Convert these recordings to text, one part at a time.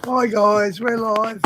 Hi guys, we're live.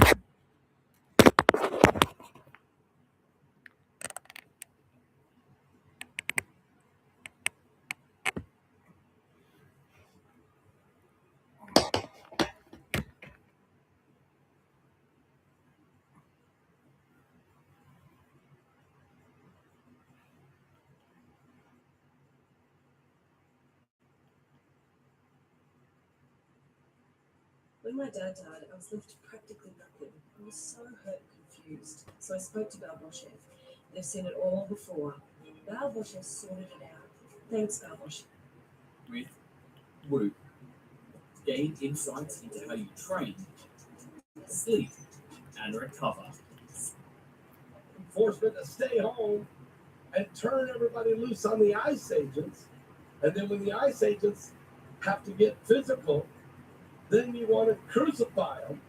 When my dad died, I was left practically nothing. I was so hurt and confused. So I spoke to Balboshev. They've seen it all before. Balboshev sorted it out. Thanks, Balboshev. With Woo, gain insights into how you train, sleep, and recover. Enforcement to stay home and turn everybody loose on the ICE agents. And then when the ICE agents have to get physical, then you want to crucify them.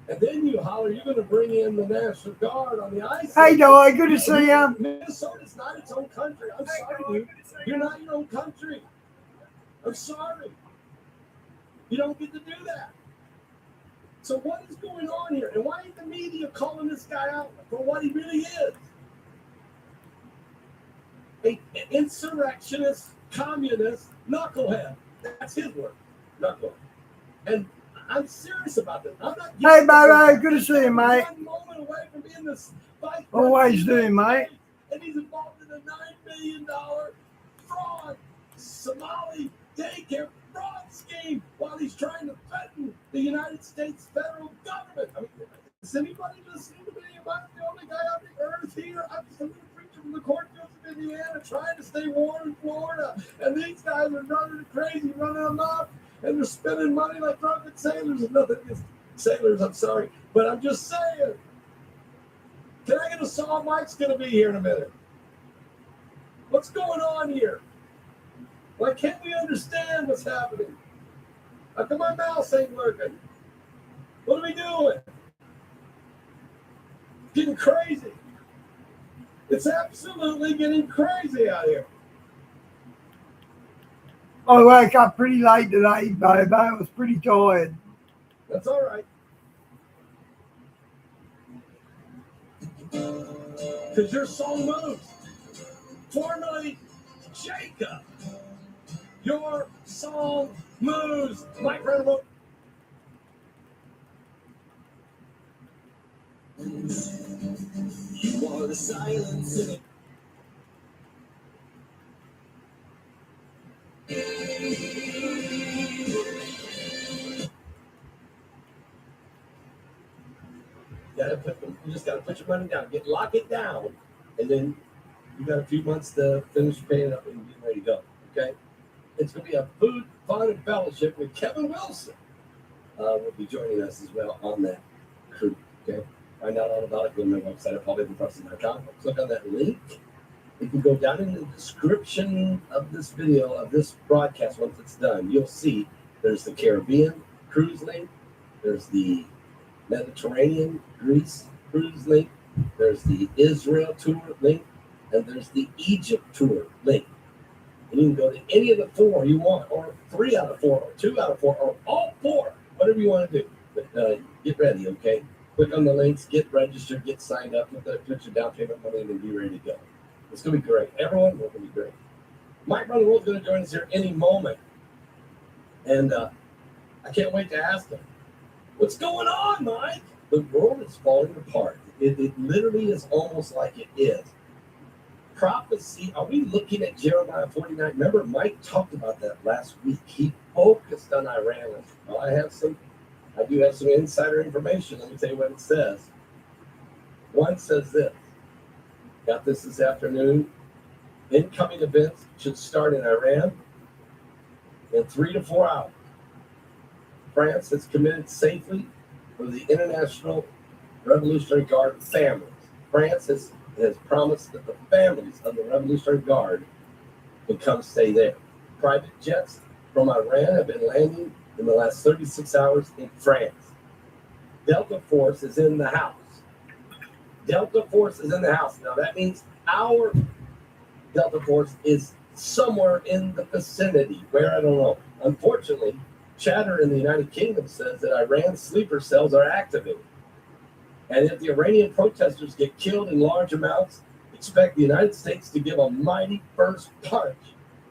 And then you holler, you're going to bring in the National Guard on the ICE. Hey, Di, good to see you. Minnesota's not its own country. I'm sorry, dude. You're not your own country. I'm sorry. You don't get to do that. So what is going on here? And why ain't the media calling this guy out for what he really is? An insurrectionist, communist, knucklehead. That's his word. Knucklehead. And I'm serious about this. I'm not. Hey, Barry, good to see you, mate. One moment away from being this vice Always president, do, mate. And he's involved in a $9 million fraud Somali daycare fraud scheme while he's trying to threaten the United States federal government. I mean, is anybody listening to me? Am I the only guy on the earth here? I'm just a little preacher from the cornfields of Indiana trying to stay warm in Florida. And these guys are running crazy, running amok. And they're spending money like drunken sailors. And nothing against sailors, I'm sorry. But I'm just saying. Can I get a song? Mike's going to be here in a minute. What's going on here? Why can't we understand what's happening? How come my mouse ain't working? What are we doing? Getting crazy. It's absolutely getting crazy out here. I woke up pretty late today, Bobo. I was pretty tired. That's all right. Because your song moves. Formerly Jacob. Your song moves. Mike Renable. You are the silence in it. You just gotta put your money down. Lock it down, and then you got a few months to finish paying up and get ready to go. Okay? It's gonna be a food, fun, and fellowship with Kevin Wilson. Will be joining us as well on that crew. Okay? Find out all about it. Go to my website at pauldavidprosty.com. Click on that link. You can go down in the description of this video, of this broadcast, once it's done. You'll see there's the Caribbean cruise link. There's the Mediterranean, Greece cruise link. There's the Israel tour link. And there's the Egypt tour link. And you can go to any of the four you want, or 3 out of 4, or 2 out of 4, or all 4, whatever you want to do. But get ready, okay? Click on the links, get registered, get signed up, put your down payment money, and be ready to go. It's going to be great. Everyone, it's going to be great. Mike Renable is going to join us here any moment. And I can't wait to ask him, what's going on, Mike? The world is falling apart. It literally is almost like it is. Prophecy, are we looking at Jeremiah 49? Remember, Mike talked about that last week. He focused on Iran. Well, I do have some insider information. Let me tell you what it says. One says this. Got this afternoon. Incoming events should start in Iran in 3 to 4 hours. France has committed safely for the International Revolutionary Guard families. France has promised that the families of the Revolutionary Guard can come stay there. Private jets from Iran have been landing in the last 36 hours in France. Delta Force is in the house. Delta Force is in the house. Now that means our Delta Force is somewhere in the vicinity. Where, I don't know. Unfortunately, chatter in the United Kingdom says that Iran's sleeper cells are activated. And if the Iranian protesters get killed in large amounts, expect the United States to give a mighty first punch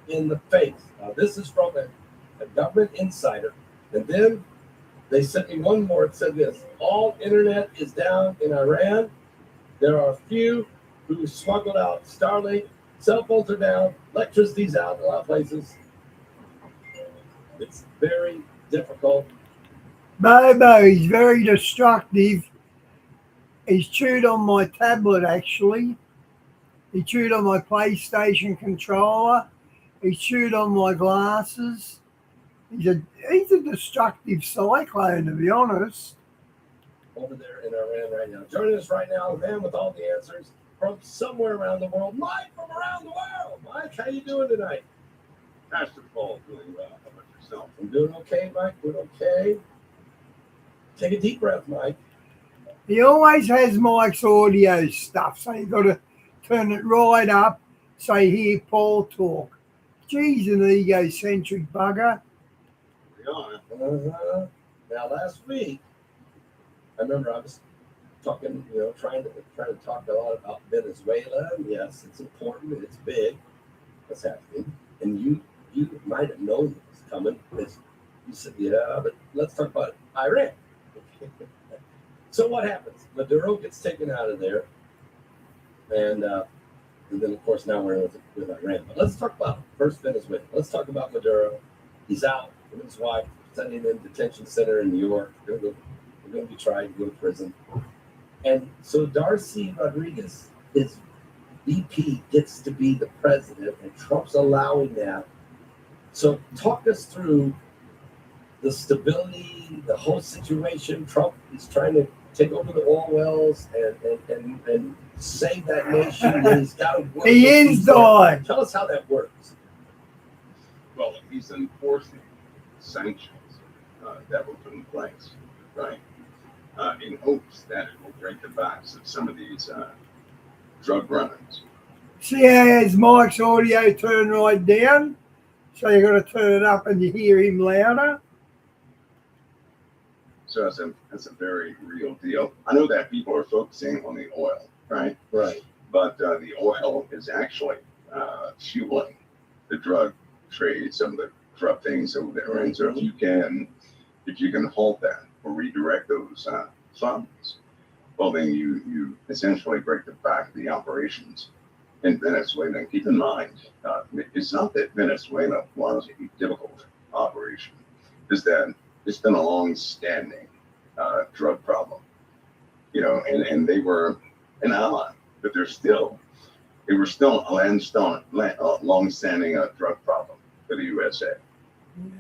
in the face. Now, this is from a government insider. And then they sent me one more. It said this: all internet is down in Iran. There are a few who smuggled out Starlink. Cell phones are down. Electricity's out in a lot of places. It's very difficult. Bobo, he's very destructive. He's chewed on my tablet, actually. He chewed on my PlayStation controller. He chewed on my glasses. He's a destructive cyclone, to be honest. Over there in Iran right now. Joining us right now, the man with all the answers from somewhere around the world. Mike from around the world. Mike, how you doing tonight? Pastor Paul, doing well. How about yourself? I'm doing okay, Mike. Doing okay. Take a deep breath, Mike. He always has Mike's audio stuff, so you've got to turn it right up so you hear Paul talk. Geez, an egocentric bugger. We are. Now, last week, I remember I was talking, trying to talk a lot about Venezuela. Yes, it's important and it's big. What's happening? And you might have known it was coming because you said, yeah, but let's talk about Iran. So what happens? Maduro gets taken out of there, and then of course now we're with Iran. But let's talk about first Venezuela. Let's talk about Maduro. He's out with his wife, sending him in detention center in New York. They're going to be tried, go to prison. And so Darcy Rodriguez, his VP, gets to be the president, and Trump's allowing that. So talk us through the stability, the whole situation. Trump is trying to take over the oil wells and save that nation. And he's got to work. He is dying. Tell us how that works. Well, he's enforcing sanctions that were put in place, right? In hopes that it will break the backs of some of these drug runners. See how his Mike's audio turned right down? So you've got to turn it up and you hear him louder. So that's a very real deal. I know that people are focusing on the oil, right? Right. But the oil is actually fueling the drug trade, some of the drug things over there. And so if you can halt that or redirect those funds, well, then you essentially break the back of the operations in Venezuela. And keep in mind, it's not that Venezuela was a difficult operation. It's that it's been a long-standing drug problem, and they were an ally, but they were still a long-standing drug problem for the USA.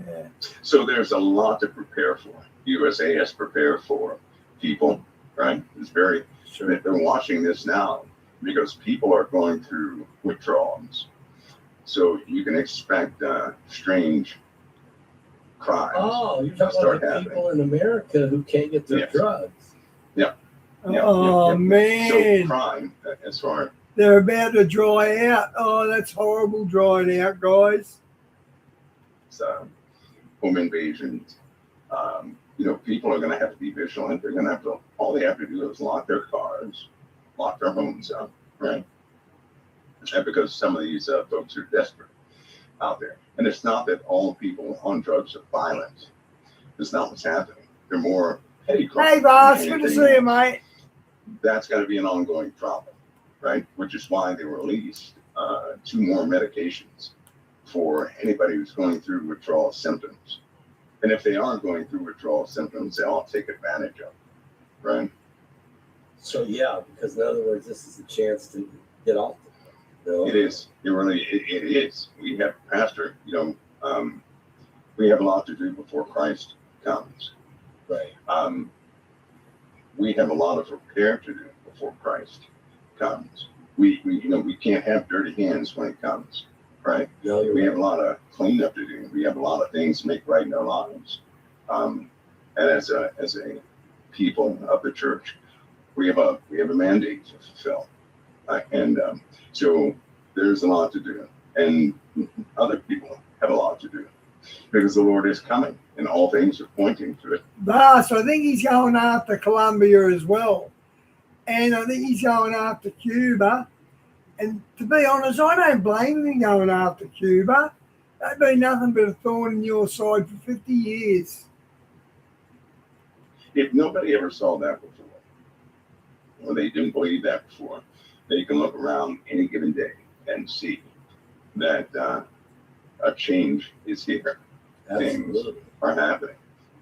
Yeah. So there's a lot to prepare for. USA has prepared for people, right? It's very Sure. they're watching this now because people are going through withdrawals. So you can expect strange crimes. Oh, you're talking start about the happening. people in America who can't get their Yes. drugs. Oh, So man. crime, as far They're about to dry out. Oh, that's horrible drying out, guys. as home invasions, people are going to have to be vigilant. They're going to have to. All they have to do is lock their cars, lock their homes up, right? And because some of these folks are desperate out there, and it's not that all people on drugs are violent. It's not what's happening. They're more petty crimes. Hey, boss. than Good to anything see you, else. mate. That's got to be an ongoing problem, right? Which is why they released 2 more medications for anybody who's going through withdrawal symptoms. And if they are going through withdrawal symptoms, they all take advantage of it, right? So yeah, because in other words, this is a chance to get off. It is. It is. We have, Pastor, we have a lot to do before Christ comes. Right. We have a lot of repair to do before Christ comes. We can't have dirty hands when it comes, right? No, you're We right. have a lot of cleanup to do. We have a lot of things to make right in our lives. And as a people of the church, we have a mandate to fulfill. So there's a lot to do. And other people have a lot to do because the Lord is coming. and all things are pointing to it. But I think he's going after Colombia as well. And I think he's going after Cuba. And to be honest, I don't blame him going after Cuba. They've been nothing but a thorn in your side for 50 years. If nobody ever saw that before, or they didn't believe that before, they can look around any given day and see that a change is here. Absolutely. Are happening.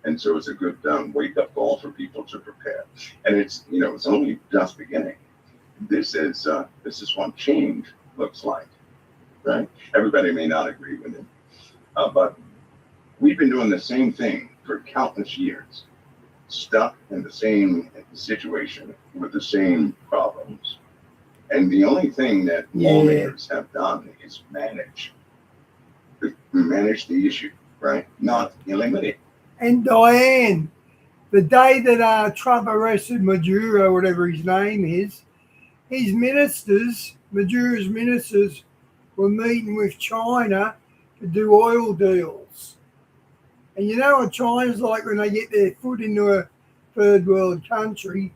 And so it's a good wake-up call for people to prepare. And it's only just beginning. This is what change looks like, right? Everybody may not agree with it, but we've been doing the same thing for countless years, stuck in the same situation with the same problems. And the only thing that lawmakers have done is manage the issue, right? Not eliminate. And Diane, the day that Trump arrested Maduro, whatever his name is, his ministers, Maduro's ministers, were meeting with China to do oil deals. And you know what China's like when they get their foot into a third world country,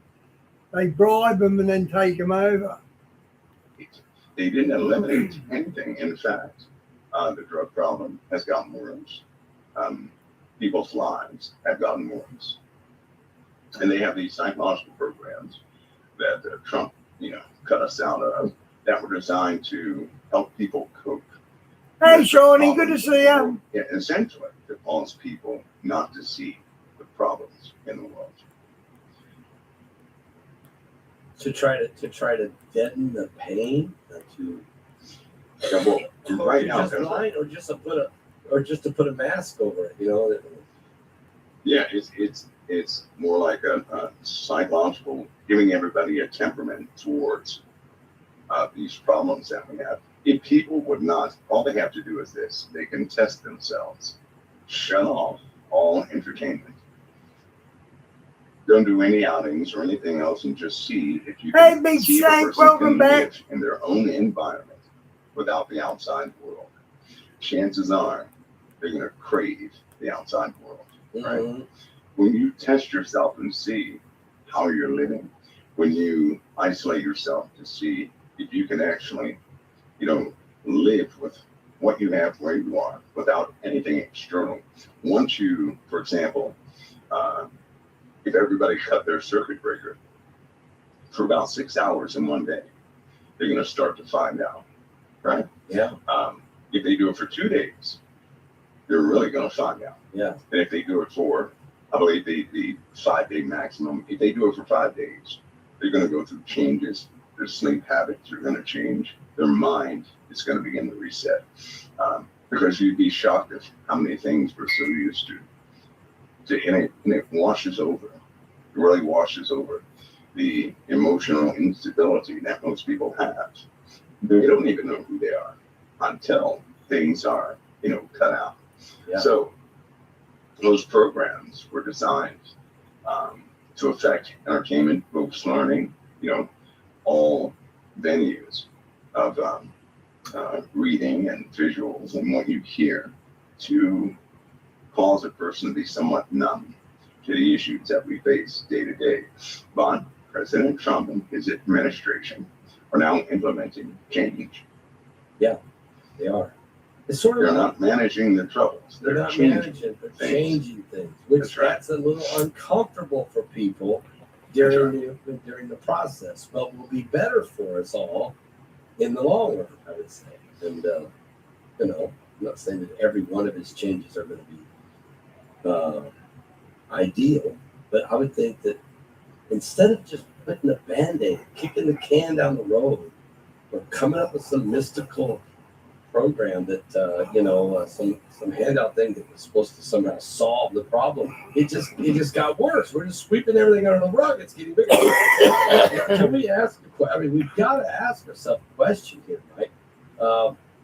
they bribe them and then take them over. They didn't eliminate anything. In fact, the drug problem has gotten worse. People's lives have gotten worse. And they have these psychological programs that Trump, cut us out of that were designed to help people cope. Hey, Shawnee, good to see you. Yeah, essentially, to cause people not to see the problems in the world. To try to deaden the pain, to Yeah, well, right now, just lie, or just to put a mask over it, yeah, it's more like a psychological, giving everybody a temperament towards these problems that we have. If people would not, all they have to do is this: they can test themselves, shut off all entertainment, don't do any outings or anything else, and just see if you Hey, can Big see if a Shank, person welcome can back. live in their own environment without the outside world. Chances are they're going to crave the outside world. Right. Mhm. When you test yourself and see how you're living, when you isolate yourself to see if you can actually, live with what you have where you are without anything external. Once you, for example, if everybody cut their circuit breaker for about 6 hours in one day, they're going to start to find out, right? Yeah. If they do it for 2 days, they're really going to find out. Yeah. And if they do it for, I believe the 5-day maximum, if they do it for 5 days, they're going to go through changes. Their sleep habits are going to change. Their mind is going to begin to reset. Because you'd be shocked at how many things we're so used to. And it washes over. It really washes over the emotional instability that most people have. They don't even know who they are until things are, cut out. Yeah. So those programs were designed to affect entertainment, books, learning, all venues of reading and visuals and what you hear to cause a person to be somewhat numb to the issues that we face day to day. But President Trump and his administration are now implementing change. They are. It's sort of They're not managing the troubles. They're not changing managing, they're things. changing things, which That's right. that's a little uncomfortable for people during the process, but will be better for us all in the long run, I would say. And I'm not saying that every one of his changes are going to be ideal, but I would think that instead of just putting a Band-Aid, kicking the can down the road, or coming up with some mystical program that some handout thing that was supposed to somehow solve the problem, it just got worse. We're just sweeping everything under the rug. It's getting bigger. Can we ask we've got to ask ourselves a question here, right?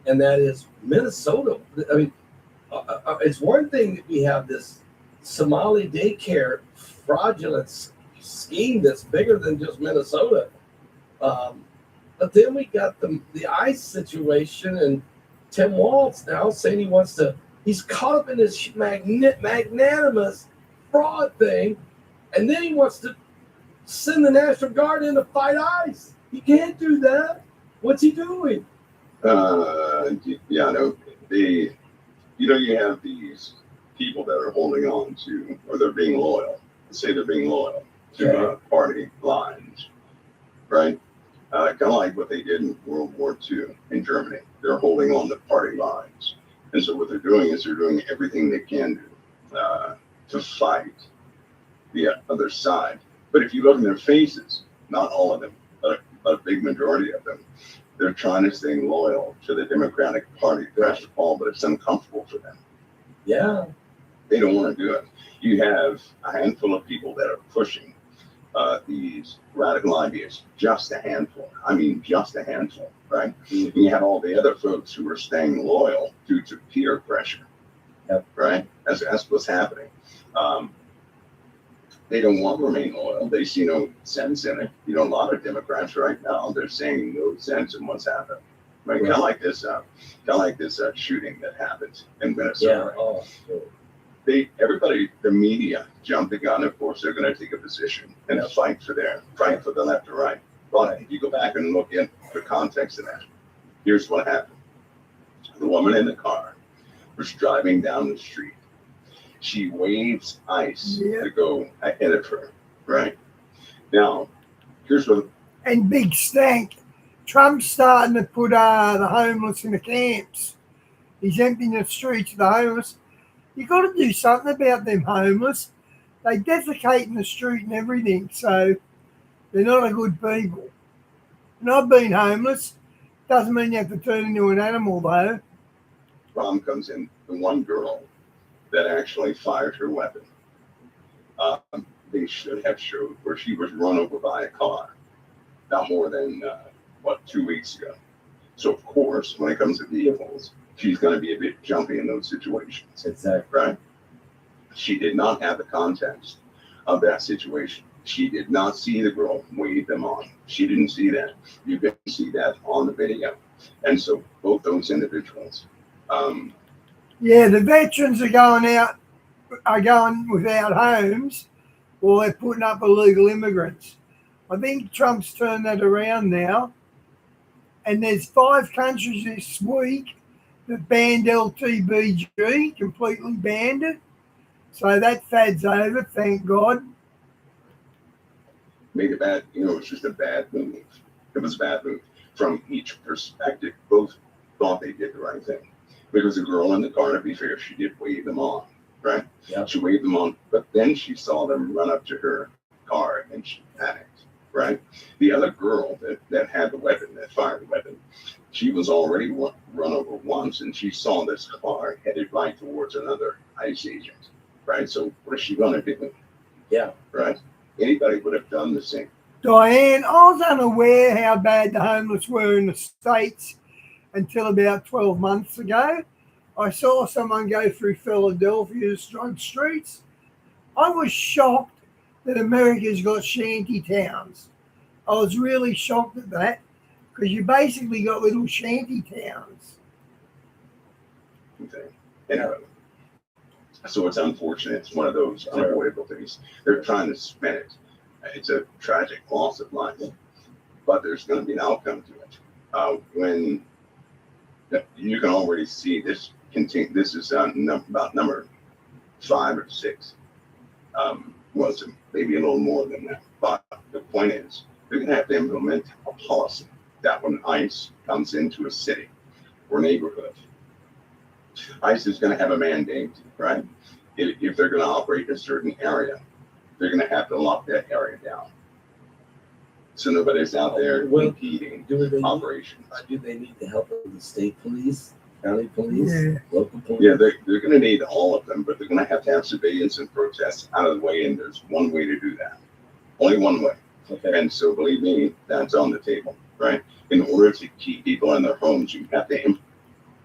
And that is Minnesota. It's one thing that we have this Somali daycare fraudulent scheme that's bigger than just Minnesota. But then we got the ICE situation, and Tim Walz now saying he wants to He's caught up in this magnanimous fraud thing, and then he wants to send the National Guard in to fight ICE. He can't do that. What's he doing? Yeah, no, you have these people that are holding on to, or they're being loyal. Say they're being loyal to party lines, right? Kind of like what they did in World War II in Germany. They're holding on to party lines. And so what they're doing is they're doing everything they can do to fight the other side. But if you look in their faces, not all of them, but a big majority of them, they're trying to stay loyal to the Democratic Party first of all, but it's uncomfortable for them. Yeah. They don't want to do it. You have a handful of people that are pushing these radical ideas, just a handful. I mean, just a handful, right? And you have all the other folks who are staying loyal due to peer pressure, right? That's what's happening. They don't want to remain loyal. They see no sense in it. A lot of Democrats right now, they're saying no sense in what's happened. Right? Kind of like this shooting that happened in Minnesota. Yeah. Oh, sure. Everybody, the media jumped the gun. Of course, they're going to take a position and fight for the left or right. But if you go back and look at the context of that, here's what happened. The woman in the car was driving down the street. She waves ICE to go ahead of her, right? Now, here's what. And big stank. Trump's starting to put the homeless in the camps. He's emptying the streets of the homeless. You got to do something about them homeless. They defecate in the street and everything, so they're not a good people. And I've been homeless. Doesn't mean you have to turn into an animal, though. Problem comes in. The one girl that actually fired her weapon, they should have showed where she was run over by a car not more than, 2 weeks ago. So, of course, when it comes to vehicles, she's going to be a bit jumpy in those situations. Exactly. Right? She did not have the context of that situation. She did not see the girl wave them on. She didn't see that. You can see that on the video. And so both those individuals. The veterans are going without homes, or they're putting up illegal immigrants. I think Trump's turned that around now. And there's 5 countries this week that banned LTBG, completely banned it. So that fad's over, thank God. Made a bad, it's just a bad move. It was a bad move. From each perspective, both thought they did the right thing. Because the girl in the car, to be fair, she did wave them on, right? Yeah. She waved them on, but then she saw them run up to her car and she panicked, right? The other girl that had the weapon, that fired the weapon, she was already run over once, and she saw this car headed right towards another ICE agent, right? So what is she going to do? Yeah. Right? Anybody would have done the same. Diane, I was unaware how bad the homeless were in the States until about 12 months ago. I saw someone go through Philadelphia's drug streets. I was shocked that America's got shanty towns. I was really shocked at that, because you basically got little shanty towns. Okay. Anyway, so it's unfortunate. It's one of those unavoidable things. They're trying to spin it. It's a tragic loss of life, but there's going to be an outcome to it. When you can already see this continue. This is about number 5 or 6. Was maybe a little more than that. But the point is, they're going to have to implement a policy that when ICE comes into a city or neighborhood, ICE is going to have a mandate, right? If they're going to operate in a certain area, they're going to have to lock that area down. So nobody's out there impeding operations. Do they need the help of the state police, county police, local police? Yeah, they're going to need all of them, but they're going to have civilians and protests out of the way, and there's one way to do that. Only one way. Okay. And so, believe me, that's on the table, right? In order to keep people in their homes, you have to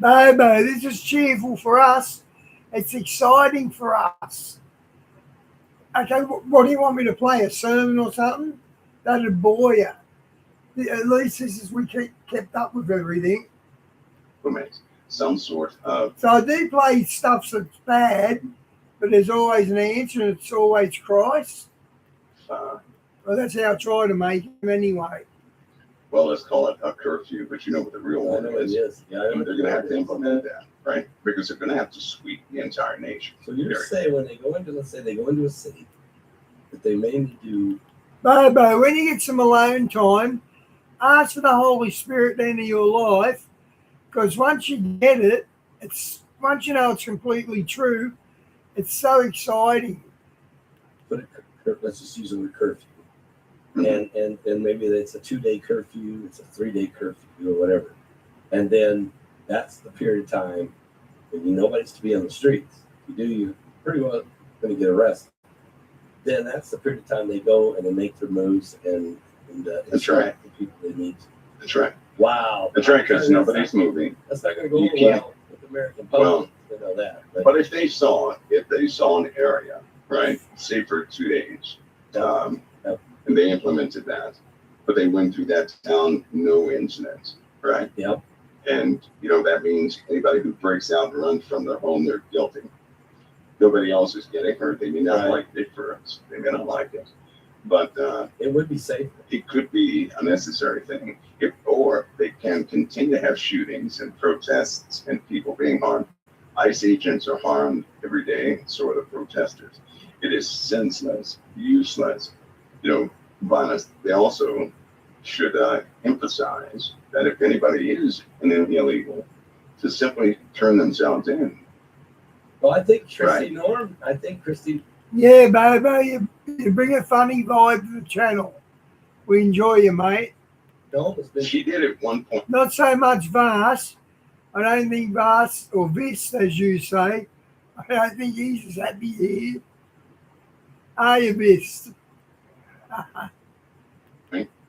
No, this is cheerful for us. It's exciting for us. Okay, what do you want me to play? A sermon or something? That'd bore you. At least this is we kept up with everything. some sort of So I do play stuff that's bad, but there's always an answer, and it's always Christ. Well, that's how I try to make him anyway. well, let's call it a curfew, but you know what the real I one know it is. is. Yeah, I know And what they're going to have to it is. implement that, right? Because they're going to have to sweep the entire nation. So you're Period. saying when they go into, let's say they go into a city, that they mainly do. Bobo, when you get some alone time, ask for the Holy Spirit into your life, because once you get it, once you know it's completely true, it's so exciting. Let's just use the word curfew, Mhm. and maybe it's a 2-day curfew, it's a 3-day curfew or whatever, and then that's the period of time when nobody's to be on the streets. If you do, you're pretty well going to get arrested. Then that's the period of time they go and they make their moves and That's right. instruct the people they need to. That's right. Wow, That's right, because nobody's moving. That's not going to go You over can't- well with the American public. You know that, But if they saw an area, right, say for 2 days, Yep. and they implemented that, but they went through that town, no incidents, right? Yep. And, that means anybody who breaks out and runs from their home, they're guilty. Nobody else is getting hurt. They may not Right. like it for us. They may not like it. But it would be safer. it could be a necessary thing. Or they can continue to have shootings and protests and people being harmed. ICE agents are harmed every day, so are the protesters. It is senseless, useless, violence. They also should emphasize that if anybody is an illegal, to simply turn themselves in. Well, I think Right. Christy, Yeah, Bobo, you bring a funny vibe to the channel. We enjoy you, mate. Norm has been. She did at one point. Not so much Vas. I don't think Vas, or Vis, as you say, I don't think he's as happy here. Are you, Vis?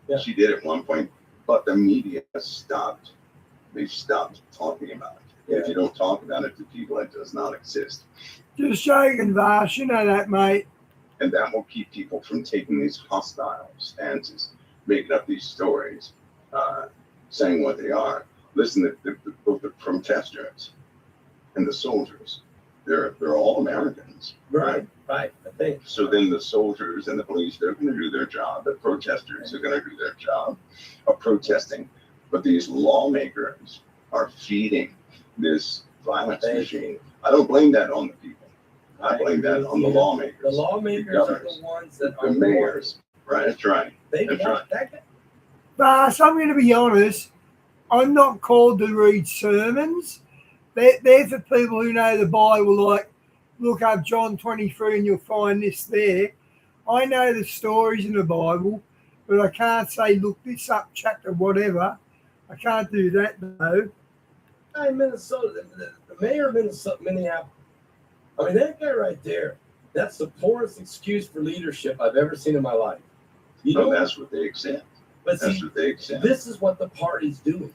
Yeah. She did at one point, but the media stopped. They stopped talking about it. If you don't talk about it to people, it does not exist. Just joking, Vas. You know that, mate. And that will keep people from taking these hostile stances, making up these stories, saying what they are. Listen, both the protesters and the soldiers, they're all Americans. Right. I think. So then the soldiers and the police, they're going to do their job. The protesters are going to do their job of protesting. But these lawmakers are feeding this violence machine. I don't blame that on the people. I blame that on the lawmakers. The lawmakers are the ones that The are mayors. Right, that's right. They That's want that guy. Vas, I'm going to be honest. I'm not called to read sermons. They're for people who know the Bible, like look up John 23 and you'll find this there. I know the stories in the Bible, but I can't say, look this up, chapter whatever. I can't do that, though. In Minnesota, the mayor of Minneapolis. I mean, that guy right there, that's the poorest excuse for leadership I've ever seen in my life. You know, That's what they accept. but That's see, what they accept. this is what the party's doing.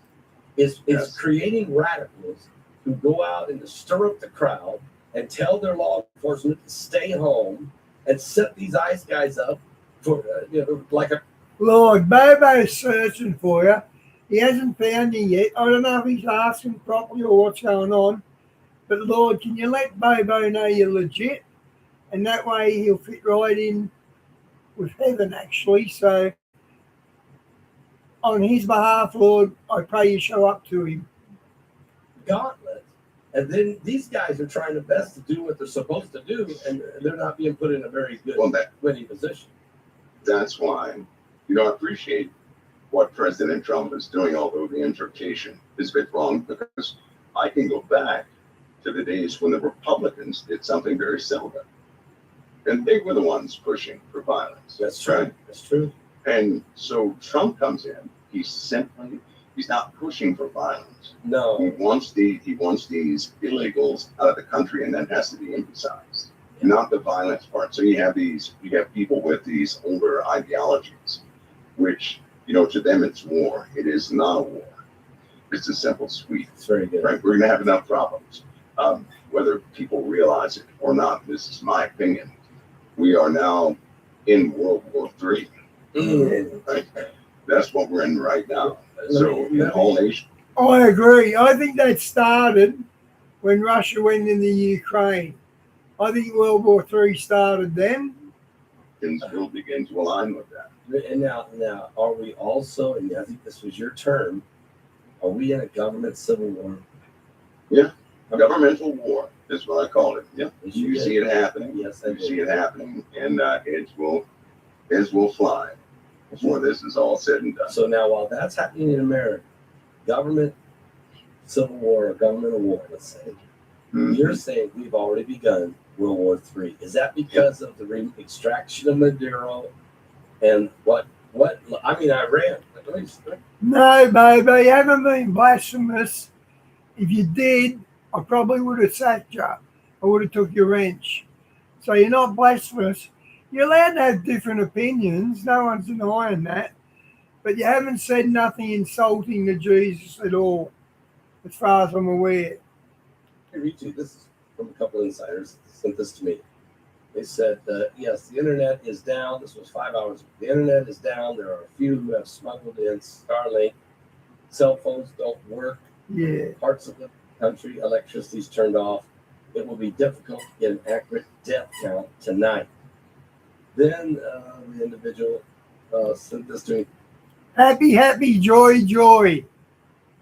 Is Yes. creating radicals who go out and stir up the crowd and tell their law enforcement to stay home and set these ICE guys up for like a. Lord, Bobo's searching for you. He hasn't found you yet. I don't know if he's asking properly or what's going on. But Lord, can you let Bobo know you're legit? And that way he'll fit right in with heaven, actually. So on his behalf, Lord, I pray you show up to him. Gauntlet. And then these guys are trying their best to do what they're supposed to do, and they're not being put in a very good Well, winning position. that's why, I appreciate what President Trump is doing, although the interpretation is a bit wrong, because I can go back to the days when the Republicans did something very similar. And they were the ones pushing for violence. That's true. Right? That's true. And so Trump comes in, he's not pushing for violence. He No. wants these illegals out of the country, and that has to be emphasized, not the violence part. So you have people with these older ideologies, which, to them it's war. It is not a war. It's a simple sweep. It's very good. Right? We're going to have enough problems, whether people realize it or not. This is my opinion. We are now in World War III. Mm. Right? That's what we're in right now. Let So me- the whole nation. I agree. I think that started when Russia went into Ukraine. I think World War III started then. Things will begin to align with that. And now, are we also? And I think this was your term. Are we in a government civil war? Governmental war is what I call it. Yeah, Yes, you did. see it happening. Yes, I You did. see it happening, and heads will fly before this is all said and done. So now, while that's happening in America, government civil war or governmental war, let's say, Mhm. you're saying we've already begun World War III. Is that because of the extraction of Maduro and what? I mean, Iran. No, baby, you haven't been blasphemous. If you did, I probably would have sacked you. I would have took your wrench. So you're not blasphemous. You're allowed to have different opinions. No one's denying that. But you haven't said nothing insulting to Jesus at all, as far as I'm aware. Hey, read you. This is from a couple insiders that sent this to me. They said, yes, the internet is down. This was 5 hours ago. The internet is down. There are a few who have smuggled in Starlink. Cell phones don't work. Yeah. Parts of the country, electricity's turned off. It will be difficult to get an accurate death count tonight. Then the individual sent this to me. Happy, happy, joy, joy.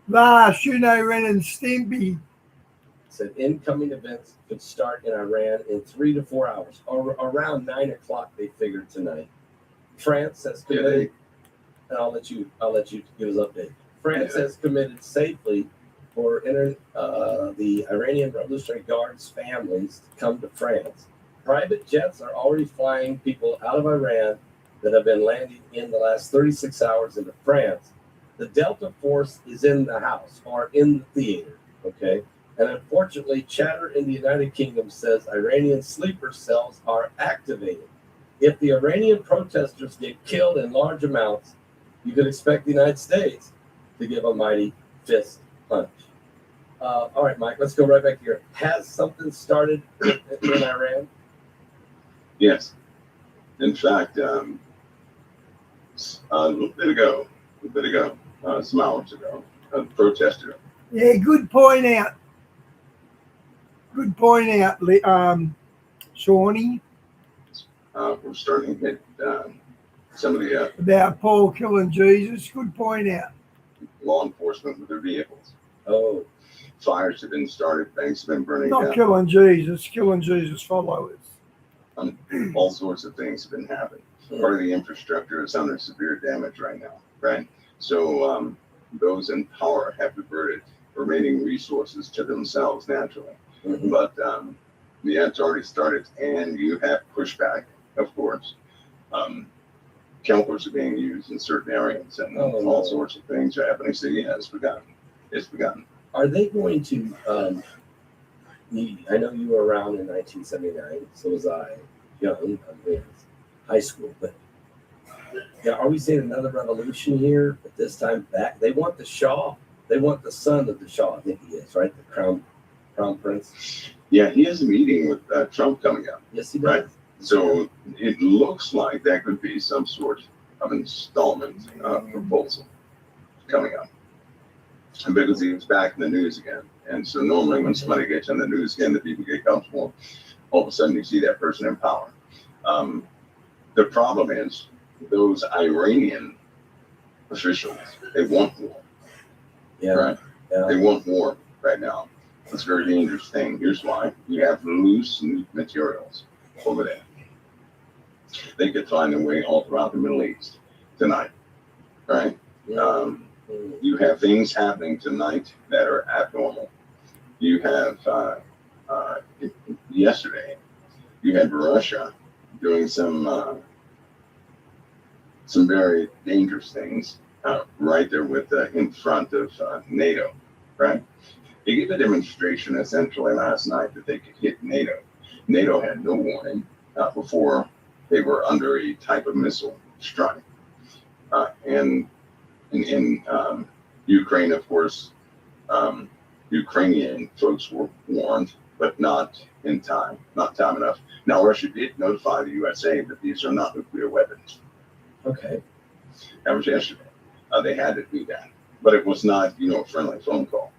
Last, you know, Ren and Stimpy. Said incoming events could start in Iran in 3 to 4 hours, or around 9 o'clock. They figured tonight. France has committed, and I'll let you give us an update. France has committed safely for the Iranian Revolutionary Guard's families to come to France. Private jets are already flying people out of Iran that have been landing in the last 36 hours into France. The Delta Force is in the house or in the theater, okay? And unfortunately, chatter in the United Kingdom says Iranian sleeper cells are activated. If the Iranian protesters get killed in large amounts, you could expect the United States to give a mighty fist punch. All right, Mike, let's go right back here. Has something started in Iran? Yes. In fact, a little bit ago, some hours ago, a protester. Yeah, good point out. Good point out, Shawnee, We're starting to hit some of the about Paul killing Jesus. Good point out. law enforcement with their vehicles. Oh, Fires have been started, banks have been burning Not down. killing Jesus followers. All sorts of things have been happening. Part of the infrastructure is under severe damage right now, right? So those in power have diverted remaining resources to themselves naturally. mhm. But yeah, it's already started, and you have pushback, of course. Chemicals are being used in certain areas, and Oh, no. all sorts of things are happening. So yeah, it's begun. It's begun. Are they going to? I know you were around in 1979, so was I. Young, I mean, high school, but yeah, are we seeing another revolution here? But this time back, they want the Shah. They want the son of the Shah. I think he is right, the crown prince. Yeah, he has a meeting with Trump coming up. Yes, he does. Right. So it looks like that could be some sort of installment proposal coming up. And because he was back in the news again. And so normally when somebody gets in the news again, the people get comfortable. All of a sudden you see that person in power. The problem is those Iranian officials, they want war, Yeah. right? Yeah. They want war right now. It's a very dangerous thing. Here's why. You have loose nuke materials over there. They could find their way all throughout the Middle East tonight, right? You have things happening tonight that are abnormal. You have, yesterday, you had Russia doing some very dangerous things right there with in front of NATO, right? They gave a demonstration essentially last night that they could hit NATO. NATO had no warning before they were under a type of missile strike. And in Ukraine, of course, Ukrainian folks were warned, but not in time, not time enough. Now, Russia did notify the USA that these are not nuclear weapons. Okay. That was yesterday. They had to do that. But it was not, a friendly phone call.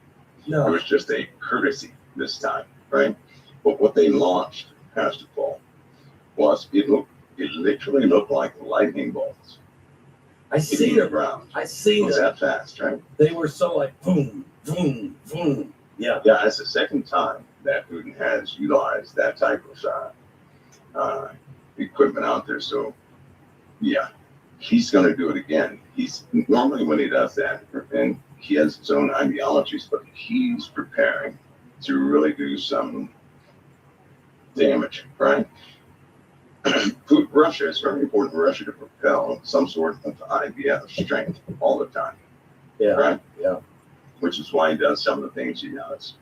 It No. was just a courtesy this time, right? But what they launched, Pastor Paul, was it literally looked like lightning bolts I hitting see the them. ground. I It see was them. that fast, right? They were so like boom, boom, boom. Yeah. Yeah, that's the second time that Putin has utilized that type of equipment out there. So, yeah, he's going to do it again. He's normally when he does that, and he has his own ideologies, but he's preparing to really do some damage, right? Russia, it's very important for Russia to propel some sort of idea of strength all the time, Yeah. right? Yeah. Which is why he does some of the things he does.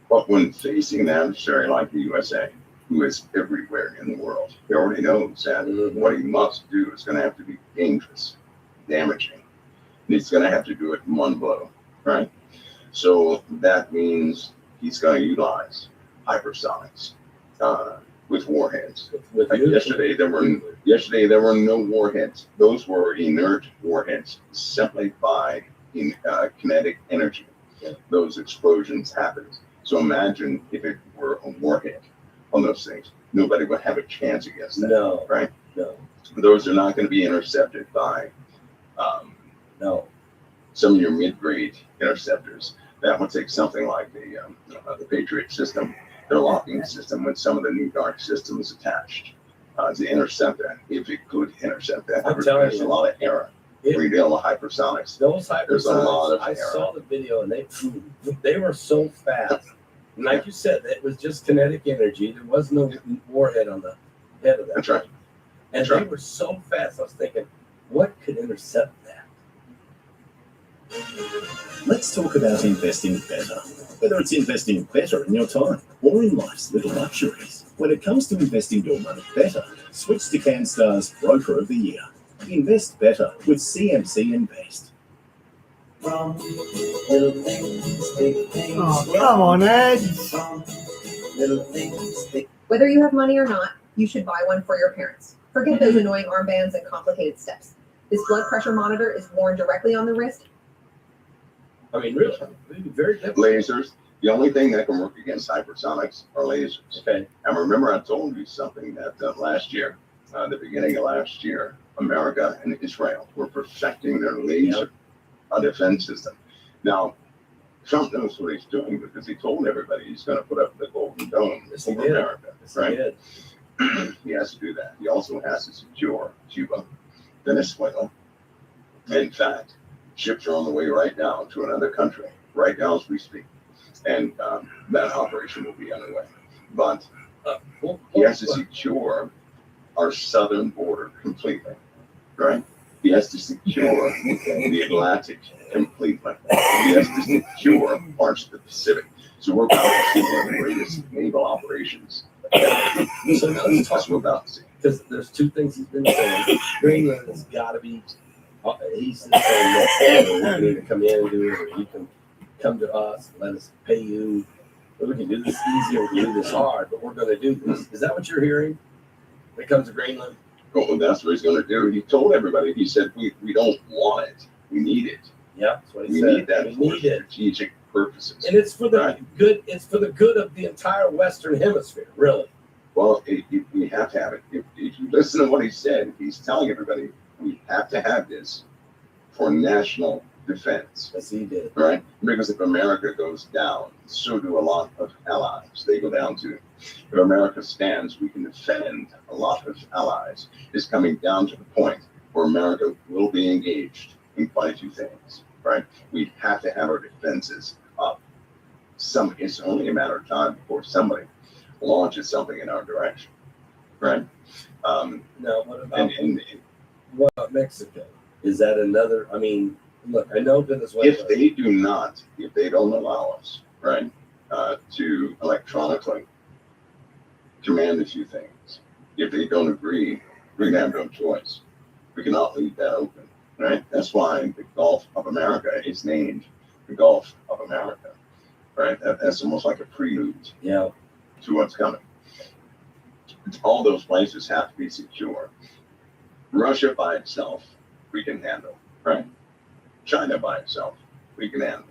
But when facing an adversary like the USA, who is everywhere in the world, he already knows that Mhm. what he must do is going to have to be dangerous, damaging. And he's going to have to do it in one blow, right? So that means he's going to utilize hypersonics with warheads. With Like you. yesterday, there were no warheads. Those were inert warheads, simply by kinetic energy. Yeah. Those explosions happened. So imagine if it were a warhead on those things. Nobody would have a chance against that. No. Right. No. Those are not going to be intercepted by No. some of your mid-grade interceptors. That would take something like the Patriot system, their locking system, with some of the new dark systems attached to intercept that. If it could intercept that, I'm telling there's you. a lot of error. When you deal with hypersonics, Those There's a lot hypersonics, of I error. saw the video and they were so fast. And like you said, it was just kinetic energy. There was no warhead on the head of that. That's right. thing. And That's they right. were so fast. I was thinking, what could intercept that? Let's talk about investing better. Whether it's investing better in your time or in life's little luxuries. When it comes to investing your money better, switch to CanStar's Broker of the Year. Invest better with CMC Invest. From little things, big things. Oh, come on, Ed. From little things, big Whether you have money or not, you should buy one for your parents. Forget those annoying armbands and complicated steps. This blood pressure monitor is worn directly on the wrist. I mean, really, very different. Lasers. The only thing that can work against hypersonics are lasers. Okay. And remember, I told you something that last year, the beginning of last year, America and Israel were perfecting their laser defense system. Now, Trump knows what he's doing because he told everybody he's going to put up the Golden Dome Yes, he over did. America, Yes, he right? did. He has to do that. He also has to secure Cuba, Venezuela. In fact, ships are on the way right now to another country, right now as we speak. And that operation will be underway. But he has to secure our southern border completely, right? He has to secure the Atlantic completely. He has to secure parts of the Pacific. So we're about to see one of the greatest naval operations. So now let's That's talk what we're about to see. because there's two things he's been saying. Greenland has got to be. He's been saying that we need to come in and do it, or you can come to us, let us pay you. But we can do this easy, or we can do this hard, but we're going to do this. Is that what you're hearing? When it comes to Greenland? Oh, that's what he's going to do. He told everybody. He said, "We don't want it. We need it. Yeah, that's what he We said. need that We for need it, strategic purposes." and it's for the Right. good. It's for the good of the entire Western Hemisphere, really. Well, we have to have it. If you listen to what he said, he's telling everybody we have to have this for national defense, As he did. right? Because if America goes down, so do a lot of allies. They go down too. If America stands, we can defend a lot of allies. It's coming down to the point where America will be engaged in quite a few things, right? We have to have our defenses up. It's only a matter of time before somebody launches something in our direction, right? Now, what about And what about Mexico? Is that another? I mean, look, I know Venezuela. if they don't allow us, right, to electronically command a few things, if they don't agree, we're gonna have no choice. We cannot leave that open, right? That's why the Gulf of America is named the Gulf of America, right? That's almost like a prelude Yeah, to what's coming. All those places have to be secure. Russia by itself, we can handle, right? China by itself, we can handle.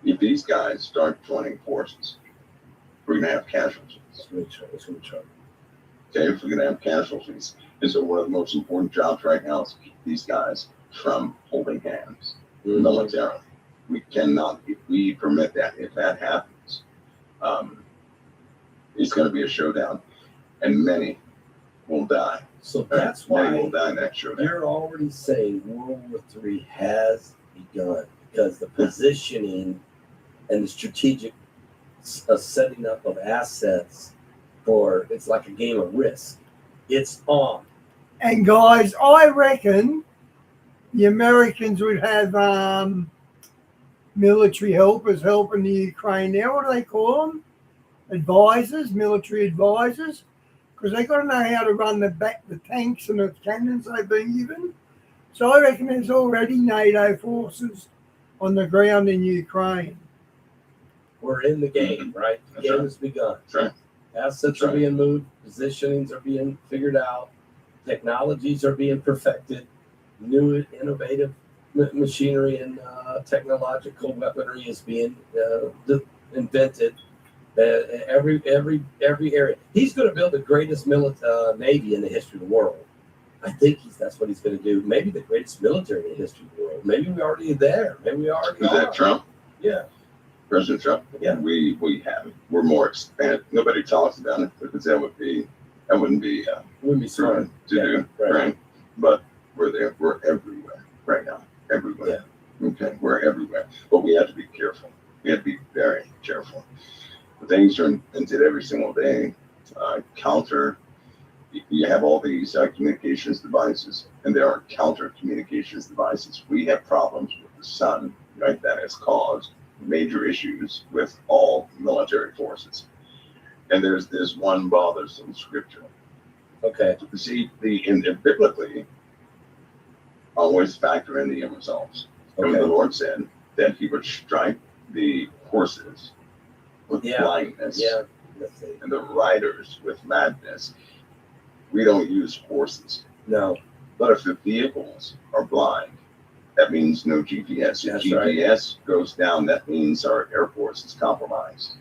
If these guys start joining forces, we're going to have casualties. Okay, if we're going to have casualties, and so one of the most important jobs right now is to keep these guys from holding hands militarily. We cannot, if we permit that, if that happens, it's going to be a showdown, and many will die. So that's why many will die in that showdown. you're already saying World War III has begun, because the positioning and the strategic setting up of assets for, it's like a game of Risk. It's on. And guys, I reckon the Americans would have military helpers helping the Ukraine now. What do they call them? Advisors, military advisors, because they got to know how to run the tanks and the cannons they've been given. So I reckon there's already NATO forces on the ground in Ukraine. We're in the game, right? The That's game right. has begun. That's right. Assets That's are right. being moved, positionings are being figured out, technologies are being perfected, new innovative machinery and technological weaponry is being invented. Every area. He's going to build the greatest navy in the history of the world. I think that's what he's going to do. Maybe the greatest military in the history of the world. Maybe we're already there. Maybe we already Is are. that Trump? Yeah. President Trump? Yeah. We have it. We're more expanded. Nobody talks about it because that wouldn't be Wouldn't be smart prudent to do, right. right? But we're there. We're everywhere right now. Everywhere. Okay, we're everywhere. But we have to be careful. We have to be very careful. The things are invented every single day. Counter. You have all these communications devices, and there are counter communications devices. We have problems with the sun, right? That has caused major issues with all military forces. And there's this one bothersome scripture. Okay. See, biblically, always factor in the end results. And Okay. the Lord said that He would strike the horses with blindness Yeah. and the riders with madness. We don't use horses. No. But if the vehicles are blind, that means no GPS. If That's GPS goes down, that means our Air Force is compromised,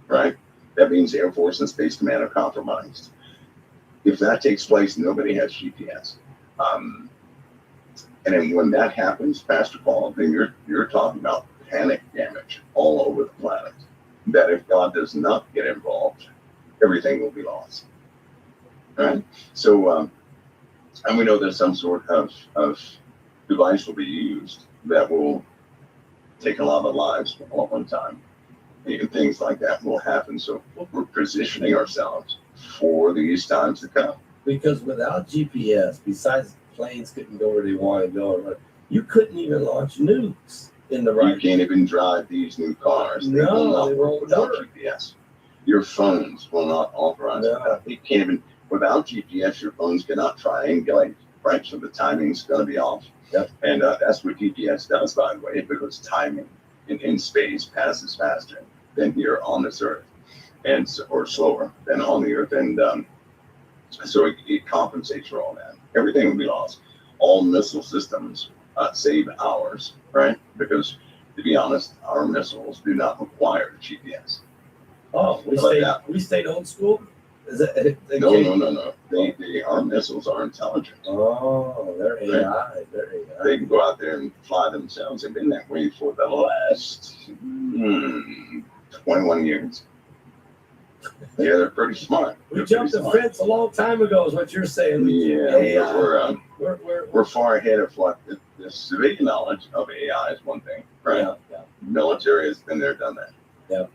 right? That means Air Force and Space Command are compromised. If that takes place, nobody has GPS. And then when that happens, Pastor Paul, then you're talking about panic damage all over the planet. That if God does not get involved, everything will be lost. Right? So, and we know that some sort of device will be used that will take a lot of lives all at one time. And things like that will happen. So we're positioning ourselves for these times to come. Because without GPS, besides planes couldn't go where they want to go, you couldn't even launch nukes in the right. You can't even drive these new cars. They No, will not they work won't without work. GPS. Your phones will not authorize No. it. They can't even, without GPS, your phones cannot triangulate, right? So the timing's going to be off. Yep. And that's what GPS does, by the way, because timing in space passes faster than here on this Earth, and or slower than on the Earth. And so it compensates for all that. Everything will be lost. All missile systems save ours, right? Because to be honest, our missiles do not require GPS. Oh, But we stayed old school. Is that No. Our missiles are intelligent. Oh, they're AI. They're AI. They can go out there and fly themselves. They've been that way for the last 21 years. Yeah, they're pretty smart. We jumped the fence a long time ago, is what you're saying. Yeah, AI. we're far ahead of what the civilian knowledge of AI is one thing, right? Yeah. Military has been there, done that.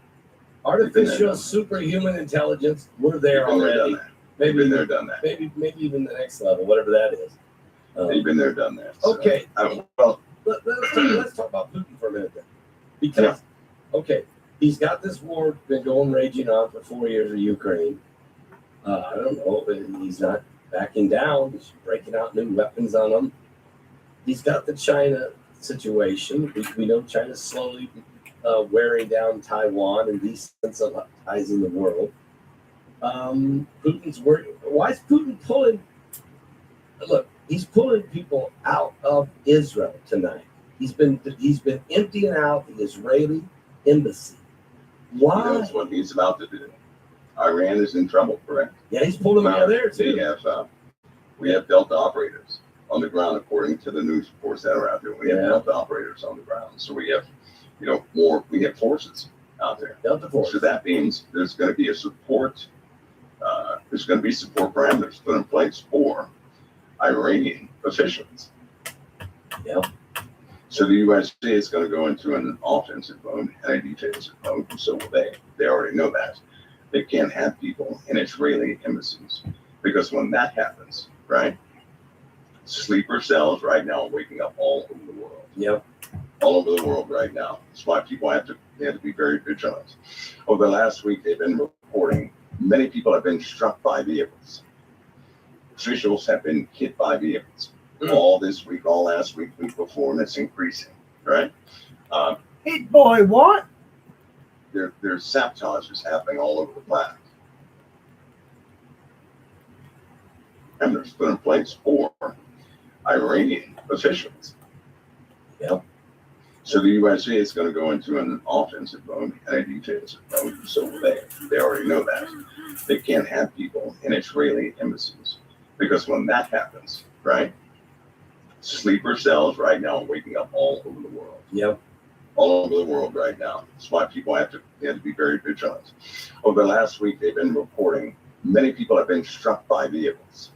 Artificial superhuman intelligence. We're there Been there, done already. that. They've been there, Maybe, done that. maybe even the next level, whatever that is. They've been there, done that. So, Okay. well, Let's talk about Putin for a minute then. Because, okay, he's got this war been raging on for 4 years in Ukraine. I don't know, but he's not backing down. He's breaking out new weapons on them. He's got the China situation. We know China's slowly wearing down Taiwan and desensitizing the world. Putin's worried. Why is Putin pulling? Look, He's pulling people out of Israel tonight. He's been emptying out the Israeli embassy. Why? That's what he's about to do. Iran is in trouble, correct? Yeah, he's pulling them out of there They too. have, we have Delta operators on the ground, according to the news reports that are out there. We have Yeah. Delta operators on the ground. So we have, we have forces out there. Delta Force. So that means there's going to be a support, there's going to be support parameters put in place for Iranian officials. Yeah. So the USA is going to go into an offensive mode and a defensive mode. So will they. They already know that. They can't have people in Israeli embassies because when that happens, right? Sleeper cells right now are waking up all over the world. Yep. All over the world right now. That's why people have to be very vigilant. Over the last week, they've been reporting many people have been struck by vehicles. Officials have been hit by vehicles. All this week, all last week, week before, and it's increasing, right? Hit by what? There's sabotage is happening all over the planet. And there's put in place for Iranian officials. Yeah. So the USA is going to go into an offensive mode and a defensive mode. So they already know that. They can't have people in Israeli embassies because when that happens, right? Sleeper cells right now are waking up all over the world. Yep. All over the world right now. That's why people have to be very vigilant. Over the last week, they've been reporting many people have been struck by vehicles.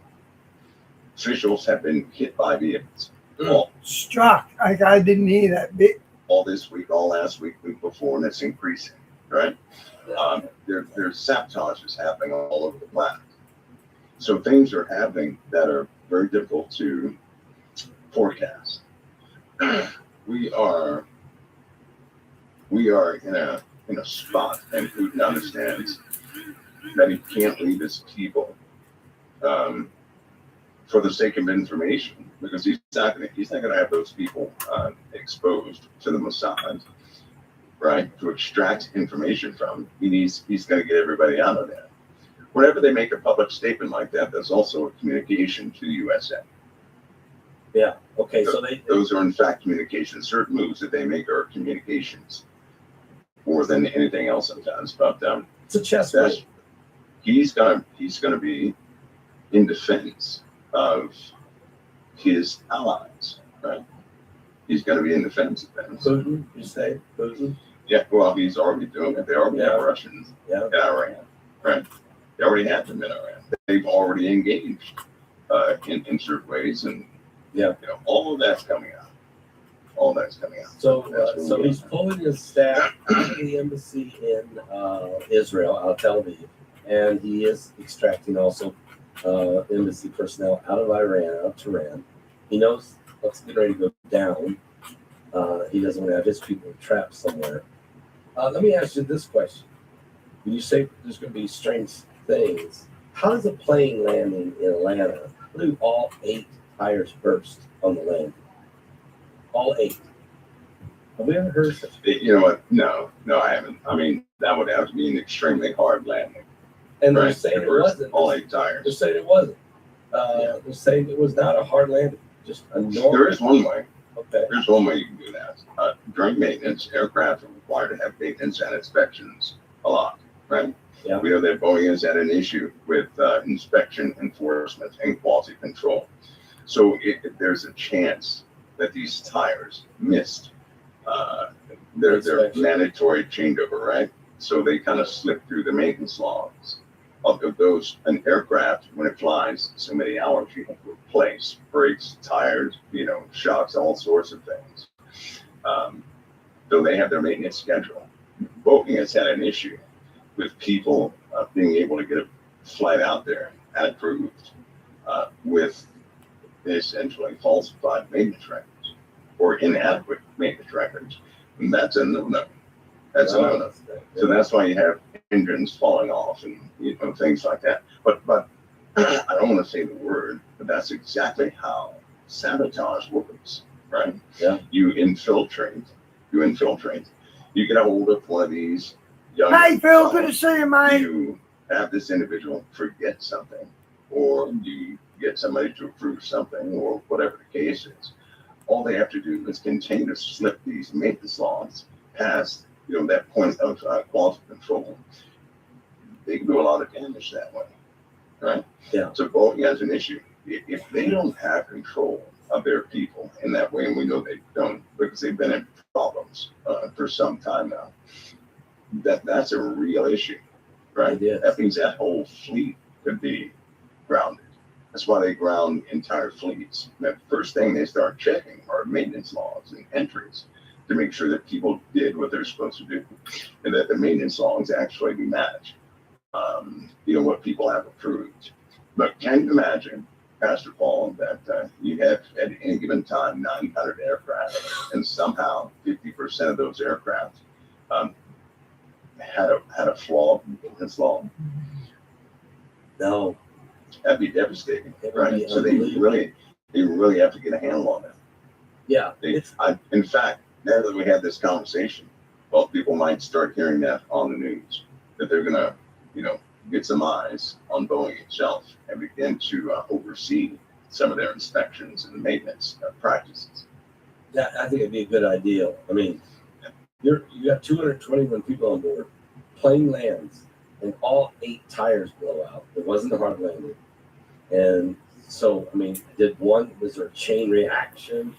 Officials have been hit by vehicles. Struck. I didn't hear that bit. All this week, all last week, week before, and it's increasing, right? There's sabotage is happening all over the planet. So things are happening that are very difficult to forecast. We are in a spot, and Putin understands that he can't leave his people for the sake of information, because he's not going to have those people exposed to the Mossad, right? To extract information from. He's going to get everybody out of there. Whenever they make a public statement like that, there's also a communication to the USA. Yeah. Okay. So those are in fact communications. Certain moves that they make are communications more than anything else sometimes. But it's a chess move. He's gonna be in defense of his allies, right? He's gonna be in defense of them. Putin, you say Putin? Yeah. Well, he's already doing it. They already have Russians in Iran, right? They already have them in Iran. They've already engaged in certain ways, and all of that's coming out. All that's coming out. So he's pulling his staff out of the embassy in Israel, out of Tel Aviv, and he is extracting also embassy personnel out of Iran, out of Tehran. He knows what's getting ready to go down. He doesn't want to have his people trapped somewhere. Let me ask you this question. When you say there's going to be strange things, how does a plane landing in Atlanta do all 8 tires burst on the landing? All 8. Have we ever heard such? You know what? No, I haven't. I mean, that would have to be an extremely hard landing. And they're saying it wasn't. All 8 tires. They're saying it wasn't. They're saying it was not a hard landing. Just a normal. There is one way. Okay. There's one way you can do that. During maintenance, aircraft are required to have maintenance and inspections a lot, right? Yeah. We know that Boeing has had an issue with inspection, enforcement, and quality control. So there's a chance that these tires missed their mandatory changeover, right? So they kind of slip through the maintenance logs. Of those, an aircraft, when it flies so many hours, you have to replace brakes, tires, shocks, all sorts of things. So they have their maintenance schedule. Boeing has had an issue with people being able to get a flight out there and approved with essentially falsified maintenance records or inadequate maintenance records. And that's a no-no. That's a no-no. So that's why you have engines falling off and things like that. But I don't want to say the word, but that's exactly how sabotage works, right? Yeah. You infiltrate. You get a hold of one of these young. Hey, Phil, good to see you, mate. You have this individual forget something, or you get somebody to approve something or whatever the case is. All they have to do is continue to slip these maintenance laws past, that point of quality control. They can do a lot of damage that way, right? Yeah. So Boeing has an issue. If they don't have control of their people in that way, and we know they don't because they've been in problems for some time now, that's a real issue, right? It is. That means that whole fleet could be grounded. That's why they ground entire fleets. The first thing they start checking are maintenance laws and entries to make sure that people did what they're supposed to do and that the maintenance laws actually be matched. What people have approved. But can you imagine, Pastor Paul, that you have at any given time 900 aircraft, and somehow 50% of those aircraft had a flaw in maintenance law? No. That'd be devastating, It would right? be So they really have to get a handle on that. Yeah. In fact, now that we had this conversation, well, people might start hearing that on the news, that they're gonna, get some eyes on Boeing itself and begin to oversee some of their inspections and maintenance practices. That, I think it'd be a good idea. I mean, you got 221 people on board, plane lands, and all 8 tires blow out. It wasn't a hard landing. And so, I mean, was there a chain reaction,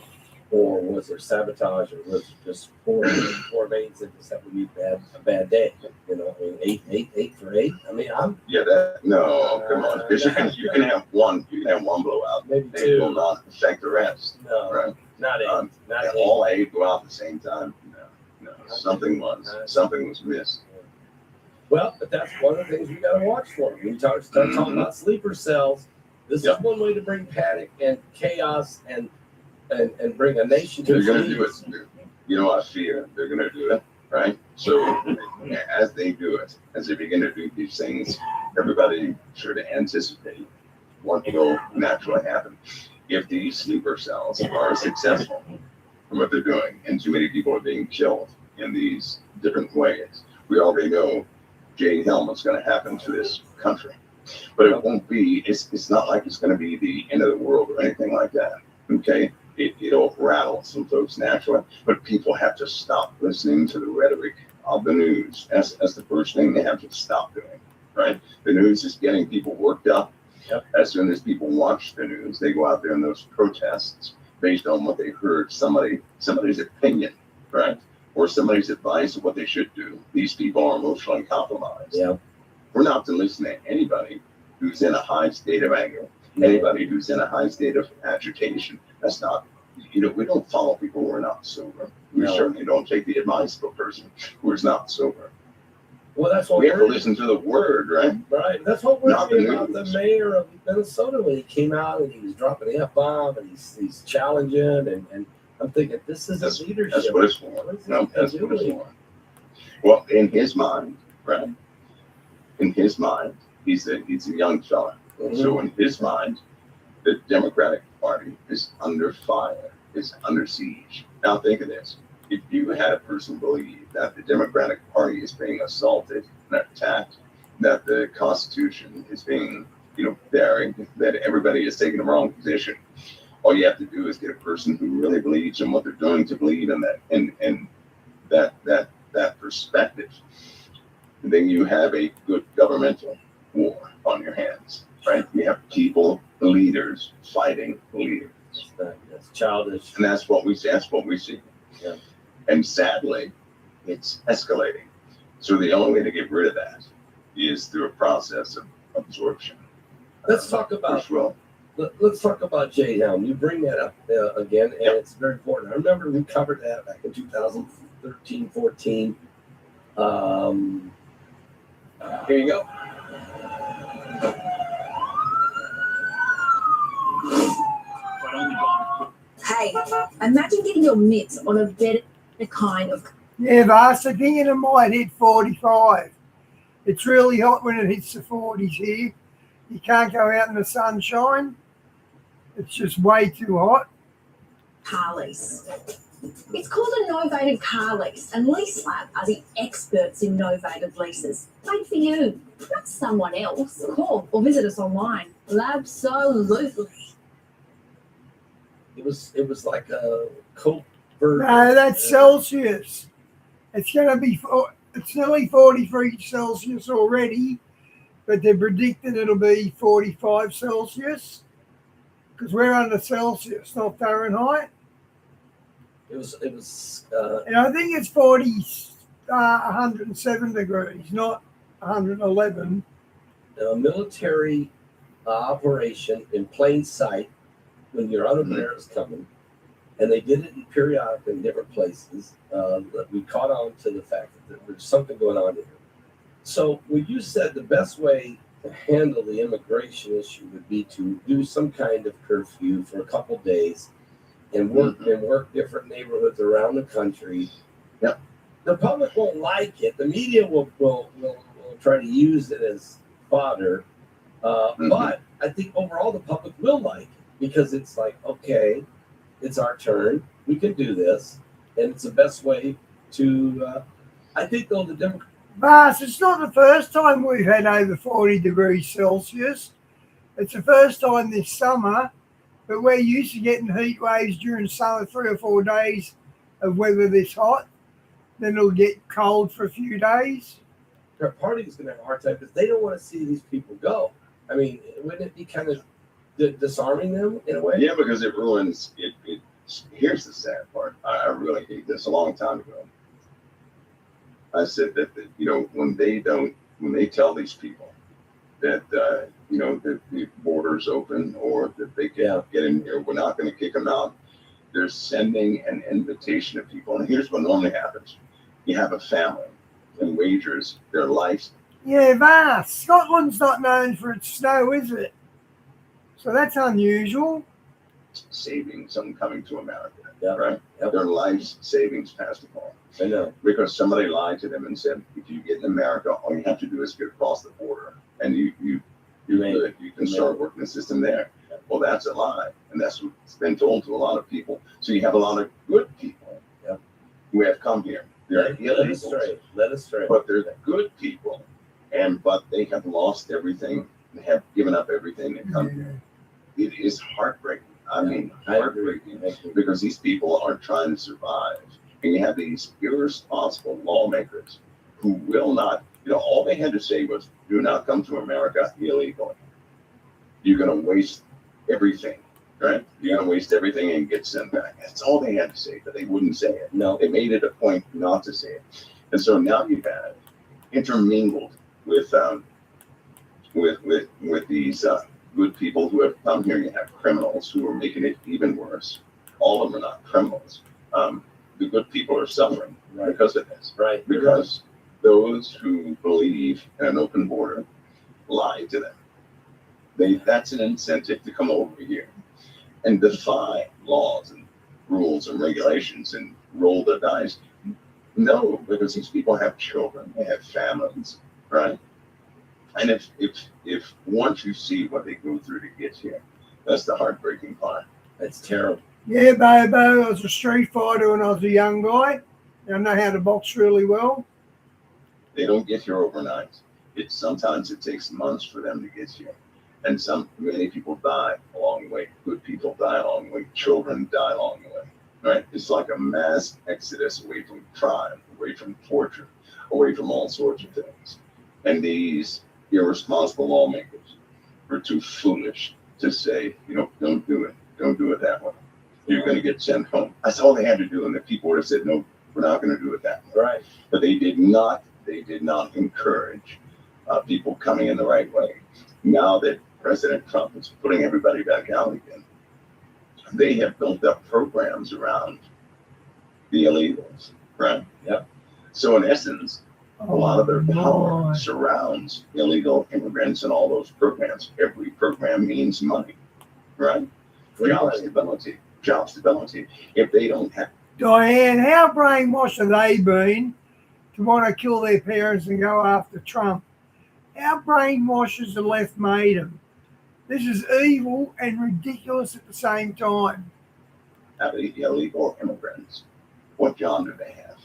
or was there sabotage, or was it just poor mates that just happened to be a bad day? I mean, eight for 8. I mean, No, come on, because you can have one blowout. maybe They will 2. not affect the rest, No, right? not 8. Not And 8. all 8 go out at the same time. No, something was missed. Well, but that's one of the things we got to watch for. When you start talking about sleeper cells, this is one way to bring panic and chaos and bring a nation to They're its going to do knees. it. I fear they're going to do it, right? So as they do it, as they begin to do these things, everybody should anticipate what will naturally happen. If these sleeper cells are successful in what they're doing, and too many people are being killed in these different ways, we already know Jade Helmut's going to happen to this country. But it won't be, it's not like it's going to be the end of the world or anything like that, okay? It'll rattle some folks naturally, but people have to stop listening to the rhetoric of the news. That's the first thing they have to stop doing, right? The news is getting people worked up. Yep. As soon as people watch the news, they go out there in those protests based on what they heard, somebody's opinion, right? Or somebody's advice of what they should do. These people are emotionally compromised. Yeah. We're not to listen to anybody who's in a high state of anger, anybody who's in a high state of agitation. That's not, we don't follow people who are not sober. We certainly don't take the advice of a person who is not sober. Well, that's what We have to listen to the word, right? Right. That's what we're Not the talking about. The news. mayor of Minnesota, when he came out and he was dropping the F-bomb and he's challenging, and I'm thinking, this is a leadership. That's what it's for. No, that's what it's for. Well, in his mind, right? In his mind, he's a young fella. So in his mind, the Democratic Party is under fire, is under siege. Now think of this. If you had a person believe that the Democratic Party is being assaulted and attacked, that the Constitution is being, buried, that everybody is taking the wrong position, all you have to do is get a person who really believes in what they're doing to believe in that, and that perspective. And then you have a good governmental war on your hands, right? You have people, leaders fighting leaders. That's childish. And that's what we see. Yeah. And sadly, it's escalating. So the only way to get rid of that is through a process of absorption. Let's talk about Jade Helm. You bring that up again, and it's very important. I remember we covered that back in 2013, 14. Here you go. Hey, imagine getting your mitts on a better kind of. Yeah, Vast, I think it might hit 45. It's really hot when it hits the 40s here. You can't go out in the sunshine. It's just way too hot. Harleys. It's called a novated car lease, and Lease Lab are the experts in novated leases. Made for you, not someone else. Call or visit us online. Labsolutely. It was like a Coke version. No, that's Celsius. It's going to be, it's nearly 43 Celsius already, but they're predicting it'll be 45 Celsius because we're under Celsius, not Fahrenheit. It was And I think it's 107 degrees, not 111. a military operation in plain sight when you're unaware it's coming, and they did it periodically in different places. We caught on to the fact that there's something going on here. So when you said the best way to handle the immigration issue would be to do some kind of curfew for a couple days and work different neighborhoods around the country. Yep. The public won't like it. The media will try to use it as fodder. But I think overall the public will like it because it's like, okay, it's our turn. We can do this. And it's the best way to, I think though the Democrats. Bas, it's not the first time we've had over 40 degrees Celsius. It's the first time this summer, but we're used to getting heat waves during summer, 3 or 4 days of weather this hot. Then it'll get cold for a few days. Their party is going to have a hard time because they don't want to see these people go. I mean, wouldn't it be kind of disarming them in a way? Yeah, because it ruins it. Here's the sad part. I really hate this. A long time ago, I said that when they tell these people that that the borders open or that they can get in here, we're not going to kick them out. They're sending an invitation to people, and here's what normally happens: you have a family and wagers their lives. Yeah, Bas, Scotland's not known for its snow, is it? So that's unusual. Savings on coming to America, Yeah. right? Yep. Their life savings passed upon. I know. Because somebody lied to them and said, if you get in America, all you have to do is get across the border, and you can start working the system there. Well, that's a lie, and that's what's been told to a lot of people. So you have a lot of good people who have come here. They're illegals, Let us stray. but they're the good people, but they have lost everything and have given up everything to come here. It is heartbreaking. I mean, heartbreaking because these people are trying to survive. And you have these irresponsible lawmakers who will not, all they had to say was, do not come to America illegally. You're going to waste everything, right? You're going to waste everything and get sent back. That's all they had to say, but they wouldn't say it. No. They made it a point not to say it. And so now you have intermingled with these good people who have come here. You have criminals who are making it even worse. All of them are not criminals. The good people are suffering because of this. Right. Because those who believe in an open border lie to them. That's an incentive to come over here and defy laws and rules and regulations and roll the dice. No, because these people have children, they have families, right? And if once you see what they go through to get here, that's the heartbreaking part. That's terrible. Yeah, Bobo, I was a street fighter when I was a young guy. I know how to box really well. They don't get here overnight. Sometimes it takes months for them to get here. And many people die along the way. Good people die along the way. Children die along the way. Right? It's like a mass exodus away from crime, away from torture, away from all sorts of things. And these irresponsible lawmakers are too foolish to say, don't do it. Don't do it that way. You're going to get sent home. That's all they had to do. And the people would have said, no, we're not going to do it that way. Right. But they did not encourage people coming in the right way. Now that President Trump is putting everybody back out again, they have built up programs around the illegals, right? Yep. So in essence, a lot of their power Lord. surrounds illegal immigrants and all those programs. Every program means money, right? Job stability. If they don't have Diane, how brainwashed have they been to want to kill their parents and go after Trump? How brainwashed has the left made them? This is evil and ridiculous at the same time. have illegal immigrants. What job do they have?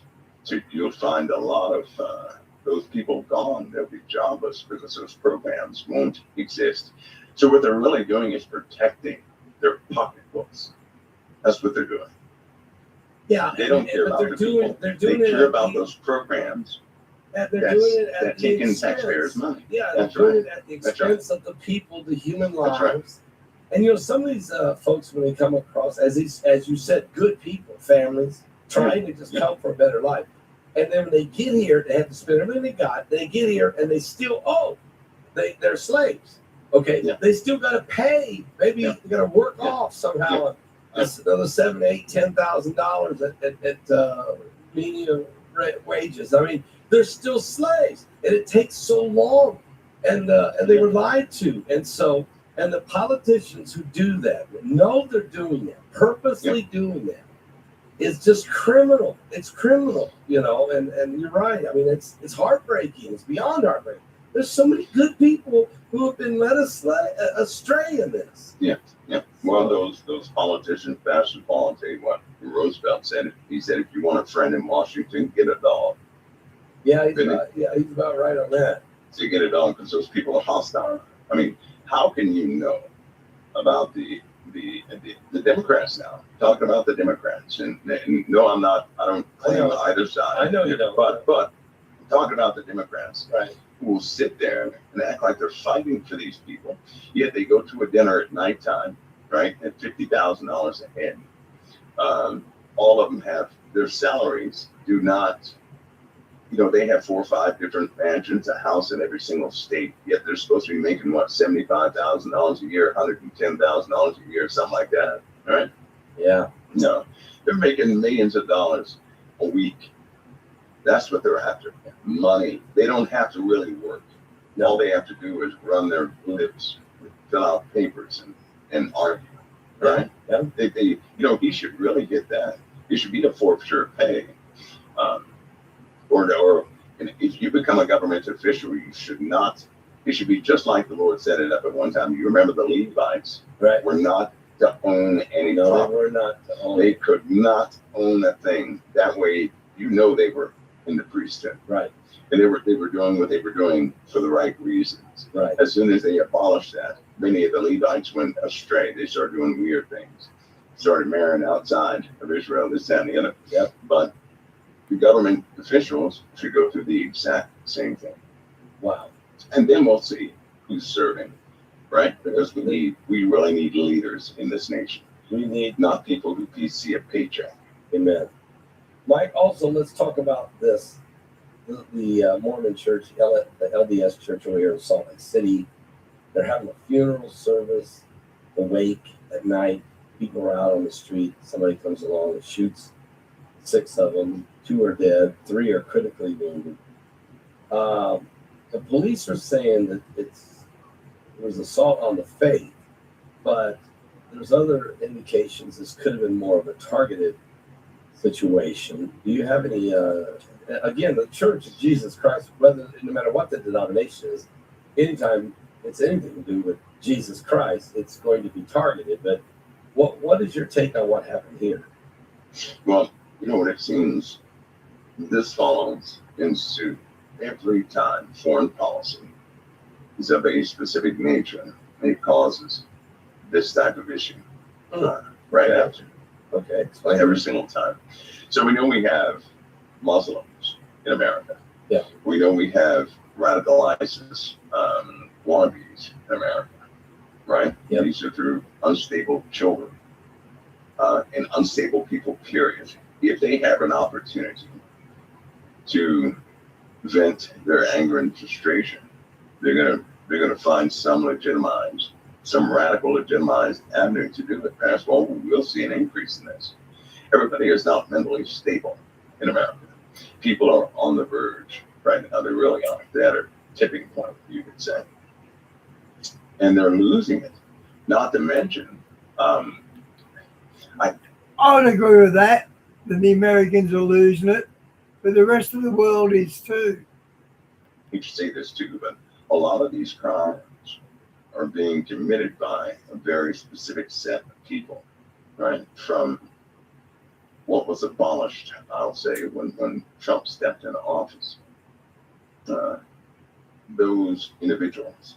So you'll find a lot of those people gone. They'll be jobless because those programs won't exist. So what they're really doing is protecting their pocketbooks. That's what they're doing. Yeah, They don't care but about the people. They're They doing it care at about the- those programs they're that's, doing it at that the take in expense. taxpayers' money. Yeah, they're That's doing right. it at the That's right. expense of the people, the human That's right. lives. And some of these folks, when they come across, as you said, good people, families, trying to just come for a better life. And then when they get here, they have to spend everything they got. They get here and they still they're slaves. Okay, Yeah. they still got to pay. Maybe Yeah. they got to work Yeah. off somehow. Yeah. Another $7,000, $8,000, $10,000 at medium wages. I mean, they're still slaves, and it takes so long, and they were lied to, and the politicians who do that know they're doing that, purposely doing that, is just criminal. It's criminal, and you're right. I mean, it's heartbreaking. It's beyond heartbreaking. There's so many good people who have been led astray in this. Yeah. Well, those politicians, bastard Paul, I'll tell you what Roosevelt said. He said, if you want a friend in Washington, get a dog. Yeah, he's Really? about right on that. So you get a dog because those people are hostile. I mean, how can you know about the Democrats now? Talking about the Democrats, and no, I'm not. I don't claim either side. I know you don't. But talking about the Democrats, Right. who will sit there and act like they're fighting for these people, yet they go to a dinner at nighttime, right, at $50,000 a head. All of them have their salaries do not. They have 4 or 5 different mansions, a house in every single state, yet they're supposed to be making, $75,000 a year, $110,000 a year, something like that, right? Yeah. No, they're making millions of dollars a week. That's what they're after, money. They don't have to really work. All they have to do is run their lips, fill out papers, and argue, right? Yeah. They he should really get that. He should be a forfeiture pay. Or and if you become a government official, you should not. It should be just like the Lord set it up at one time. You remember the Levites Right. were not to own any No, property. we're not. They could not own a thing. That way, they were in the priesthood, Right. and they were doing what they were doing for the right reasons. Right. As soon as they abolished that, many of the Levites went astray. They started doing weird things, started marrying outside of Israel, this, that, and the other. Yep. But the government officials should go through the exact same thing. Wow. And then we'll see who's serving, right? Because we really need leaders in this nation, We need. not people who see a paycheck. Amen. Mike, also, let's talk about this. The Mormon church, the LDS church over here in Salt Lake City, they're having a funeral service, a wake at night. People are out on the street. Somebody comes along and shoots 6 of them. 2 are dead. 3 are critically wounded. The police are saying that it was assault on the faith, but there's other indications this could have been more of a targeted situation. Do you have any? Again, the Church of Jesus Christ, no matter what the denomination is, anytime it's anything to do with Jesus Christ, it's going to be targeted. But what is your take on what happened here? Well, what it seems, this follows in suit every time foreign policy is of a specific nature. It causes this type of issue right after. Okay, Like every single time. So we know we have Muslims in America. Yeah. We know we have radical ISIS wannabes in America, right? Yeah. These are through unstable children and unstable people, period. If they have an opportunity to vent their anger and frustration, they're gonna find some radical legitimized avenue to do it. Perhaps, well, we'll see an increase in this. Everybody is not mentally stable in America. People are on the verge right now. They really are. They're at a tipping point, you could say. And they're losing it. Not to mention, I would agree with that the Americans are losing it, but the rest of the world is too. you should say this too, but a lot of these crimes are being committed by a very specific set of people, right? From what was abolished, I'll say, when Trump stepped into office. Those individuals,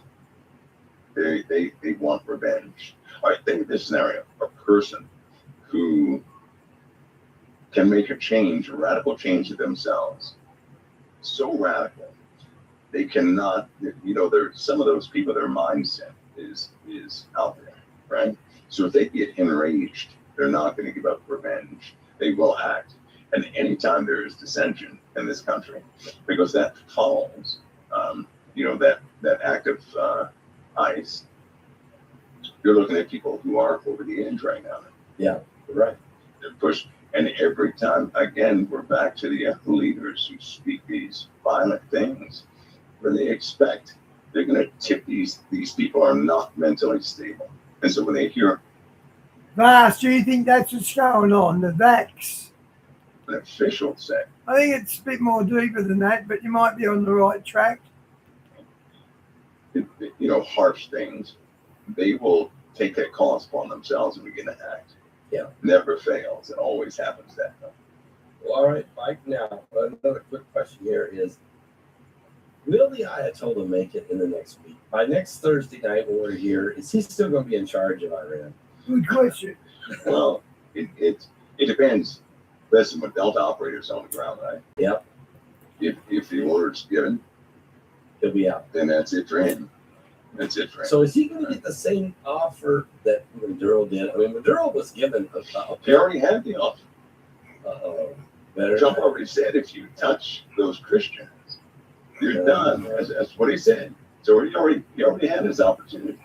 they want revenge. All right, think of this scenario: a person who can make a change, a radical change to themselves, so radical they cannot. There's some of those people, their mindset is out there, right? So if they get enraged, they're not going to give up revenge. They will act. And anytime there is dissension in this country, because that follows, that act of ICE, you're looking at people who are over the edge right now. Yeah, right. They're pushed. And every time, again, we're back to the leaders who speak these violent things, where they expect they're going to tip these people are not mentally stable. And so when they hear Vast, do you think that's what's going on? The vax? an official say, I think it's a bit more deeper than that, but you might be on the right track. harsh things, they will take that call upon themselves and begin to act. Yeah. Never fails. It always happens that way. Well, all right, Mike. Now, another quick question here is, will the Ayatollah make it in the next week? By next Thursday night when we're here, is he still going to be in charge of Iran? Good question. Well, it depends. Listen, with Delta operators on the ground, right? Yep. If the order's given, He'll be out. then that's it for him. That's it for him. So is he going to get the same offer that Maduro did? I mean, Maduro was given a He already had the offer. better. Trump already said, if you touch those Christians, you're done. That's what he said. So he already had his opportunity.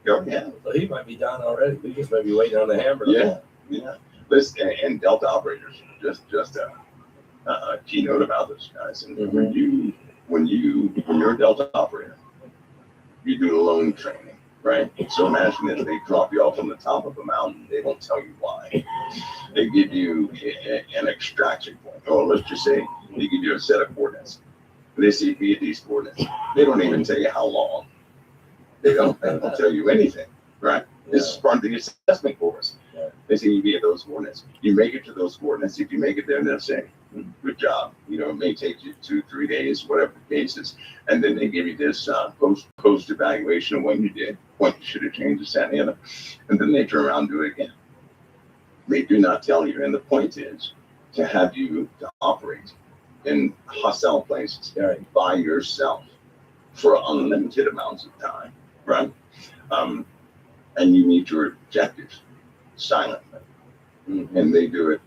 He already had it. So he might be done already. We just might be waiting on the hammer. Yeah. Listen, and Delta operators, just a keynote about this, guys. And when you're a Delta operator, you do the loan training, right? So imagine that they drop you off on the top of a mountain. They don't tell you why. They give you an extraction point, or let's just say they give you a set of coordinates. They say be at these coordinates. They don't even tell you how long. They don't tell you anything, right? This is part of the assessment course. They say you be at those coordinates. You make it to those coordinates. If you make it there, they'll say, good job. It may take you 2-3 days, whatever the case is. And then they give you this post evaluation of when you did, what you should have changed, this, that, and the other. And then they turn around and do it again. They do not tell you. And the point is to have you to operate in hostile places by yourself for unlimited amounts of time, right? And you meet your objectives silently. And they do it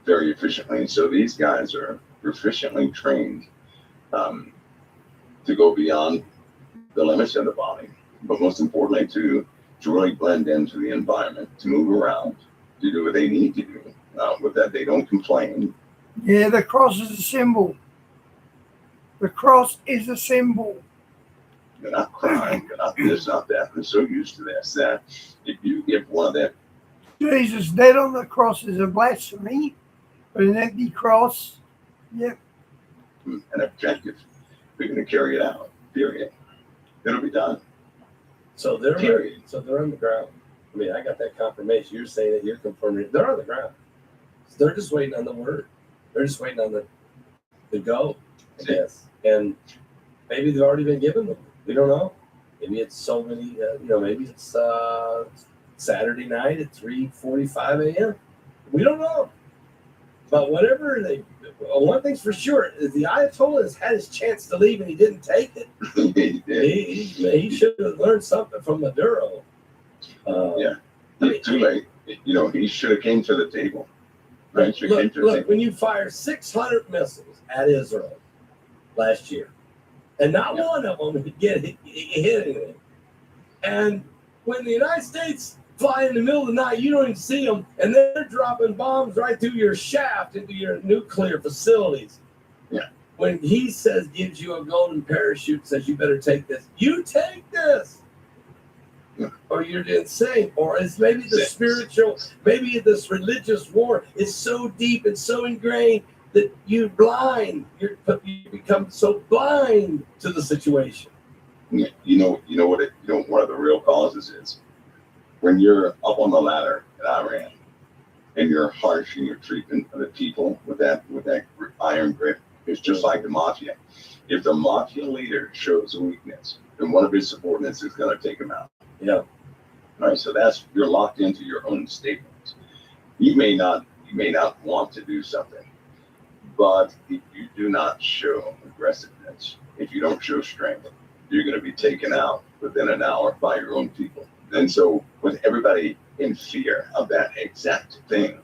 very efficiently. And so these guys are proficiently trained to go beyond the limits of the body, but most importantly to really blend into the environment, to move around, to do what they need to do. With that, they don't complain. Yeah, the cross is a symbol. The cross is a symbol. They're not crying. They're not this, not that. They're so used to this that if you give one of them, Jesus dead on the cross is a blasphemy, but an empty cross, yep. an objective, we're going to carry it out. Period. It'll be done. So they're Period. So they're on the ground. I mean, I got that confirmation. You're saying that you're confirming it. They're on the ground. So they're just waiting on the word. They're just waiting on the go. Yes. And maybe they've already been given them. We don't know. Maybe it's so many. Maybe it's Saturday night at 3:45 a.m. We don't know. But whatever one thing's for sure is the Ayatollah has had his chance to leave and he didn't take it. He should have learned something from Maduro. Too late. He should have came to the table. Right? Look, when you fire 600 missiles at Israel last year, and not one of them hit anything, and when the United States fly in the middle of the night, you don't even see them, and they're dropping bombs right through your shaft into your nuclear facilities. Yeah. When he gives you a golden parachute, says you better take this, you take this. Or you're insane, or it's maybe the spiritual, maybe this religious war is so deep and so ingrained that you become so blind to the situation. One of the real causes is when you're up on the ladder in Iran and you're harsh in your treatment of the people with that iron grip. It's just like the mafia. If the mafia leader shows a weakness, then one of his subordinates is going to take him out. Yeah. Right. So you're locked into your own statements. You may not want to do something, but if you do not show aggressiveness, if you don't show strength, you're going to be taken out within an hour by your own people. And so with everybody in fear of that exact thing,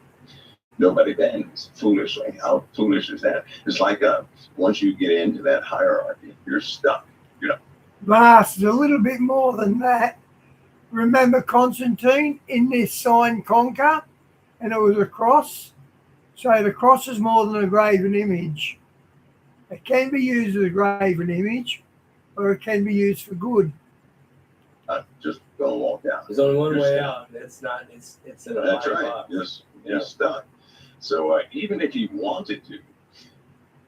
nobody bends foolishly. How foolish is that? It's like once you get into that hierarchy, you're stuck. Vast, a little bit more than that. Remember Constantine in this sign conquer, and it was a cross. So the cross is more than a graven image. It can be used as a graven image, or it can be used for good. Just gonna walk out. There's only one You're way stuck. out. It's not. It's in a That's black right. box. You're stuck. So even if he wanted to,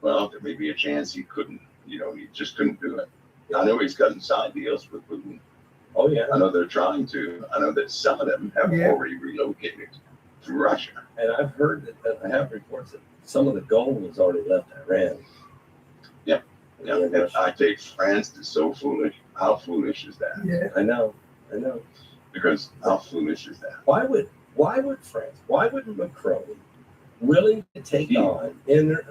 well, there may be a chance he couldn't. He just couldn't do it. I know he's cutting side deals with Putin. Oh yeah. I know they're trying to. I know that some of them have Yeah. already relocated to Russia. And I've heard that I have reports that some of the gold has already left Iran. Yeah, and I think France is so foolish. How foolish is that? Yeah. I know. Because how foolish is that? Why would France? Why would Macron willing to take on in their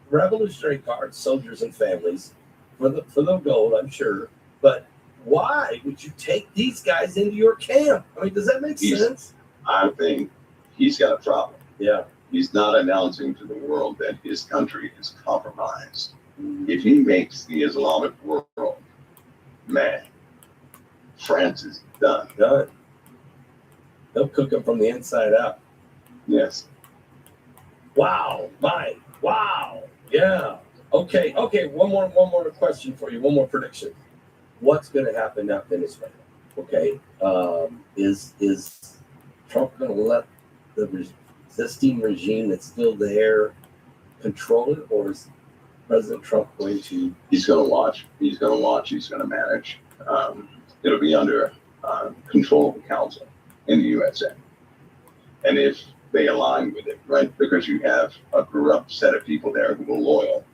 Revolutionary Guard soldiers and families for the gold? I'm sure, but why would you take these guys into your camp? I mean, does that make sense? I think he's got a problem. Yeah. He's not announcing to the world that his country is compromised. If he makes the Islamic world mad, France is done. Done. They'll cook them from the inside out. Yes. Wow, Mike. Wow. Yeah. Okay. One more question for you. One more prediction. What's going to happen now in Venezuela? Okay. Is Trump going to let the existing regime that's still there control it, or is President Trump going to? He's going to watch. He's going to watch. He's going to manage. It'll be under control of the council in the USA. And if they align with it, right? Because you have a corrupt set of people there who are loyal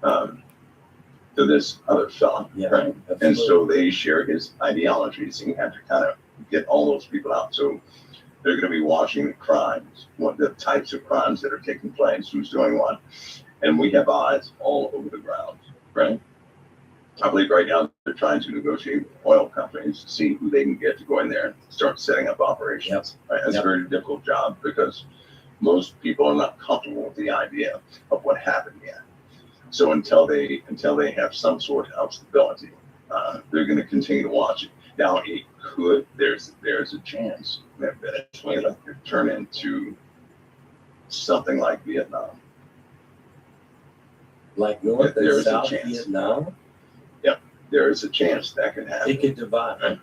to this other fella, Yeah, right? absolutely. And so they share his ideologies, and you have to kind of get all those people out. So they're going to be watching the crimes, what the types of crimes that are taking place, who's doing what. And we have eyes all over the ground, right? I believe right now they're trying to negotiate with oil companies to see who they can get to go in there and start setting up operations. Right? That's a very difficult job because most people are not comfortable with the idea of what happened yet. So until they have some sort of stability, they're going to continue to watch it. Now, there's a chance that Venezuela could turn into something like Vietnam. Like North There and is a South chance. Vietnam? There is a chance that could happen. It could divide.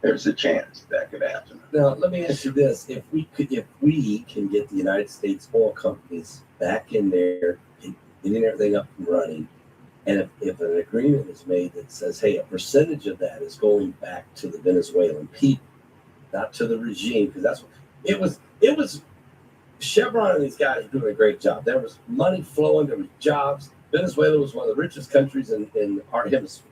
There's a chance that could happen. Now, let me ask you this: if we can get the United States oil companies back in there, getting everything up and running, and if an agreement is made that says, hey, a percentage of that is going back to the Venezuelan people, not to the regime, because that's what it was. Chevron and these guys were doing a great job. There was money flowing, there was jobs. Venezuela was one of the richest countries in our hemisphere.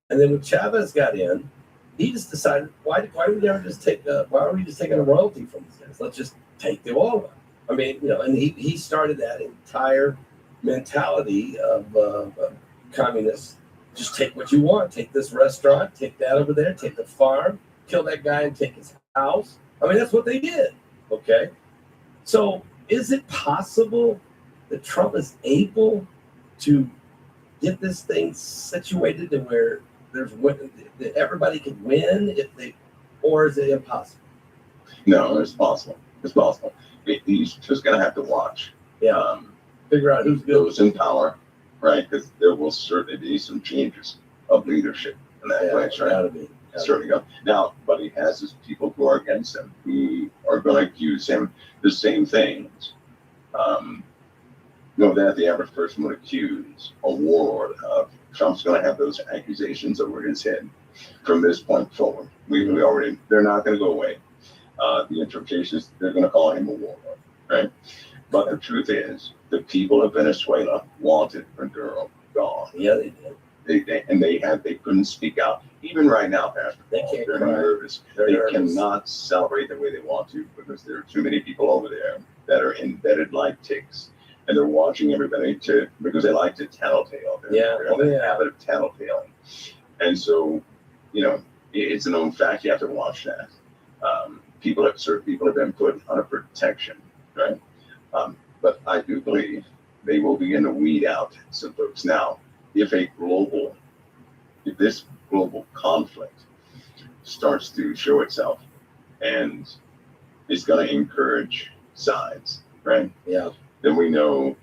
And then when Chavez got in, he just decided, why do we never just why are we just taking a royalty from these guys? Let's just take the oil. I mean, and he started that entire mentality of communists. Just take what you want. Take this restaurant, take that over there, take the farm, kill that guy and take his house. I mean, that's what they did. Okay. So is it possible that Trump is able to get this thing situated to where that everybody can win or is it impossible? No, it's possible. It's possible. He's just going to have to watch. Yeah. Figure out who's good. Those in power, right? Because there will certainly be some changes of leadership in that place, right? Gotta be. Certainly go. Now, but he has his people who are against him, who are going to accuse him the same things. That the average person would accuse a warlord of. Trump's going to have those accusations over his head from this point forward. They're not going to go away. the implications, they're going to call him a warlord, right? But the truth is, the people of Venezuela wanted Maduro gone. Yeah, they did. They couldn't speak out. Even right now, Pastor They Paul, can't they're cry. nervous. They're They nervous. cannot celebrate the way they want to because there are too many people over there that are embedded like ticks, and they're watching everybody because they like to tattletale. They're in the habit of tattletaling, and so it's a known fact. You have to watch that. Certain people have been put under protection, right? But I do believe they will begin to weed out some folks. Now, if this global conflict starts to show itself and it's going to encourage sides, right? Yeah. Then we know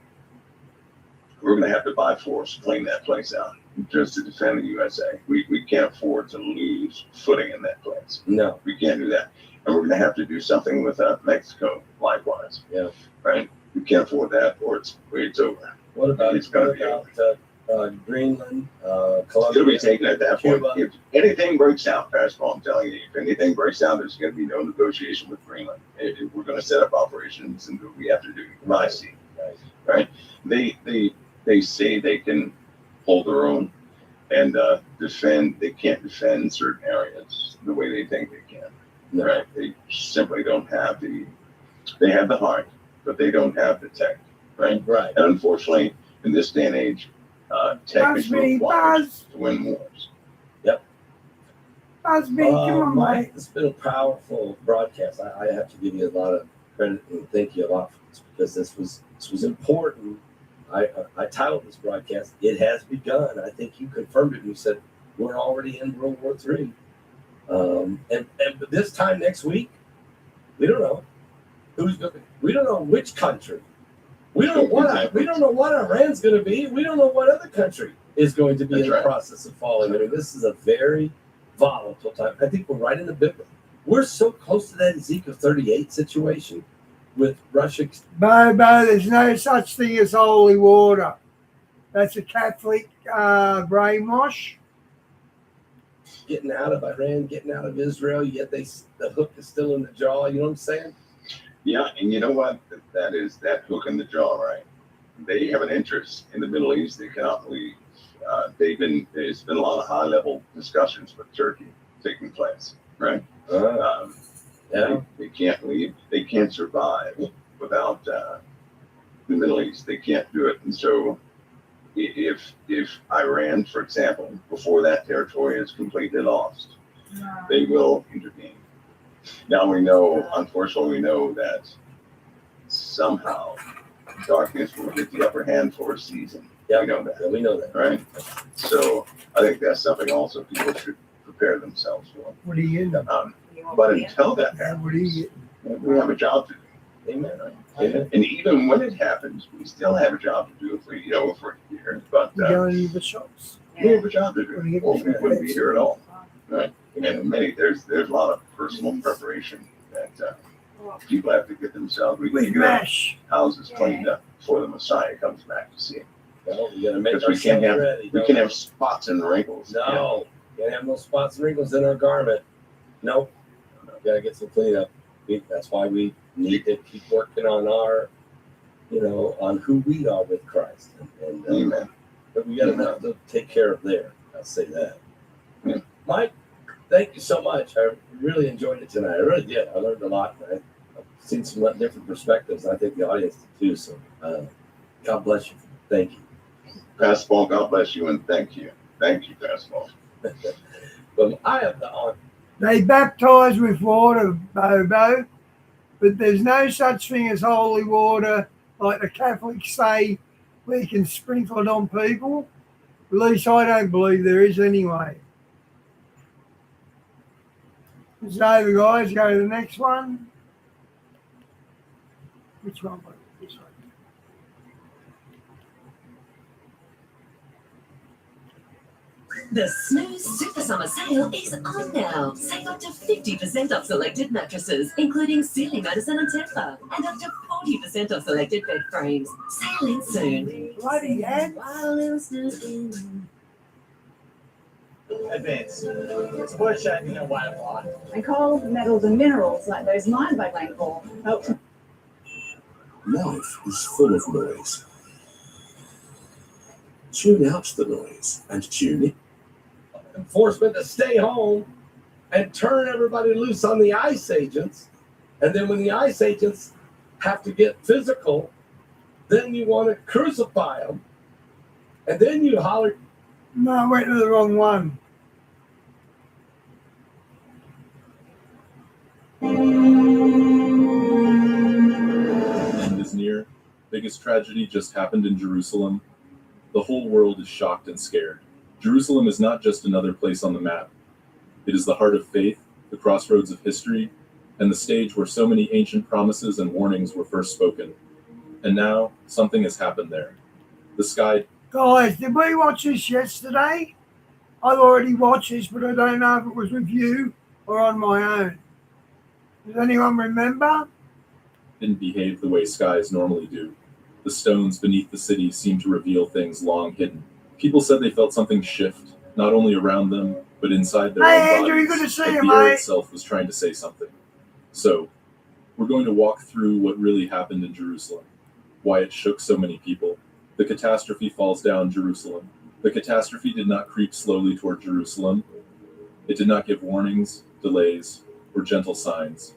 we're going to have to by force clean that place out just to defend the USA. We can't afford to lose footing in that place. No. We can't do that. And we're going to have to do something with Mexico likewise. Yeah. Right? We can't afford that or it's over. What about It's gonna be Greenland, It'll Colombia? be taken at that point. Cuba. If anything breaks out, Pastor Paul, I'm telling you, if anything breaks out, there's going to be no negotiation with Greenland. If we're going to set up operations and do what we have to do by sea. Right? They say they can hold their own and defend. They can't defend certain areas the way they think they can. No. Right? They simply don't have they have the heart, but they don't have the tech. Right? Right. And unfortunately, in this day and age, tech is required to win wars. Busby, come on, Mike, mate. it's been a powerful broadcast. I have to give you a lot of credit and thank you a lot for this because this was important. I titled this broadcast, "It Has Begun." I think you confirmed it. You said we're already in World War III. And this time next week, we don't know who's going to. We don't know which country. We don't know what Iran's going to be. We don't know what other country is going to be That's in the right. process of falling. I mean, this is a very volatile time. I think we're right in the middle. We're so close to that Ezekiel 38 situation with Russia. Bo, there's no such thing as holy water. That's a Catholic brainwash. Getting out of Iran, getting out of Israel, yet the hook is still in the jaw. You know what I'm saying? Yeah, and you know what? That is that hook in the jaw, right? They have an interest in the Middle East. They cannot believe. There's been a lot of high-level discussions with Turkey taking place, right? Yeah. They can't leave. They can't survive without the Middle East. They can't do it. And so, if Iran, for example, before that territory is completely lost, they will intervene. Now unfortunately, we know that somehow darkness will get the upper hand for a season. Yeah, we know that. Yeah, we know that. Right? So I think that's something also people should prepare themselves for. What are you getting? But until that happens, What are you getting? we have a job to do. Amen. And even when it happens, we still have a job to do if we're here. But You going to the shops? we have a job to do, or we wouldn't be here at all. Right? And there's a lot of personal preparation that people have to get themselves. We With can get mash. houses cleaned up before the Messiah comes back to see him. Well, we got to make Because we can't ourselves have ready. we can have spots and wrinkles. No, can't have no spots and wrinkles in our garment. Nope. Got to get some cleanup. That's why we need to keep working on on who we are with Christ. And Amen. but we got to take care of there. I'll say that. Yeah. Mike, thank you so much. I really enjoyed it tonight. I really did. I learned a lot. I've seen some different perspectives. I think the audience did too. So God bless you. Thank you. Pastor Paul, God bless you and thank you. Thank you, Pastor Paul. But I have the honor. They baptize with water, Bobo, but there's no such thing as holy water like the Catholics say we can sprinkle it on people. At least I don't believe there is anyway. It's over, guys. Go to the next one. Which one? This one. The Snooze Super Summer Sale is on now. Save up to 50% off selected mattresses, including Sealy, Madison and Tempur, and up to 40% off selected bed frames. Sale in soon. Bloody head. While it was snoozing. Advance. It's a word shaping a way of life. And coal, metals, and minerals like those mined by Glencore help to Life is full of noise. Tune out the noise and tune in. Enforcement to stay home and turn everybody loose on the ICE agents. And then when the ICE agents have to get physical, then you want to crucify them. And then you holler. No, I went to the wrong one. End is near. Biggest tragedy just happened in Jerusalem. The whole world is shocked and scared. Jerusalem is not just another place on the map. It is the heart of faith, the crossroads of history, and the stage where so many ancient promises and warnings were first spoken. And now, something has happened there. The sky. Guys, did we watch this yesterday? I've already watched this, but I don't know if it was with you or on my own. Does anyone remember? Didn't behave the way skies normally do. The stones beneath the city seemed to reveal things long hidden. People said they felt something shift, not only around them, but inside their Hey, own Andrew, bodies. you good to see Like you, the air mate? itself was trying to say something. So, we're going to walk through what really happened in Jerusalem, why it shook so many people. The catastrophe falls down Jerusalem. The catastrophe did not creep slowly toward Jerusalem. It did not give warnings, delays, or gentle signs.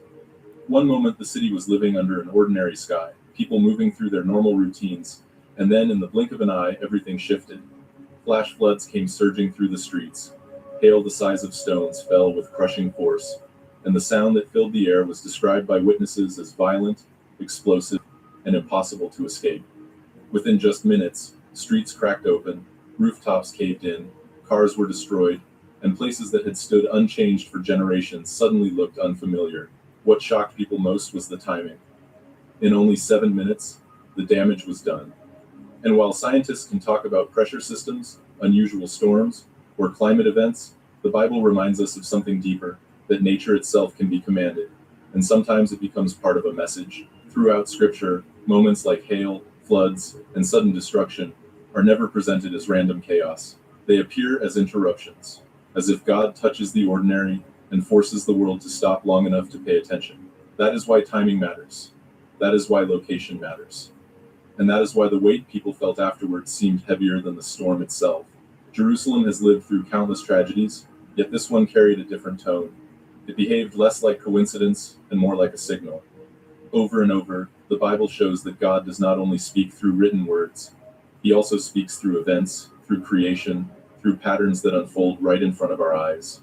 One moment the city was living under an ordinary sky, people moving through their normal routines, and then in the blink of an eye, everything shifted. Flash floods came surging through the streets. Hail the size of stones fell with crushing force, and the sound that filled the air was described by witnesses as violent, explosive, and impossible to escape. Within just minutes, streets cracked open, rooftops caved in, cars were destroyed, and places that had stood unchanged for generations suddenly looked unfamiliar. What shocked people most was the timing. In only 7 minutes, the damage was done. And while scientists can talk about pressure systems, unusual storms, or climate events, the Bible reminds us of something deeper, that nature itself can be commanded, and sometimes it becomes part of a message. Throughout Scripture, moments like hail, floods, and sudden destruction are never presented as random chaos. They appear as interruptions, as if God touches the ordinary and forces the world to stop long enough to pay attention. That is why timing matters. That is why location matters. And that is why the weight people felt afterwards seemed heavier than the storm itself. Jerusalem has lived through countless tragedies, yet this one carried a different tone. It behaved less like coincidence and more like a signal. Over and over, the Bible shows that God does not only speak through written words, he also speaks through events, through creation, through patterns that unfold right in front of our eyes.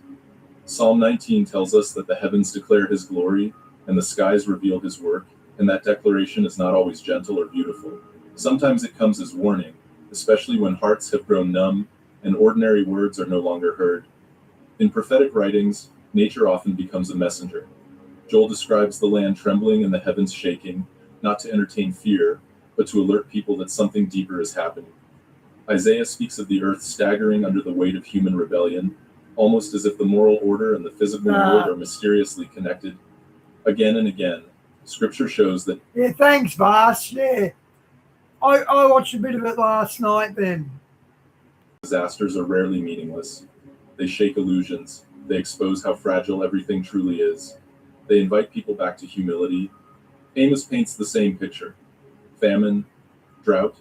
Psalm 19 tells us that the heavens declare his glory and the skies reveal his work, and that declaration is not always gentle or beautiful. Sometimes it comes as warning, especially when hearts have grown numb and ordinary words are no longer heard. In prophetic writings, nature often becomes a messenger. Joel describes the land trembling and the heavens shaking, not to entertain fear, but to alert people that something deeper is happening. Isaiah speaks of the earth staggering under the weight of human rebellion, almost as if the moral order and the physical world are mysteriously connected. Again and again, Scripture shows that. Yeah, thanks, Vass. Yeah. I watched a bit of it last night then. Disasters are rarely meaningless. They shake illusions. They expose how fragile everything truly is. They invite people back to humility. Amos paints the same picture. Famine, drought,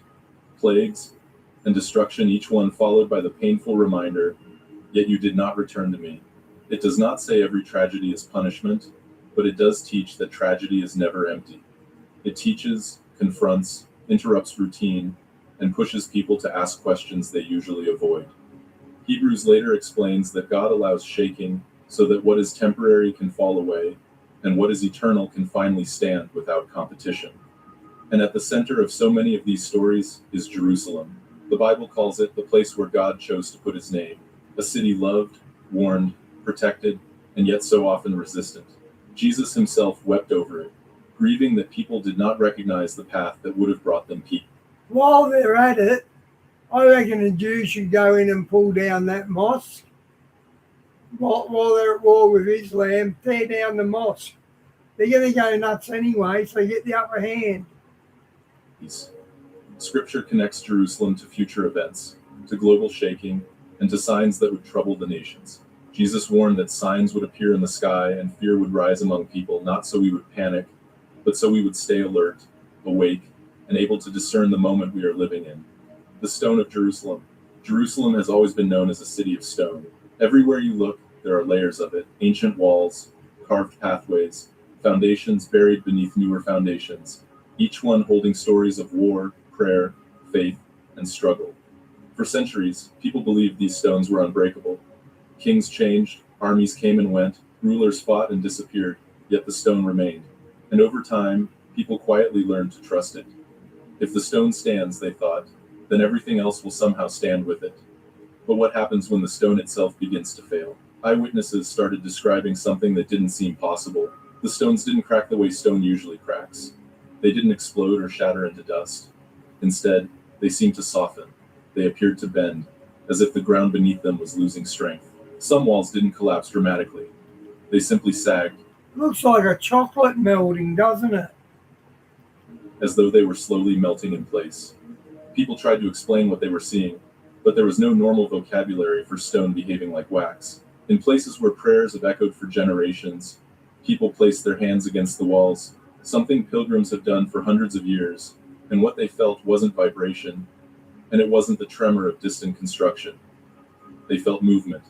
plagues, and destruction, each one followed by the painful reminder, yet you did not return to me. It does not say every tragedy is punishment, but it does teach that tragedy is never empty. It teaches, confronts, interrupts routine, and pushes people to ask questions they usually avoid. Hebrews later explains that God allows shaking so that what is temporary can fall away, and what is eternal can finally stand without competition. And at the center of so many of these stories is Jerusalem. The Bible calls it the place where God chose to put his name, a city loved, warned, protected, and yet so often resistant. Jesus himself wept over it, grieving that people did not recognize the path that would have brought them peace. While they're at it, I reckon the Jews should go in and pull down that mosque. While they're at war with Islam, tear down the mosque. They're going to go nuts anyway, so get the upper hand. Scripture connects Jerusalem to future events, to global shaking, and to signs that would trouble the nations. Jesus warned that signs would appear in the sky and fear would rise among people, not so we would panic, but so we would stay alert, awake, and able to discern the moment we are living in. The stone of Jerusalem. Jerusalem has always been known as a city of stone. Everywhere you look, there are layers of it, ancient walls, carved pathways, foundations buried beneath newer foundations, each one holding stories of war, prayer, faith, and struggle. For centuries, people believed these stones were unbreakable. Kings changed, armies came and went, rulers fought and disappeared, yet the stone remained. And over time, people quietly learned to trust it. If the stone stands, they thought, then everything else will somehow stand with it. But what happens when the stone itself begins to fail? Eyewitnesses started describing something that didn't seem possible. The stones didn't crack the way stone usually cracks. They didn't explode or shatter into dust. Instead, they seemed to soften. They appeared to bend, as if the ground beneath them was losing strength. Some walls didn't collapse dramatically. They simply sagged. Looks like a chocolate melting, doesn't it? As though they were slowly melting in place. People tried to explain what they were seeing, but there was no normal vocabulary for stone behaving like wax. In places where prayers have echoed for generations, people placed their hands against the walls, something pilgrims have done for hundreds of years, and what they felt wasn't vibration, and it wasn't the tremor of distant construction. They felt movement.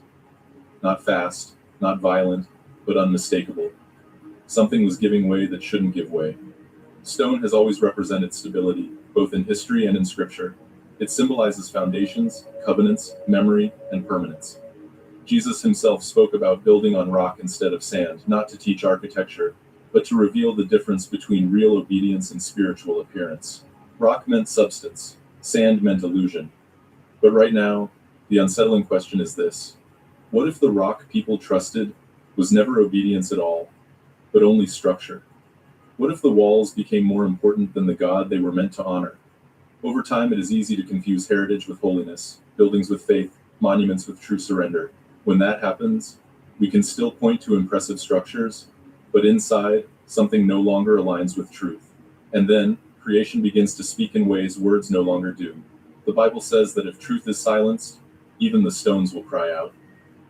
Not fast, not violent, but unmistakable. Something was giving way that shouldn't give way. Stone has always represented stability, both in history and in scripture. It symbolizes foundations, covenants, memory, and permanence. Jesus himself spoke about building on rock instead of sand, not to teach architecture, but to reveal the difference between real obedience and spiritual appearance. Rock meant substance, sand meant illusion. But right now, the unsettling question is this: what if the rock people trusted was never obedience at all, but only structure? What if the walls became more important than the God they were meant to honor? Over time, it is easy to confuse heritage with holiness, buildings with faith, monuments with true surrender. When that happens, we can still point to impressive structures, but inside, something no longer aligns with truth. And then, creation begins to speak in ways words no longer do. The Bible says that if truth is silenced, even the stones will cry out.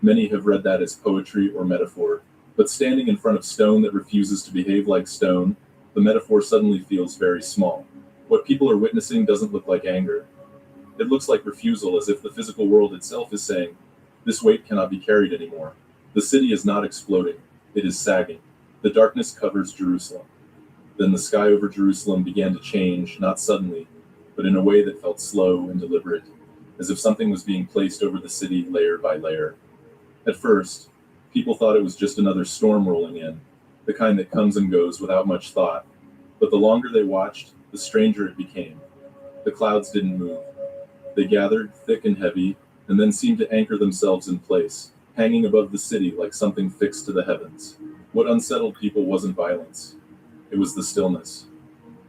Many have read that as poetry or metaphor, but standing in front of stone that refuses to behave like stone, the metaphor suddenly feels very small. What people are witnessing doesn't look like anger. It looks like refusal, as if the physical world itself is saying, this weight cannot be carried anymore. The city is not exploding, it is sagging. The darkness covers Jerusalem. Then the sky over Jerusalem began to change, not suddenly, but in a way that felt slow and deliberate, as if something was being placed over the city layer by layer. At first, people thought it was just another storm rolling in, the kind that comes and goes without much thought. But the longer they watched, the stranger it became. The clouds didn't move. They gathered thick and heavy, and then seemed to anchor themselves in place, hanging above the city like something fixed to the heavens. What unsettled people wasn't violence. It was the stillness.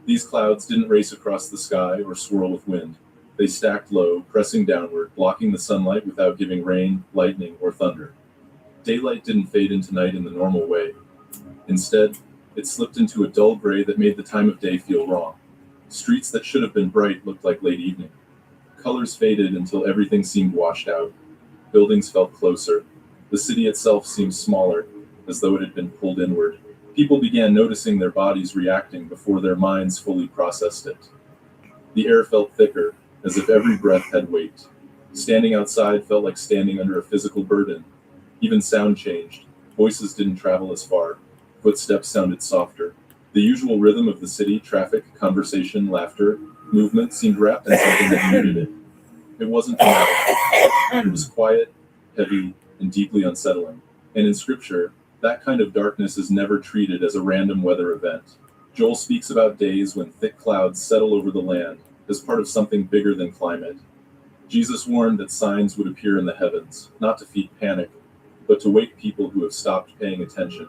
These clouds didn't race across the sky or swirl with wind. They stacked low, pressing downward, blocking the sunlight without giving rain, lightning, or thunder. Daylight didn't fade into night in the normal way. Instead, it slipped into a dull gray that made the time of day feel wrong. Streets that should have been bright looked like late evening. Colors faded until everything seemed washed out. Buildings felt closer. The city itself seemed smaller, as though it had been pulled inward. People began noticing their bodies reacting before their minds fully processed it. The air felt thicker, as if every breath had weight. Standing outside felt like standing under a physical burden. Even sound changed. Voices didn't travel as far. Footsteps sounded softer. The usual rhythm of the city, traffic, conversation, laughter, movement, seemed wrapped in something that muted it. It wasn't dramatic. It was quiet, heavy, and deeply unsettling. And in Scripture, that kind of darkness is never treated as a random weather event. Joel speaks about days when thick clouds settle over the land as part of something bigger than climate. Jesus warned that signs would appear in the heavens, not to feed panic, but to wake people who have stopped paying attention.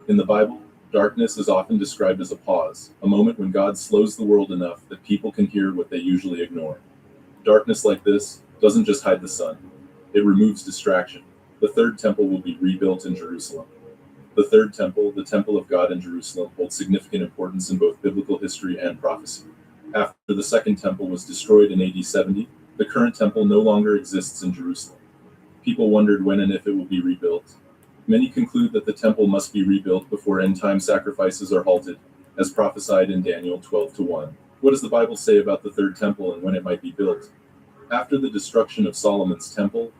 In the Bible, darkness is often described as a pause, a moment when God slows the world enough that people can hear what they usually ignore. Darkness like this doesn't just hide the sun, it removes distraction. The third temple will be rebuilt in Jerusalem. The third temple, the temple of God in Jerusalem, holds significant importance in both biblical history and prophecy. After the second temple was destroyed in AD 70, the current temple no longer exists in Jerusalem. People wondered when and if it will be rebuilt. Many conclude that the temple must be rebuilt before end-time sacrifices are halted, as prophesied in Daniel 12:1. What does the Bible say about the third temple and when it might be built? After the destruction of Solomon's temple,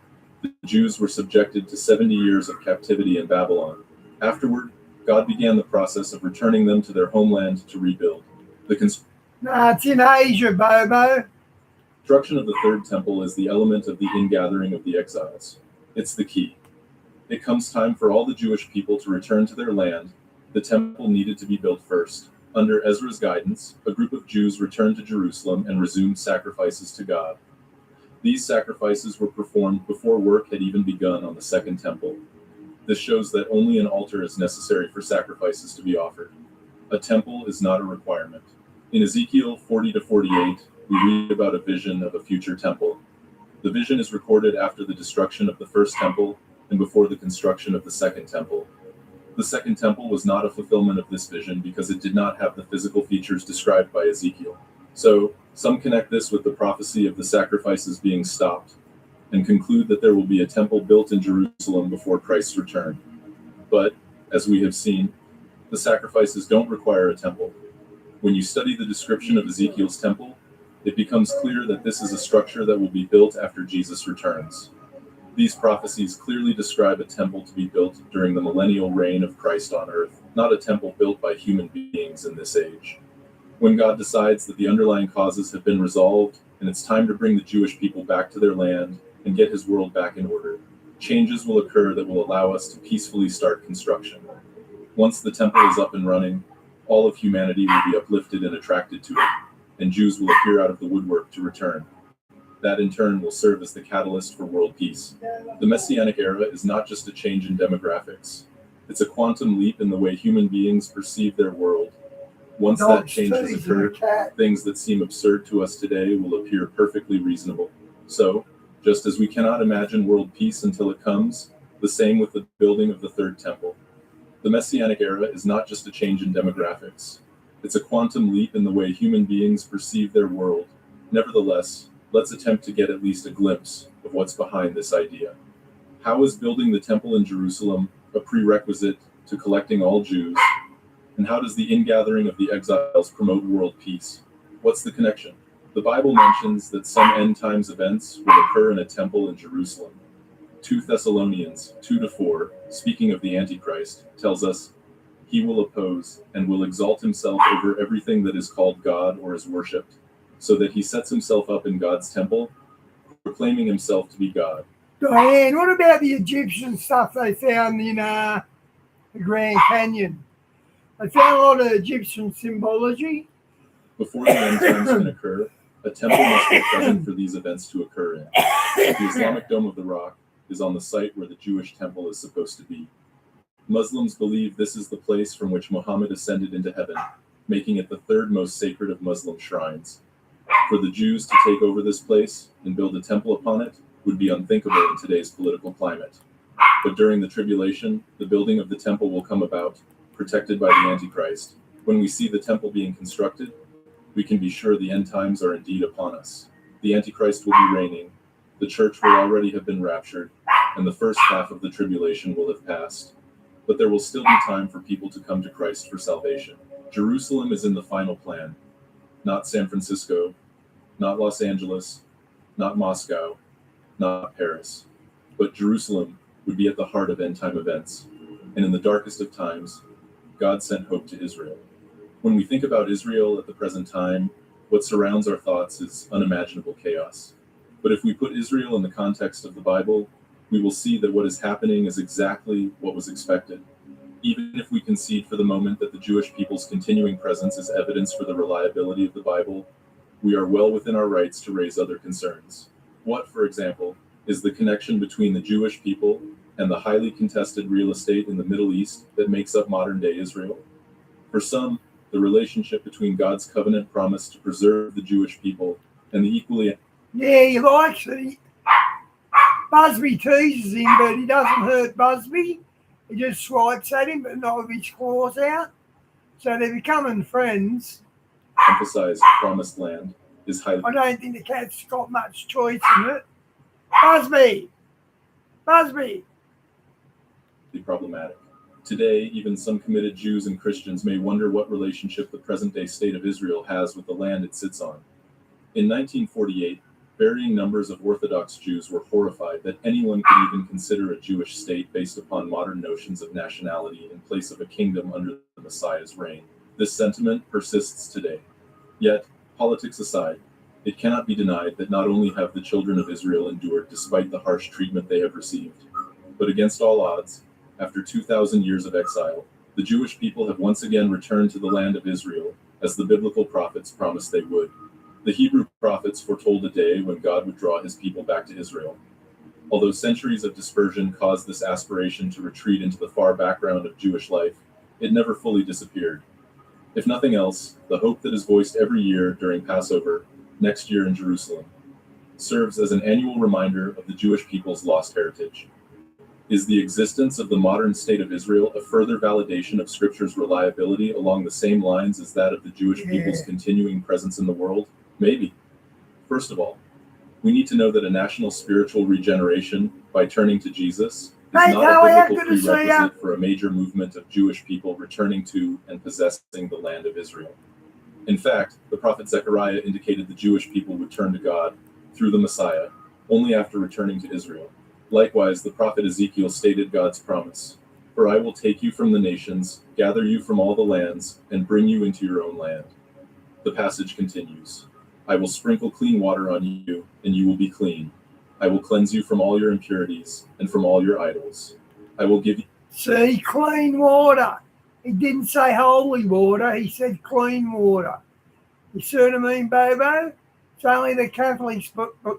the Jews were subjected to 70 years of captivity in Babylon. Afterward, God began the process of returning them to their homeland to rebuild. The No, it's in Asia, Bobo. construction of the third temple is the element of the ingathering of the exiles. It's the key. It comes time for all the Jewish people to return to their land. The temple needed to be built first. Under Ezra's guidance, a group of Jews returned to Jerusalem and resumed sacrifices to God. These sacrifices were performed before work had even begun on the second temple. This shows that only an altar is necessary for sacrifices to be offered. A temple is not a requirement. In Ezekiel 40-48, we read about a vision of a future temple. The vision is recorded after the destruction of the first temple and before the construction of the second temple. The second temple was not a fulfillment of this vision because it did not have the physical features described by Ezekiel. So, some connect this with the prophecy of the sacrifices being stopped and conclude that there will be a temple built in Jerusalem before Christ's return. But, as we have seen, the sacrifices don't require a temple. When you study the description of Ezekiel's temple, it becomes clear that this is a structure that will be built after Jesus returns. These prophecies clearly describe a temple to be built during the millennial reign of Christ on earth, not a temple built by human beings in this age. When God decides that the underlying causes have been resolved and it's time to bring the Jewish people back to their land and get his world back in order, changes will occur that will allow us to peacefully start construction. Once the temple is up and running, all of humanity will be uplifted and attracted to it, and Jews will appear out of the woodwork to return. That in turn will serve as the catalyst for world peace. The Messianic era is not just a change in demographics. It's a quantum leap in the way human beings perceive their world. Once that change has occurred, things that seem absurd to us today will appear perfectly reasonable. So, just as we cannot imagine world peace until it comes, the same with the building of the third temple. The Messianic era is not just a change in demographics. It's a quantum leap in the way human beings perceive their world. Nevertheless, let's attempt to get at least a glimpse of what's behind this idea. How is building the temple in Jerusalem a prerequisite to collecting all Jews? And how does the ingathering of the exiles promote world peace? What's the connection? The Bible mentions that some end times events will occur in a temple in Jerusalem. 2 Thessalonians 2-4, speaking of the Antichrist, tells us, "He will oppose and will exalt himself over everything that is called God or is worshipped, so that he sets himself up in God's temple, proclaiming himself to be God." Diane, what about the Egyptian stuff they found in the Grand Canyon? They found a lot of Egyptian symbology. Before the end times can occur, a temple must be present for these events to occur in. The Islamic Dome of the Rock is on the site where the Jewish temple is supposed to be. Muslims believe this is the place from which Muhammad ascended into heaven, making it the third most sacred of Muslim shrines. For the Jews to take over this place and build a temple upon it would be unthinkable in today's political climate. But during the tribulation, the building of the temple will come about, protected by the Antichrist. When we see the temple being constructed, we can be sure the end times are indeed upon us. The Antichrist will be reigning, the church will already have been raptured, and the first half of the tribulation will have passed. But there will still be time for people to come to Christ for salvation. Jerusalem is in the final plan, not San Francisco, not Los Angeles, not Moscow, not Paris, but Jerusalem would be at the heart of end-time events. And in the darkest of times, God sent hope to Israel. When we think about Israel at the present time, what surrounds our thoughts is unimaginable chaos. But if we put Israel in the context of the Bible, we will see that what is happening is exactly what was expected. Even if we concede for the moment that the Jewish people's continuing presence is evidence for the reliability of the Bible, we are well within our rights to raise other concerns. What, for example, is the connection between the Jewish people and the highly contested real estate in the Middle East that makes up modern-day Israel? For some, the relationship between God's covenant promise to preserve the Jewish people and the equally... Yeah, he likes it. Busby teases him, but he doesn't hurt Busby. He just swipes at him, but not with his claws out. So they're becoming friends. ...emphasize promised land is highly... I don't think the cat's got much choice in it. Busby! Busby. Problematic. Today, even some committed Jews and Christians may wonder what relationship the present-day state of Israel has with the land it sits on. In 1948, varying numbers of Orthodox Jews were horrified that anyone could even consider a Jewish state based upon modern notions of nationality in place of a kingdom under the Messiah's reign. This sentiment persists today. Yet, politics aside, it cannot be denied that not only have the children of Israel endured despite the harsh treatment they have received, but against all odds, after 2,000 years of exile, the Jewish people have once again returned to the land of Israel, as the biblical prophets promised they would. The Hebrew prophets foretold a day when God would draw his people back to Israel. Although centuries of dispersion caused this aspiration to retreat into the far background of Jewish life, it never fully disappeared. If nothing else, the hope that is voiced every year during Passover, next year in Jerusalem, serves as an annual reminder of the Jewish people's lost heritage. Is the existence of the modern state of Israel a further validation of Scripture's reliability along the same lines as that of the Jewish people's continuing presence in the world? Maybe. First of all, we need to know that a national spiritual regeneration by turning to Jesus is not a biblical prerequisite for a major movement of Jewish people returning to and possessing the land of Israel. In fact, the prophet Zechariah indicated the Jewish people would turn to God through the Messiah only after returning to Israel. Likewise, the prophet Ezekiel stated God's promise, "For I will take you from the nations, gather you from all the lands, and bring you into your own land." The passage continues, "I will sprinkle clean water on you, and you will be clean. I will cleanse you from all your impurities and from all your idols. I will give you..." See, clean water. He didn't say holy water, he said clean water. You see what I mean, Bobo? It's only the Catholics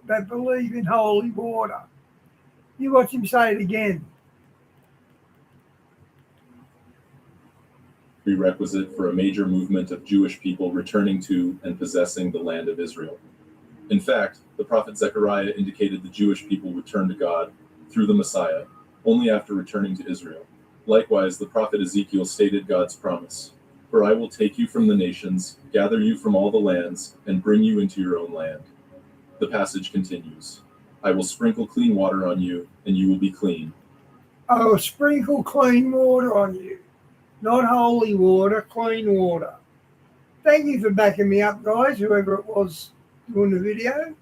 that believe in holy water. You watch him say it again. Prerequisite for a major movement of Jewish people returning to and possessing the land of Israel. In fact, the prophet Zechariah indicated the Jewish people would turn to God through the Messiah only after returning to Israel. Likewise, the prophet Ezekiel stated God's promise, "For I will take you from the nations, gather you from all the lands, and bring you into your own land." The passage continues, "I will sprinkle clean water on you, and you will be clean." I will sprinkle clean water on you. Not holy water, clean water. Thank you for backing me up, guys, whoever it was doing the video.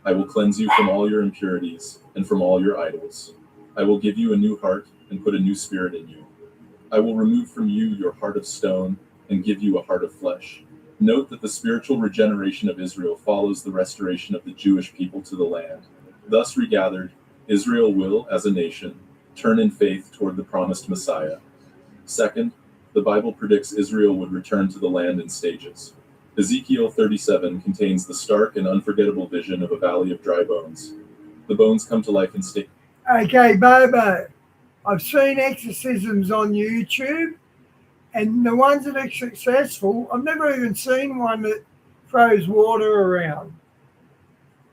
"I will cleanse you from all your impurities and from all your idols. I will give you a new heart and put a new spirit in you. I will remove from you your heart of stone and give you a heart of flesh." Note that the spiritual regeneration of Israel follows the restoration of the Jewish people to the land. Thus regathered, Israel will, as a nation, turn in faith toward the promised Messiah. Second, the Bible predicts Israel would return to the land in stages. Ezekiel 37 contains the stark and unforgettable vision of a valley of dry bones. The bones come to life in stages. Okay, Bobo. I've seen exorcisms on YouTube, and the ones that are successful, I've never even seen one that throws water around.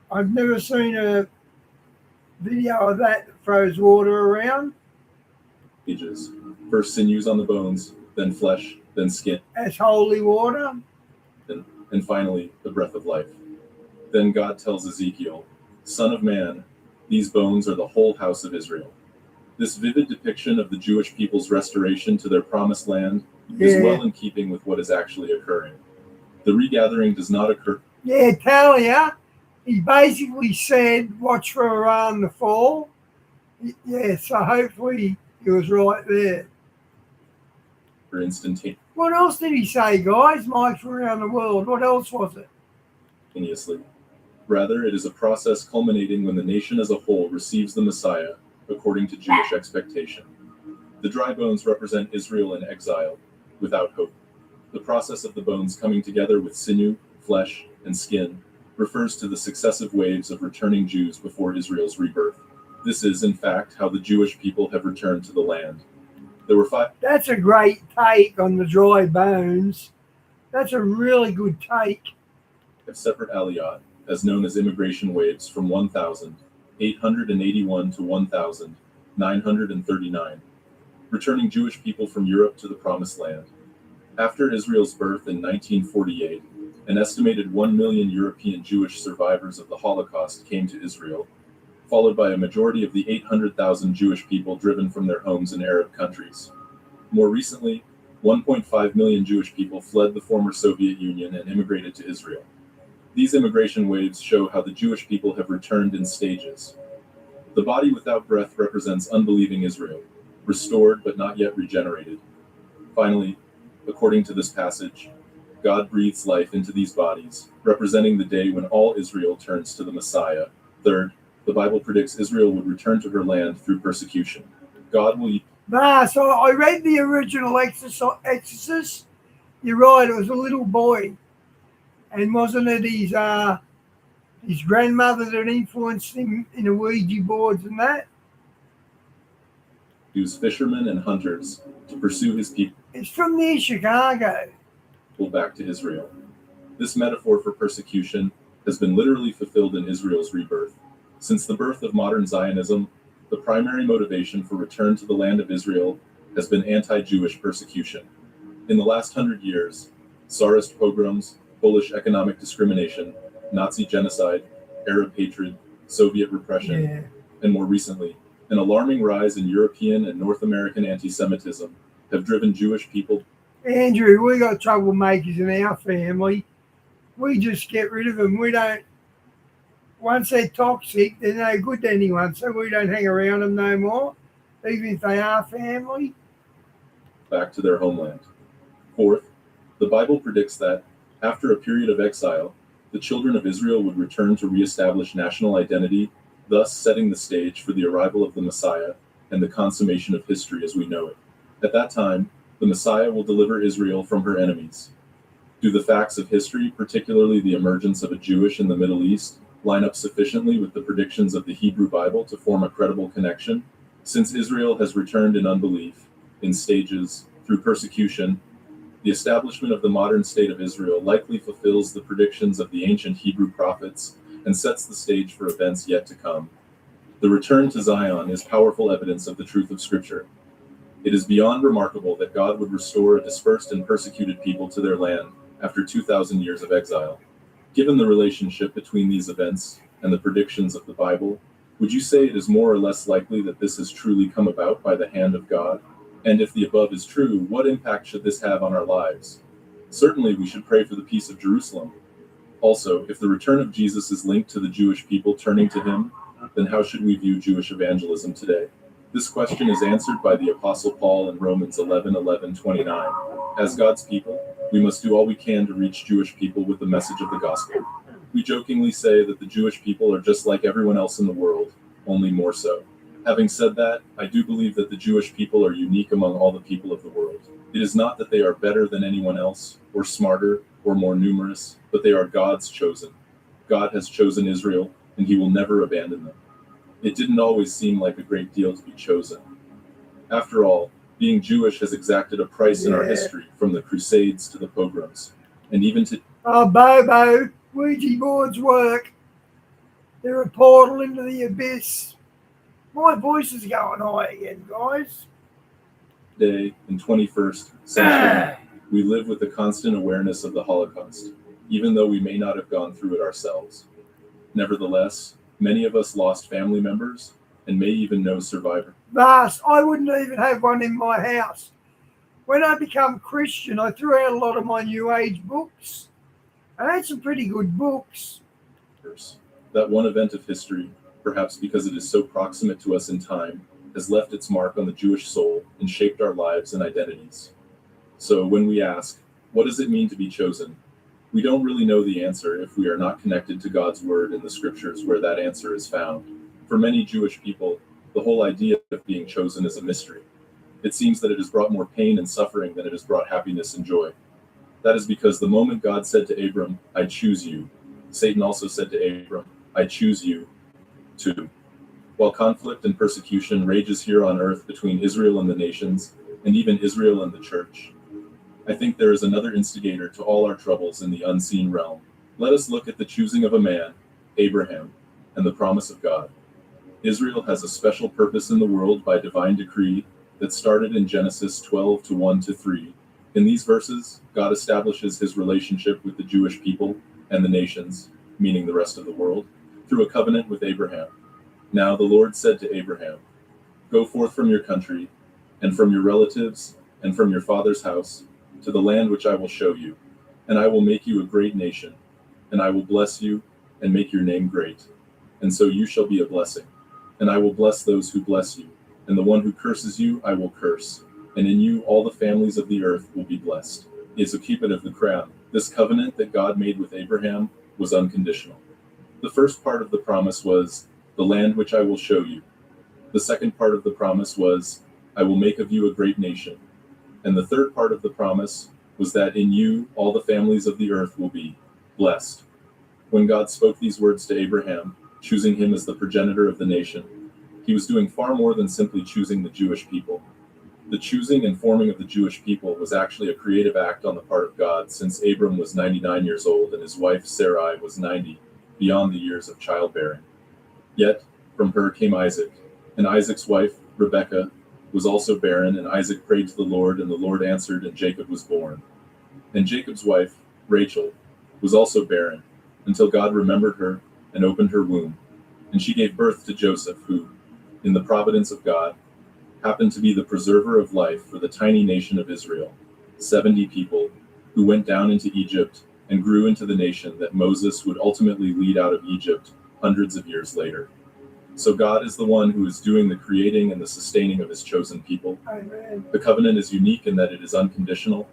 I've never seen a video of that throws water around. First sinews on the bones, then flesh, then skin. As holy water. And finally, the breath of life. Then God tells Ezekiel, "Son of man, these bones are the whole house of Israel." This vivid depiction of the Jewish people's restoration to their promised land is well in keeping with what is actually occurring. The regathering does not occur. Yeah, tell ya. He basically said, watch for Iran to fall. Yeah, so hopefully he was right there. For instantaneously. What else did he say, guys? March around the world. What else was it? Rather, it is a process culminating when the nation as a whole receives the Messiah, according to Jewish expectation. The dry bones represent Israel in exile, without hope. The process of the bones coming together with sinew, flesh, and skin refers to the successive waves of returning Jews before Israel's rebirth. This is, in fact, how the Jewish people have returned to the land. There were 5. That's a great take on the dry bones. That's a really good take. Separate aliyot, as known as immigration waves from 1,881 to 1,939, returning Jewish people from Europe to the Promised Land. After Israel's birth in 1948, an estimated 1 million European Jewish survivors of the Holocaust came to Israel. followed by a majority of the 800,000 Jewish people driven from their homes in Arab countries. More recently, 1.5 million Jewish people fled the former Soviet Union and immigrated to Israel. These immigration waves show how the Jewish people have returned in stages. The body without breath represents unbelieving Israel, restored but not yet regenerated. Finally, according to this passage, God breathes life into these bodies, representing the day when all Israel turns to the Messiah. Third, the Bible predicts Israel would return to her land through persecution. God will So I read the original Exorcist. You're right, it was a little boy. And wasn't it his grandmother that influenced him in the Ouija boards and that? use fishermen and hunters to pursue his people It's from near Chicago. back to Israel. This metaphor for persecution has been literally fulfilled in Israel's rebirth. Since the birth of modern Zionism, the primary motivation for return to the land of Israel has been anti-Jewish persecution. In the last 100 years, Tsarist pogroms, Polish economic discrimination, Nazi genocide, Arab hatred, Soviet repression, and more recently, an alarming rise in European and North American anti-Semitism have driven Jewish people. Andrew, we got troublemakers in our family. We just get rid of them. We don't. Once they're toxic, they're no good to anyone, so we don't hang around them no more, even if they are family. Back to their homeland. Fourth, the Bible predicts that, after a period of exile, the children of Israel would return to reestablish national identity, thus setting the stage for the arrival of the Messiah and the consummation of history as we know it. At that time, the Messiah will deliver Israel from her enemies. Do the facts of history, particularly the emergence of a Jewish in the Middle East, line up sufficiently with the predictions of the Hebrew Bible to form a credible connection? Since Israel has returned in unbelief, in stages, through persecution, the establishment of the modern state of Israel likely fulfills the predictions of the ancient Hebrew prophets and sets the stage for events yet to come. The return to Zion is powerful evidence of the truth of Scripture. It is beyond remarkable that God would restore a dispersed and persecuted people to their land after 2,000 years of exile. Given the relationship between these events and the predictions of the Bible, would you say it is more or less likely that this has truly come about by the hand of God? And if the above is true, what impact should this have on our lives? Certainly, we should pray for the peace of Jerusalem. Also, if the return of Jesus is linked to the Jewish people turning to him, then how should we view Jewish evangelism today? This question is answered by the Apostle Paul in Romans 11:29. As God's people, we must do all we can to reach Jewish people with the message of the gospel. We jokingly say that the Jewish people are just like everyone else in the world, only more so. Having said that, I do believe that the Jewish people are unique among all the people of the world. It is not that they are better than anyone else, or smarter, or more numerous, but they are God's chosen. God has chosen Israel, and he will never abandon them. It didn't always seem like a great deal to be chosen. After all, being Jewish has exacted a price in our history, from the Crusades to the pogroms, and even to... Oh, Bobo, Ouija boards work. They're a portal into the abyss. My voice is going high again, guys. Today, in 21st century, we live with the constant awareness of the Holocaust, even though we may not have gone through it ourselves. Nevertheless, many of us lost family members and may even know survivors. Vast, I wouldn't even have one in my house. When I became Christian, I threw out a lot of my New Age books. I had some pretty good books. That one event of history, perhaps because it is so proximate to us in time, has left its mark on the Jewish soul and shaped our lives and identities. So when we ask, what does it mean to be chosen? We don't really know the answer if we are not connected to God's word in the scriptures where that answer is found. For many Jewish people, the whole idea of being chosen is a mystery. It seems that it has brought more pain and suffering than it has brought happiness and joy. That is because the moment God said to Abram, I choose you, Satan also said to Abram, I choose you too. While conflict and persecution rages here on earth between Israel and the nations, and even Israel and the church, I think there is another instigator to all our troubles in the unseen realm. Let us look at the choosing of a man, Abraham, and the promise of God. Israel has a special purpose in the world by divine decree that started in Genesis 12:1-3. In these verses, God establishes his relationship with the Jewish people and the nations, meaning the rest of the world, through a covenant with Abraham. Now the Lord said to Abraham, Go forth from your country, and from your relatives, and from your father's house, to the land which I will show you, and I will make you a great nation, and I will bless you, and make your name great. And so you shall be a blessing. And I will bless those who bless you, and the one who curses you I will curse. And in you all the families of the earth will be blessed. Is a keeping of the crown. This covenant that God made with Abraham was unconditional. The first part of the promise was, the land which I will show you. The second part of the promise was, I will make of you a great nation. And the third part of the promise was that in you all the families of the earth will be blessed. When God spoke these words to Abraham, choosing him as the progenitor of the nation, he was doing far more than simply choosing the Jewish people. The choosing and forming of the Jewish people was actually a creative act on the part of God, since Abram was 99 years old and his wife Sarai was 90, beyond the years of childbearing. Yet from her came Isaac, and Isaac's wife, Rebekah, was also barren, and Isaac prayed to the Lord, and the Lord answered, and Jacob was born. And Jacob's wife, Rachel, was also barren, until God remembered her and opened her womb, and she gave birth to Joseph, who, in the providence of God, happened to be the preserver of life for the tiny nation of Israel, 70 people, who went down into Egypt and grew into the nation that Moses would ultimately lead out of Egypt hundreds of years later. So God is the one who is doing the creating and the sustaining of his chosen people. Amen. The covenant is unique in that it is unconditional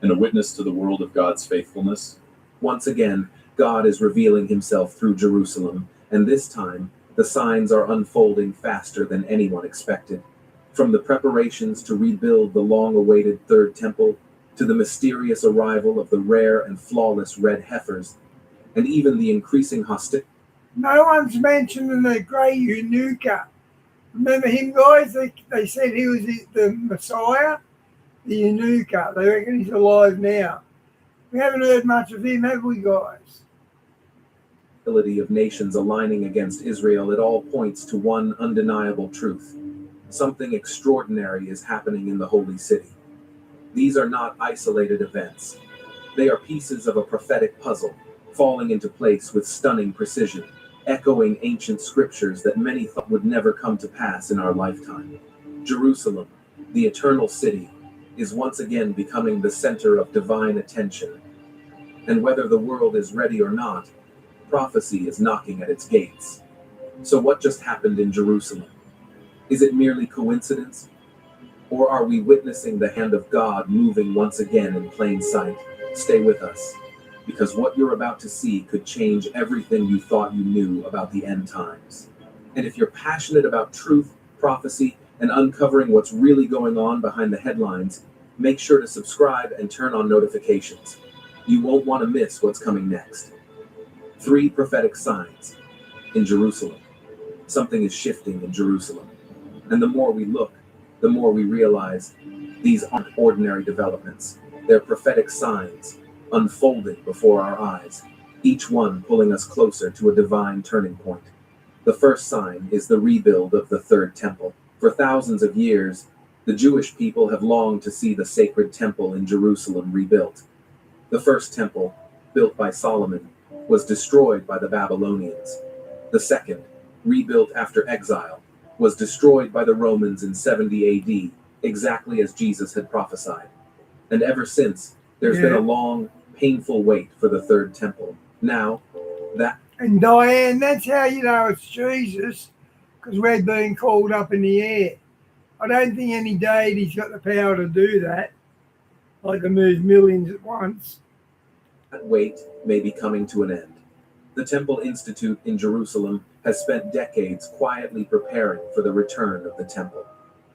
and a witness to the world of God's faithfulness. Once again, God is revealing himself through Jerusalem, and this time, the signs are unfolding faster than anyone expected. From the preparations to rebuild the long-awaited Third Temple, to the mysterious arrival of the rare and flawless red heifers, and even the increasing hostility. No one's mentioning the great Eunuka. Remember him, guys? They said he was the Messiah, the Eunuka. They reckon he's alive now. We haven't heard much of him, have we, guys? Of nations aligning against Israel, it all points to one undeniable truth. Something extraordinary is happening in the Holy City. These are not isolated events. They are pieces of a prophetic puzzle, falling into place with stunning precision, echoing ancient scriptures that many thought would never come to pass in our lifetime. Jerusalem, the eternal city, is once again becoming the center of divine attention. And whether the world is ready or not, prophecy is knocking at its gates. So what just happened in Jerusalem? Is it merely coincidence? Or are we witnessing the hand of God moving once again in plain sight? Stay with us, because what you're about to see could change everything you thought you knew about the end times. And if you're passionate about truth, prophecy, and uncovering what's really going on behind the headlines, make sure to subscribe and turn on notifications. You won't want to miss what's coming next. 3 prophetic signs in Jerusalem. Something is shifting in Jerusalem. And the more we look, the more we realize these aren't ordinary developments. They're prophetic signs unfolding before our eyes, each one pulling us closer to a divine turning point. The first sign is the rebuild of the Third Temple. For thousands of years, the Jewish people have longed to see the sacred temple in Jerusalem rebuilt. The first temple, built by Solomon, was destroyed by the Babylonians. The second, rebuilt after exile, was destroyed by the Romans in 70 AD, exactly as Jesus had prophesied. And ever since, there's been a long, painful wait for the Third Temple. Now, that... And Diane, that's how you know it's Jesus, because we're being called up in the air. I don't think any deity's got the power to do that, like to move millions at once. That wait may be coming to an end. The Temple Institute in Jerusalem has spent decades quietly preparing for the return of the temple.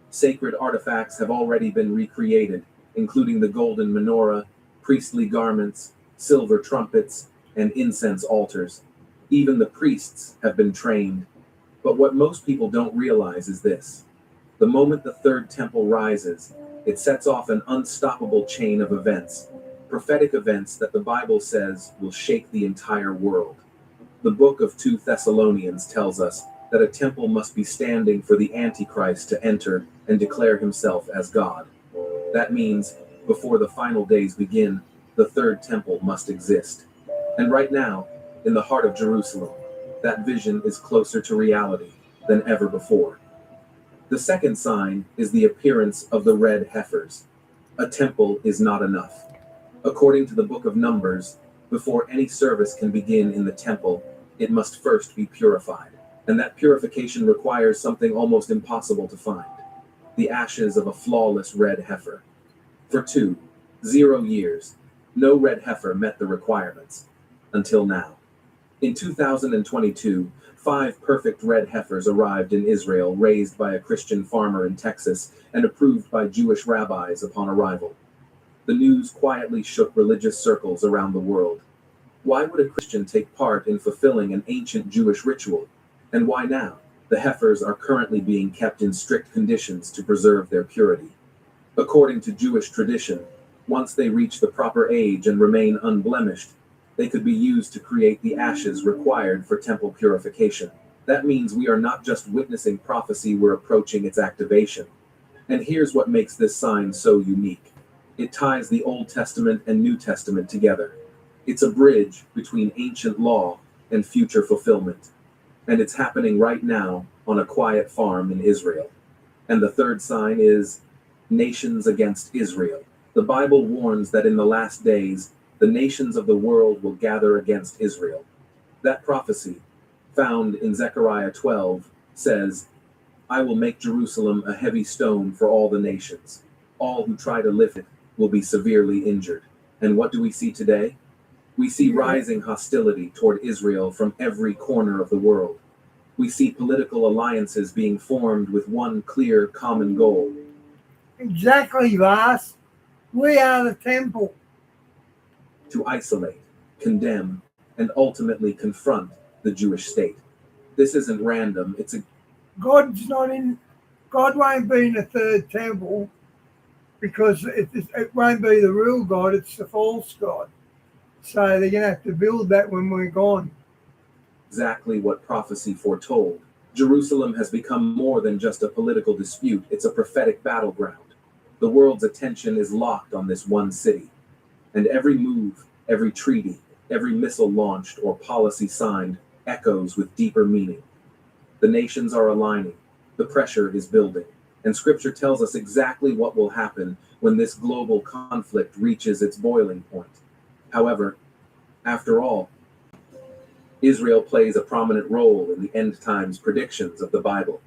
Sacred artifacts have already been recreated, including the golden menorah, priestly garments, silver trumpets, and incense altars. Even the priests have been trained. But what most people don't realize is this. The moment the Third Temple rises, it sets off an unstoppable chain of events, prophetic events that the Bible says will shake the entire world. The book of 2 Thessalonians tells us that a temple must be standing for the Antichrist to enter and declare himself as God. That means, before the final days begin, the Third Temple must exist. And right now, in the heart of Jerusalem, that vision is closer to reality. than ever before. The second sign is the appearance of the red heifers. A temple is not enough. According to the book of Numbers, before any service can begin in the temple, it must first be purified. And that purification requires something almost impossible to find: the ashes of a flawless red heifer. For 0 years, no red heifer met the requirements, until now. In 2022, 5 perfect red heifers arrived in Israel, raised by a Christian farmer in Texas and approved by Jewish rabbis upon arrival. The news quietly shook religious circles around the world. Why would a Christian take part in fulfilling an ancient Jewish ritual? And why now? The heifers are currently being kept in strict conditions to preserve their purity. According to Jewish tradition, once they reach the proper age and remain unblemished, they could be used to create the ashes required for temple purification. That means we are not just witnessing prophecy, we're approaching its activation. And here's what makes this sign so unique. It ties the Old Testament and New Testament together. It's a bridge between ancient law and future fulfillment. And it's happening right now on a quiet farm in Israel. And the third sign is nations against Israel. The Bible warns that in the last days, the nations of the world will gather against Israel. That prophecy, found in Zechariah 12, says, "I will make Jerusalem a heavy stone for all the nations. All who try to lift it will be severely injured." And what do we see today? We see rising hostility toward Israel from every corner of the world. We see political alliances being formed with one clear common goal. Exactly, Vas. We are the temple. To isolate, condemn, and ultimately confront the Jewish state. This isn't random. God won't be in the third temple because it won't be the real God, it's the false God. So they're going to have to build that when we're gone. Exactly what prophecy foretold. Jerusalem has become more than just a political dispute. It's a prophetic battleground. The world's attention is locked on this one city. And every move, every treaty, every missile launched or policy signed echoes with deeper meaning. The nations are aligning. The pressure is building. And Scripture tells us exactly what will happen when this global conflict reaches its boiling point. However, after all, Israel plays a prominent role in the end times predictions of the Bible.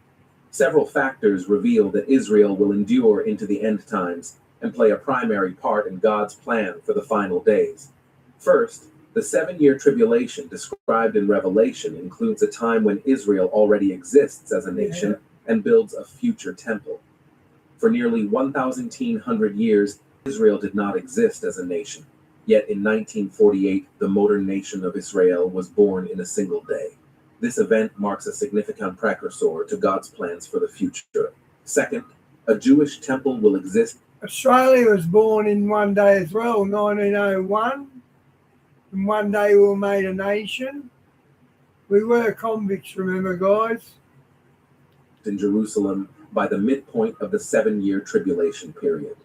Several factors reveal that Israel will endure into the end times and play a primary part in God's plan for the final days. First, the 7-year tribulation described in Revelation includes a time when Israel already exists as a nation and builds a future temple. For nearly 1,100 years, Israel did not exist as a nation. Yet in 1948, the modern nation of Israel was born in a single day. This event marks a significant precursor to God's plans for the future. Second, a Jewish temple will exist. Australia was born in one day as well, 1901. And one day we were made a nation. We were convicts, remember, guys? In Jerusalem by the midpoint of the 7-year tribulation period.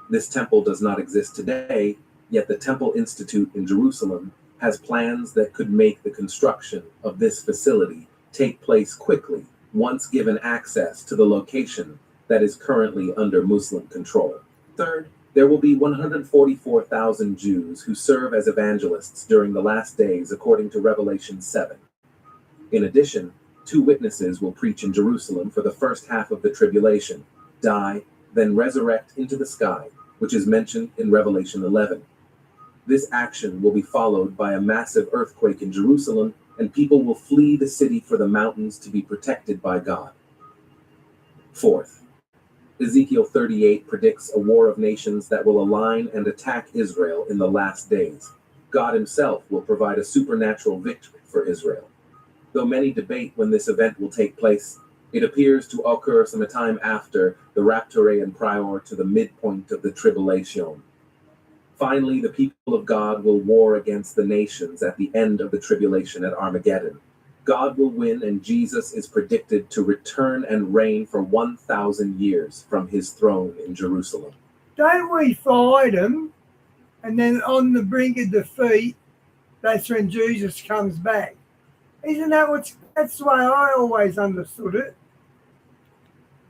This temple does not exist today, yet the Temple Institute in Jerusalem has plans that could make the construction of this facility take place quickly once given access to the location that is currently under Muslim control. Third, there will be 144,000 Jews who serve as evangelists during the last days, according to Revelation 7. In addition, 2 witnesses will preach in Jerusalem for the first half of the tribulation, die, then resurrect into the sky, which is mentioned in Revelation 11. This action will be followed by a massive earthquake in Jerusalem, and people will flee the city for the mountains to be protected by God. Fourth, Ezekiel 38 predicts a war of nations that will align and attack Israel in the last days. God himself will provide a supernatural victory for Israel. Though many debate when this event will take place, it appears to occur sometime after the rapture and prior to the midpoint of the tribulation. Finally, the people of God will war against the nations at the end of the tribulation at Armageddon. God will win, and Jesus is predicted to return and reign for 1,000 years from his throne in Jerusalem. Don't we fight them? And then on the brink of defeat, that's when Jesus comes back. Isn't that that's the way I always understood it?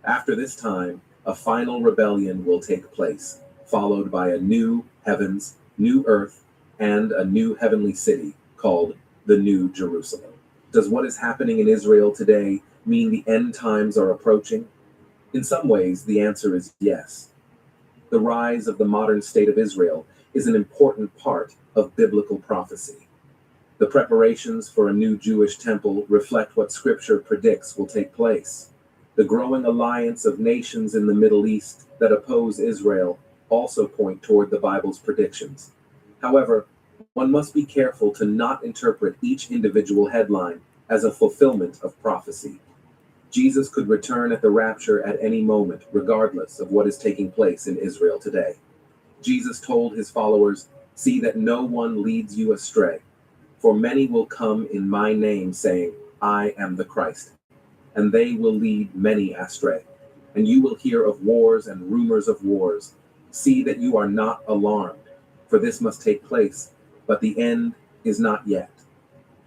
After this time, a final rebellion will take place, followed by a new heavens, new earth, and a new heavenly city called the New Jerusalem. Does what is happening in Israel today mean the end times are approaching? In some ways, the answer is yes. The rise of the modern state of Israel is an important part of biblical prophecy. The preparations for a new Jewish temple reflect what Scripture predicts will take place. The growing alliance of nations in the Middle East that oppose Israel also point toward the Bible's predictions. However, one must be careful to not interpret each individual headline as a fulfillment of prophecy. Jesus could return at the rapture at any moment, regardless of what is taking place in Israel today. Jesus told his followers, "See that no one leads you astray, for many will come in my name, saying, 'I am the Christ,' and they will lead many astray. And you will hear of wars and rumors of wars. See that you are not alarmed, for this must take place, but the end is not yet.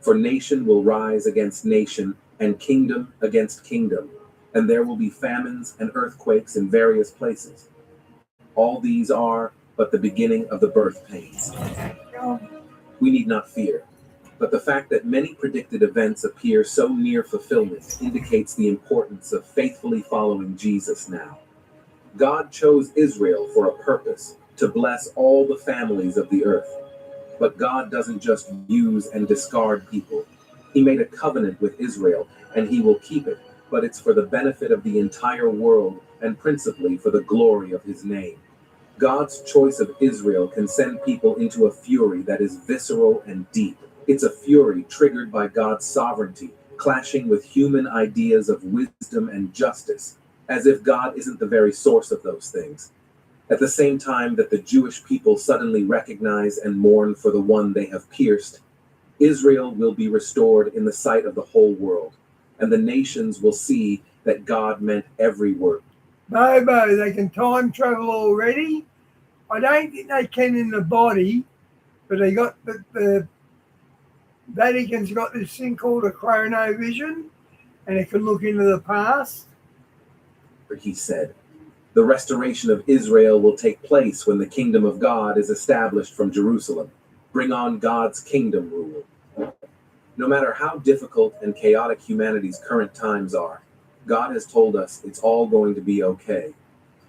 For nation will rise against nation, and kingdom against kingdom, and there will be famines and earthquakes in various places. All these are but the beginning of the birth pains. We need not fear, but the fact that many predicted events appear so near fulfillment indicates the importance of faithfully following Jesus now. God chose Israel for a purpose, to bless all the families of the earth. But God doesn't just use and discard people. He made a covenant with Israel, and he will keep it, but it's for the benefit of the entire world and principally for the glory of his name. God's choice of Israel can send people into a fury that is visceral and deep. It's a fury triggered by God's sovereignty, clashing with human ideas of wisdom and justice, as if God isn't the very source of those things. At the same time that the Jewish people suddenly recognize and mourn for the one they have pierced, Israel will be restored in the sight of the whole world, and the nations will see that God meant every word. Bobo, they can time travel already. I don't think they can in the body, but they got the Vatican's got this thing called a chronovision, and it can look into the past. He said, "The restoration of Israel will take place when the kingdom of God is established from Jerusalem. Bring on God's kingdom rule." No matter how difficult and chaotic humanity's current times are, God has told us it's all going to be okay.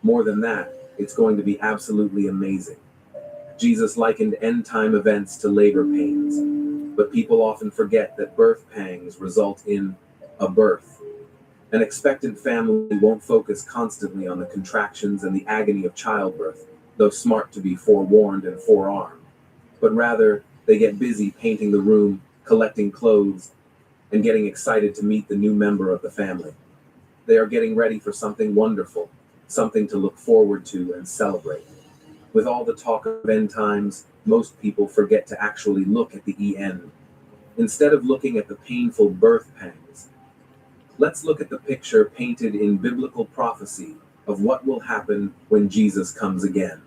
More than that, it's going to be absolutely amazing. Jesus likened end-time events to labor pains, but people often forget that birth pangs result in a birth. An expectant family won't focus constantly on the contractions and the agony of childbirth, though smart to be forewarned and forearmed, but rather they get busy painting the room, collecting clothes, and getting excited to meet the new member of the family. They are getting ready for something wonderful, something to look forward to and celebrate. With all the talk of end times, most people forget to actually look at the end. Instead of looking at the painful birth pangs, let's look at the picture painted in biblical prophecy of what will happen when Jesus comes again.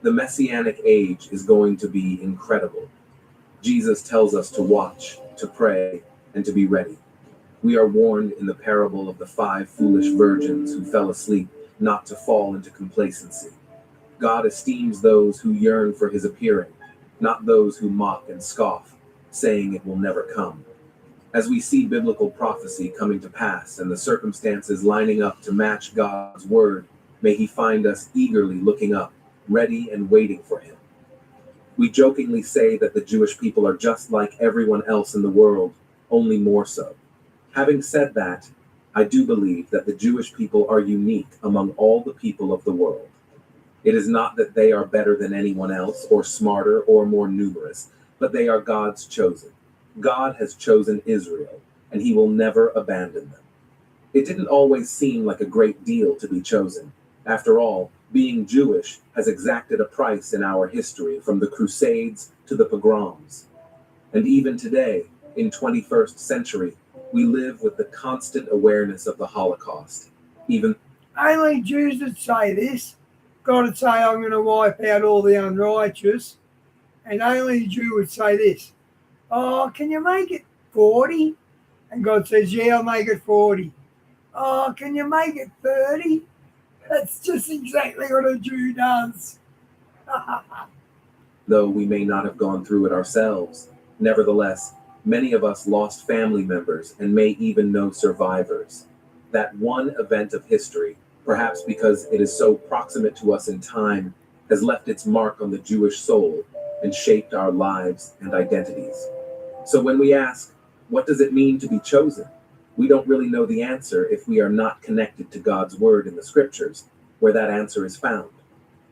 The Messianic age is going to be incredible. Jesus tells us to watch, to pray, and to be ready. We are warned in the parable of the 5 foolish virgins who fell asleep not to fall into complacency. God esteems those who yearn for his appearing, not those who mock and scoff, saying it will never come. As we see biblical prophecy coming to pass and the circumstances lining up to match God's word, may he find us eagerly looking up, ready and waiting for him. We jokingly say that the Jewish people are just like everyone else in the world, only more so. Having said that, I do believe that the Jewish people are unique among all the people of the world. It is not that they are better than anyone else, or smarter, or more numerous, but they are God's chosen. God has chosen Israel, and he will never abandon them. It didn't always seem like a great deal to be chosen. After all, being Jewish has exacted a price in our history, from the Crusades to the pogroms. And even today, in 21st century, we live with the constant awareness of the Holocaust. Even only Jews would say this. God would say, I'm going to wipe out all the unrighteous. And only a Jew would say this. Oh, can you make it 40? And God says, yeah, I'll make it 40. Oh, can you make it 30? That's just exactly what a Jew does. Though we may not have gone through it ourselves, nevertheless, many of us lost family members and may even know survivors. That one event of history, perhaps because it is so proximate to us in time, has left its mark on the Jewish soul and shaped our lives and identities. So when we ask, what does it mean to be chosen? We don't really know the answer if we are not connected to God's word in the scriptures, where that answer is found.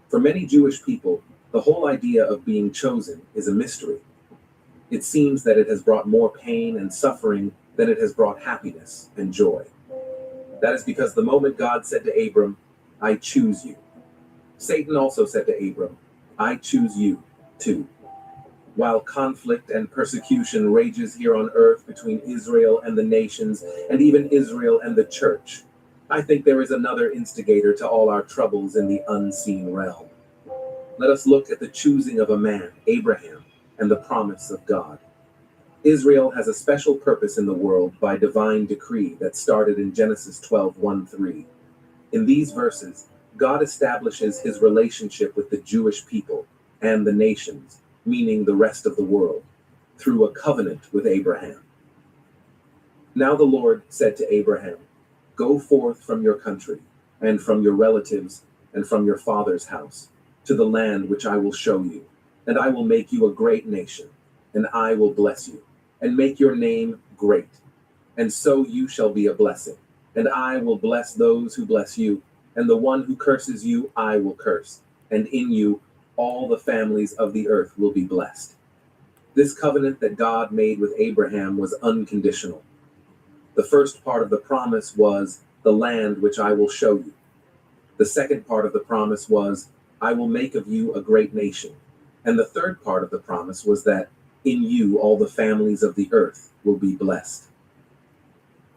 For many Jewish people, the whole idea of being chosen is a mystery. It seems that it has brought more pain and suffering than it has brought happiness and joy. That is because the moment God said to Abram, I choose you, Satan also said to Abram, I choose you too. While conflict and persecution rages here on earth between Israel and the nations, and even Israel and the church, I think there is another instigator to all our troubles in the unseen realm. Let us look at the choosing of a man, Abraham, and the promise of God. Israel has a special purpose in the world by divine decree that started in Genesis 12:1-3. In these verses, God establishes his relationship with the Jewish people and the nations, meaning the rest of the world, through a covenant with Abraham. Now the Lord said to Abraham, go forth from your country, and from your relatives, and from your father's house, to the land which I will show you, and I will make you a great nation, and I will bless you, and make your name great. And so you shall be a blessing, and I will bless those who bless you, and the one who curses you I will curse, and in you all the families of the earth will be blessed. This covenant that God made with Abraham was unconditional. The first part of the promise was the land which I will show you. The second part of the promise was, I will make of you a great nation. And the third part of the promise was that in you all the families of the earth will be blessed.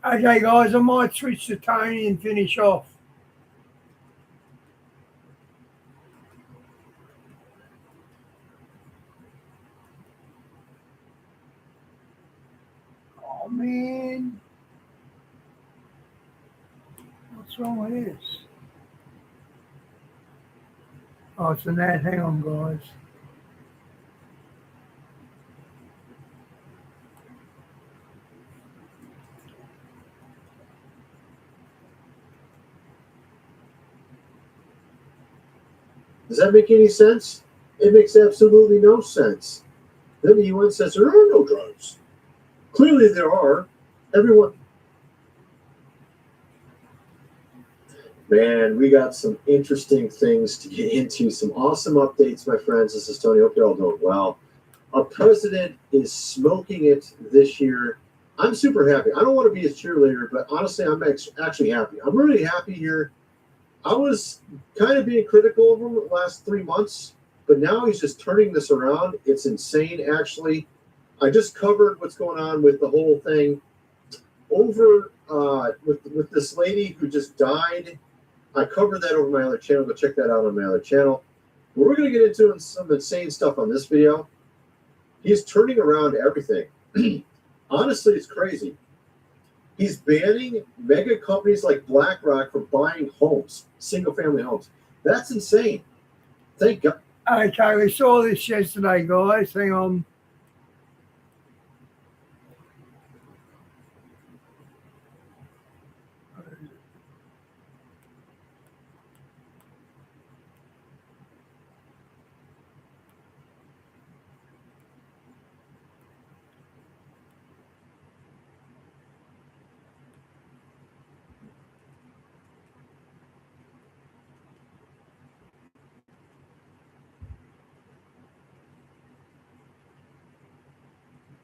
Okay, guys, I might switch to Tony and finish off. Oh, man. What's wrong with this? Oh, it's an ad. Hang on, guys. Does that make any sense? It makes absolutely no sense. Then the UN says there are no drugs. Clearly there are. Everyone. Man, we got some interesting things to get into, some awesome updates, my friends. This is Tony. Hope you're all doing well. Our president is smoking it this year. I'm super happy. I don't want to be his cheerleader, but honestly, I'm actually happy. I'm really happy here. I was kind of being critical of him the last 3 months, but now he's just turning this around. It's insane, actually. I just covered what's going on with the whole thing over with this lady who just died. I covered that over my other channel. Go check that out on my other channel. But we're going to get into some insane stuff on this video. He's turning around everything. Honestly, it's crazy. He's banning mega companies like BlackRock from buying homes, single-family homes. That's insane. Thank God. Okay, we saw this yesterday, guys. Hang on.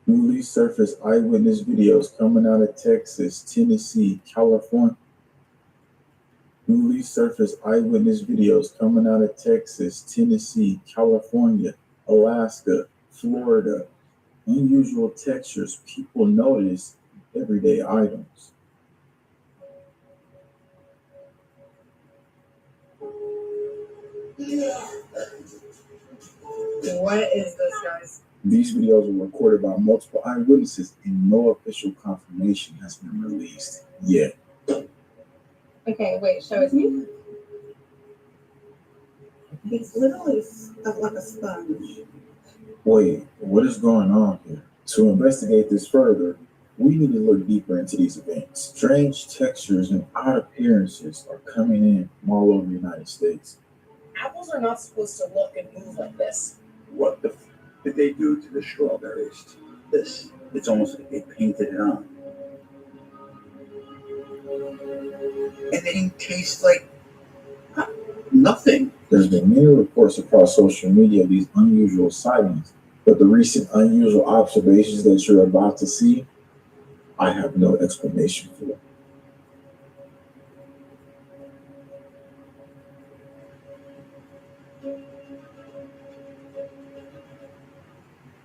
Newly surfaced eyewitness videos coming out of Texas, Tennessee, California. Newly surfaced eyewitness videos coming out of Texas, Tennessee, California, Alaska, Florida. Unusual textures people notice in everyday items. What is this, guys? These videos were recorded by multiple eyewitnesses, and no official confirmation has been released yet. Okay, wait, show it to me. It's literally like a sponge. Wait, what is going on here? To investigate this further, we need to look deeper into these events. Strange textures and odd appearances are coming in from all over the United States. Apples are not supposed to look and move like this. What the f did they do to the strawberries? This. It's almost like they painted it on. And they taste like nothing. There's been many reports across social media of these unusual sightings, but the recent unusual observations that you're about to see, I have no explanation for.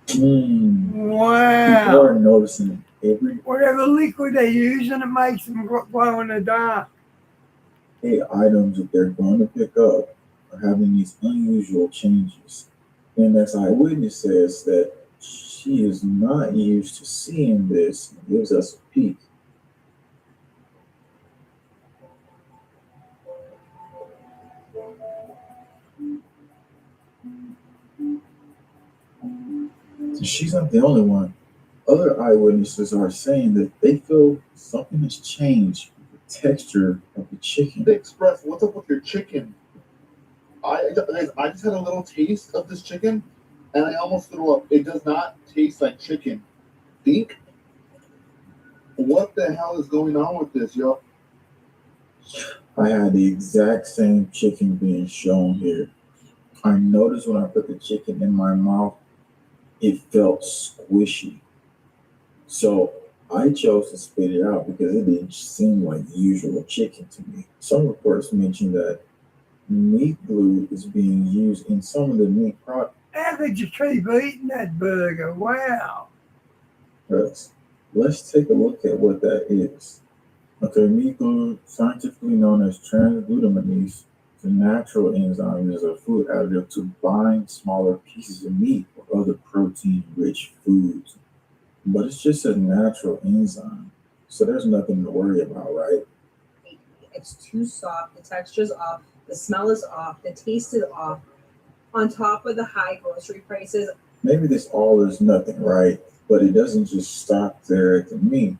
People Wow. are noticing every Whatever liquid they're using, it makes them glow in the dark. items that they're going to pick up are having these unusual changes. And this eyewitness says that she is not used to seeing this and gives us a peek. So she's not the only one. Other eyewitnesses are saying that they feel something has changed with the texture of the chicken. The Express, what's up with your chicken? I just had a little taste of this chicken, and I almost threw up. It does not taste like chicken. Think? What the hell is going on with this, yo? I had the exact same chicken being shown here. I noticed when I put the chicken in my mouth, it felt squishy. So I chose to spit it out because it didn't seem like usual chicken to me. Some reports mention that meat glue is being used in some of the meat products. How could you keep eating that burger? Wow. Let's take a look at what that is. Okay, meat glue, scientifically known as transglutaminase, is a natural enzyme that is a food additive to bind smaller pieces of meat or other protein-rich foods. But it's just a natural enzyme, so there's nothing to worry about, right? It's too soft, the texture's off, the smell is off, the taste is off. On top of the high grocery prices, Maybe this all is nothing, right? But it doesn't just stop there at the meat.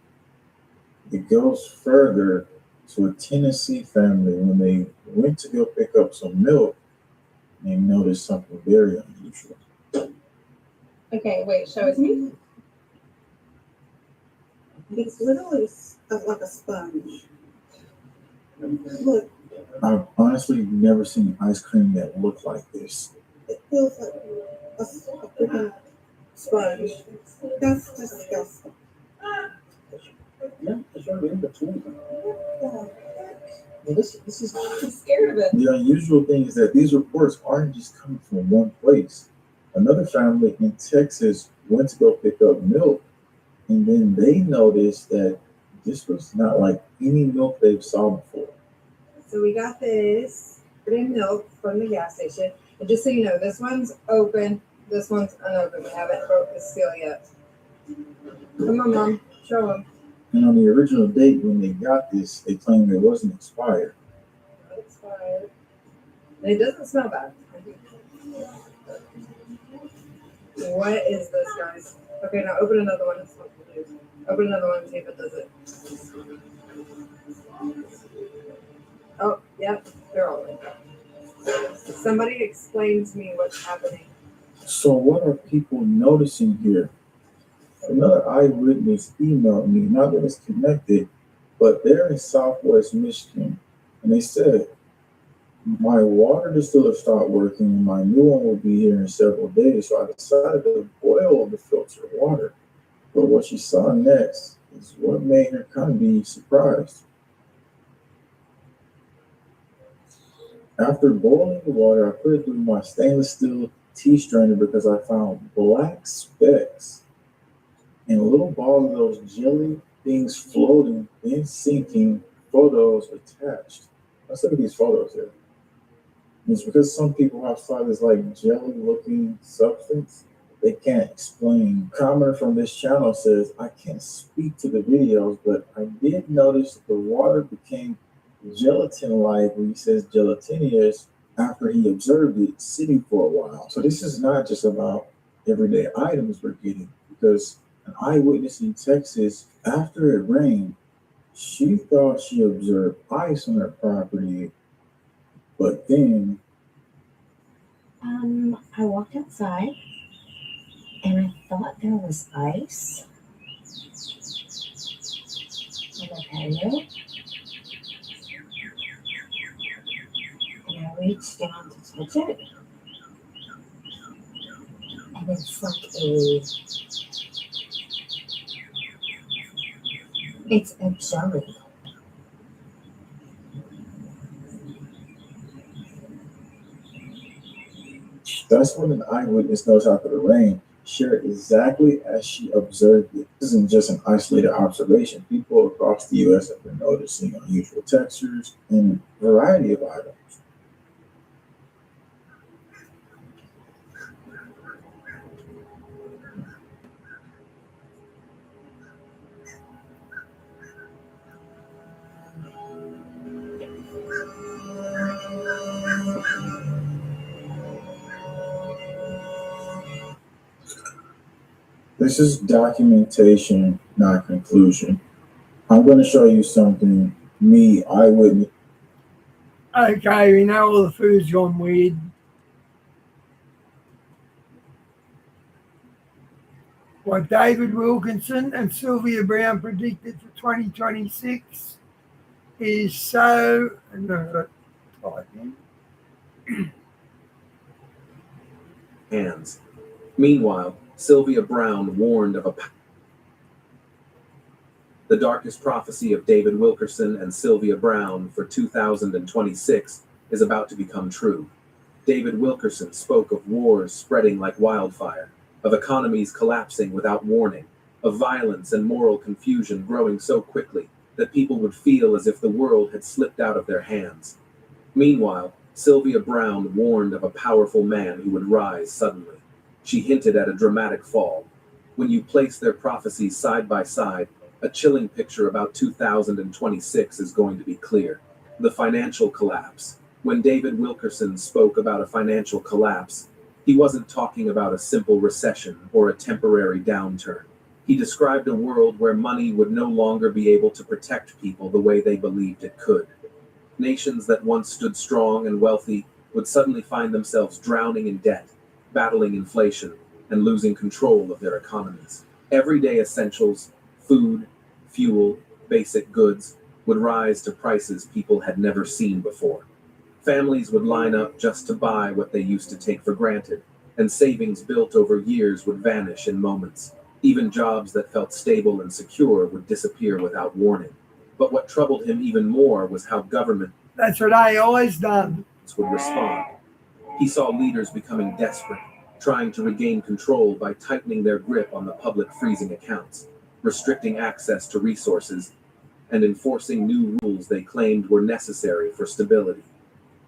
It goes further to a Tennessee family when they went to go pick up some milk. They noticed something very unusual. okay, wait, show it to me. It's literally like a sponge. Look, I've honestly never seen ice cream that looked like this. it feels like a freaking sponge. That's disgusting. Yeah, it's right in between. Yeah. This is. I'm scared of it. The unusual thing is that these reports aren't just coming from one place. Another family in Texas went to go pick up milk, and then they noticed that this was not like any milk they've saw before. So we got this green milk from the gas station. And just so you know, this one's open, this one's unopened. We haven't broke the seal yet. Come on, Mom, show them. And on the original date when they got this, they claimed it wasn't expired. Not expired. And it doesn't smell bad. What is this, guys? Okay, now open another one. Open another one and see if it does it. Oh, yep, they're all in. Somebody explain to me what's happening. So what are people noticing here? Another eyewitness emailed me, not that it's connected, but they're in Southwest Michigan. And they said, my water distiller stopped working and my new one will be here in several days. So I decided to boil the filtered water. But what she saw next is what made her kind of be surprised. After boiling the water, I put it through my stainless steel tea strainer because I found black specks and little balls of those jelly things floating, then sinking, photos attached. Let's look at these photos here. And it's because some people have saw this like jelly looking substance. they can't explain. Commenter from this channel says, I can't speak to the videos, but I did notice that the water became gelatin-like, when he says gelatinous, after he observed it sitting for a while. So this is not just about everyday items we're getting, because an eyewitness in Texas, after it rained, she thought she observed ice on her property, but then I walked outside and I thought there was ice on the patio. And I reached down to touch it. And it's a jelly. that's when an eyewitness knows after the rain shared exactly as she observed it. This isn't just an isolated observation. People across the U.S. have been noticing unusual textures and a variety of items. This is documentation, not conclusion. I'm going to show you something me, eyewitness. Okay, we know all the food's gone weird. What David Wilkerson and Sylvia Brown predicted for 2026 is so... No, type in. Hands. Meanwhile, Sylvia Brown warned of the darkest prophecy of David Wilkerson and Sylvia Brown for 2026 is about to become true. David Wilkerson spoke of wars spreading like wildfire, of economies collapsing without warning, of violence and moral confusion growing so quickly that people would feel as if the world had slipped out of their hands. Meanwhile, Sylvia Brown warned of a powerful man who would rise suddenly. She hinted at a dramatic fall. When you place their prophecies side by side, a chilling picture about 2026 is going to be clear. The financial collapse. When David Wilkerson spoke about a financial collapse, he wasn't talking about a simple recession or a temporary downturn. He described a world where money would no longer be able to protect people the way they believed it could. Nations that once stood strong and wealthy would suddenly find themselves drowning in debt, battling inflation, and losing control of their economies. Everyday essentials, food, fuel, basic goods, would rise to prices people had never seen before. Families would line up just to buy what they used to take for granted, and savings built over years would vanish in moments. Even jobs that felt stable and secure would disappear without warning. But what troubled him even more was how government That's what AI's done. would respond. He saw leaders becoming desperate, trying to regain control by tightening their grip on the public freezing accounts, restricting access to resources, and enforcing new rules they claimed were necessary for stability.